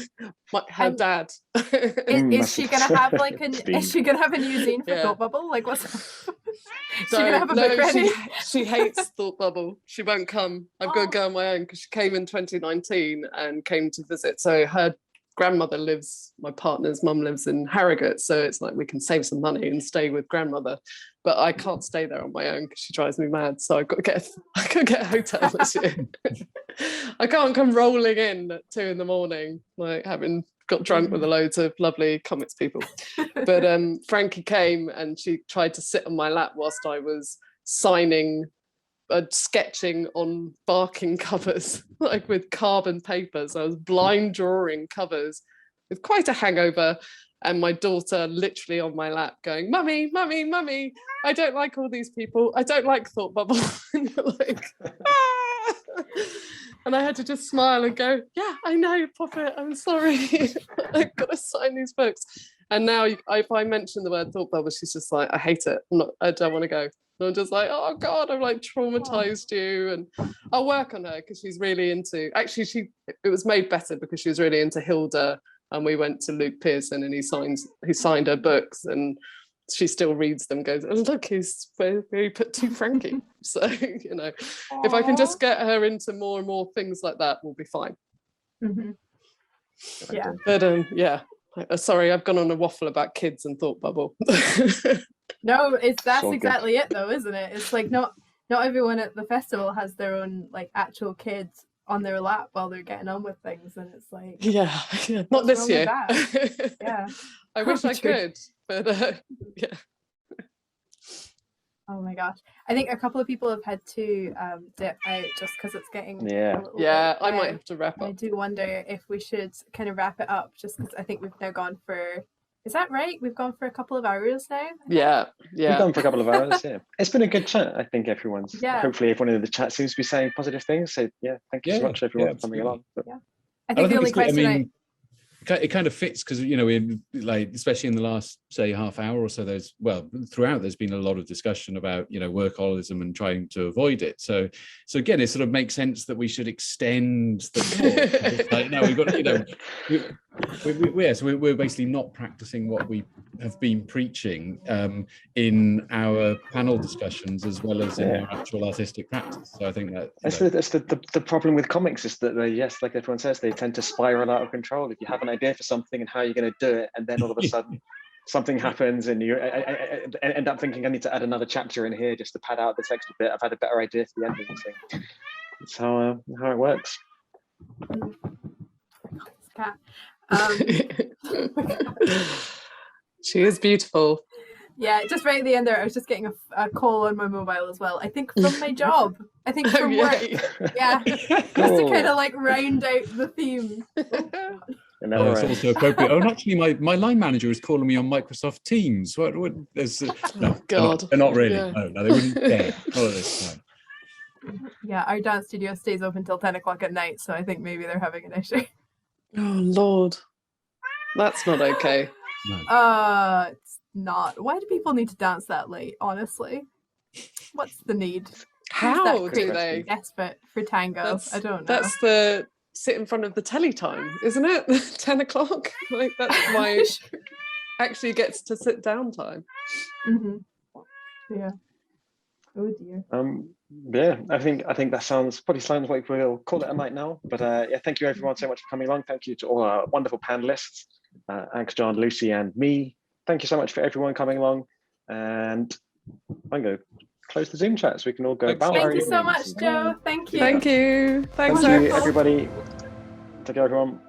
Her dad. Is she gonna have like is she gonna have a new zine for Thought Bubble? Like what's she gonna have a book ready? She hates Thought Bubble. She won't come. I've got to go on my own because she came in 2019 and came to visit. So her grandmother my partner's mum lives in Harrogate, so it's like we can save some money and stay with grandmother. But I can't stay there on my own because she drives me mad. So I've got to get a hotel this year. I can't come rolling in at 2 a.m, like having got drunk with a loads of lovely comics people. But Frankie came and she tried to sit on my lap whilst I was sketching on barking covers, like with carbon papers. I was blind drawing covers with quite a hangover, and my daughter literally on my lap going, "Mummy, mummy, mummy, I don't like all these people. I don't like Thought Bubble." And you're like, ah! And I had to just smile and go, "Yeah, I know, Poppet, I'm sorry. I've got to sign these books." And now if I mention the word Thought Bubble, she's just like, "I hate it. I don't want to go." And I'm just like, "Oh God, I've like traumatized you." And I'll work on her because she's really into, actually it was made better because she was really into Hilda, and we went to Luke Pearson and he signed her books, and she still reads them, goes, "Oh, look, he's very put to Frankie." So, you know, if I can just get her into more and more things like that, we'll be fine. Mm-hmm. Yeah. But yeah. Sorry, I've gone on a waffle about kids and Thought Bubble. No, that's So exactly it though, isn't it? It's like not everyone at the festival has their own like actual kids on their lap while they're getting on with things, and it's like yeah. Not this year. Yeah. I wish I could, but yeah. Oh my gosh, I think a couple of people have had to dip out just because it's getting Yeah. I might have to wrap up. I do wonder if we should kind of wrap it up, just because I think we've now gone for, is that right? We've gone for a couple of hours now. Yeah. We've gone for a couple of hours. Yeah, it's been a good chat. I think hopefully everyone in the chat seems to be saying positive things. So yeah, thank you so much everyone for coming along. But, I think the only question it kind of fits because, you know, in like, especially in the last, say, half hour or so, throughout there's been a lot of discussion about, you know, workaholism and trying to avoid it. So again, it sort of makes sense that we should extend the talk. Like, no, we've got, you know, we're basically not practicing what we have been preaching in our panel discussions as well as in our actual artistic practice. So I think that's the problem with comics is that yes, like everyone says, they tend to spiral out of control. If you have an idea for something and how you're going to do it, and then all of a sudden something happens and you end up thinking, I need to add another chapter in here just to pad out this extra bit. I've had a better idea for the ending. So that's how it works. cat. She is beautiful. Yeah, just right at the end there, I was just getting a call on my mobile as well. I think from my job. I think from work. Yeah, just to kind of like round out the theme. It's also appropriate. Oh, and actually, my line manager is calling me on Microsoft Teams. No, God, they're not really. Yeah. No, they wouldn't dare. Not at this time. Yeah, our dance studio stays open till 10 o'clock at night, so I think maybe they're having an issue. Oh Lord, that's not okay. No. It's not. Why do people need to dance that late? Honestly, what's the need? How do they? Desperate for tango. I don't know. That's the sit in front of the telly time, isn't it? 10 o'clock. Like that's my actually gets to sit down time. Mm-hmm. Yeah. Oh dear. Yeah, I think that sounds like we'll call it a night now. But yeah, thank you everyone so much for coming along. Thank you to all our wonderful panelists, Axe, John, Lucy, and me. Thank you so much for everyone coming along. And I'm going to close the Zoom chat so we can all go about. Thank you so much, Joe. Thank you. Thank you. Thanks, everybody. Take care, everyone.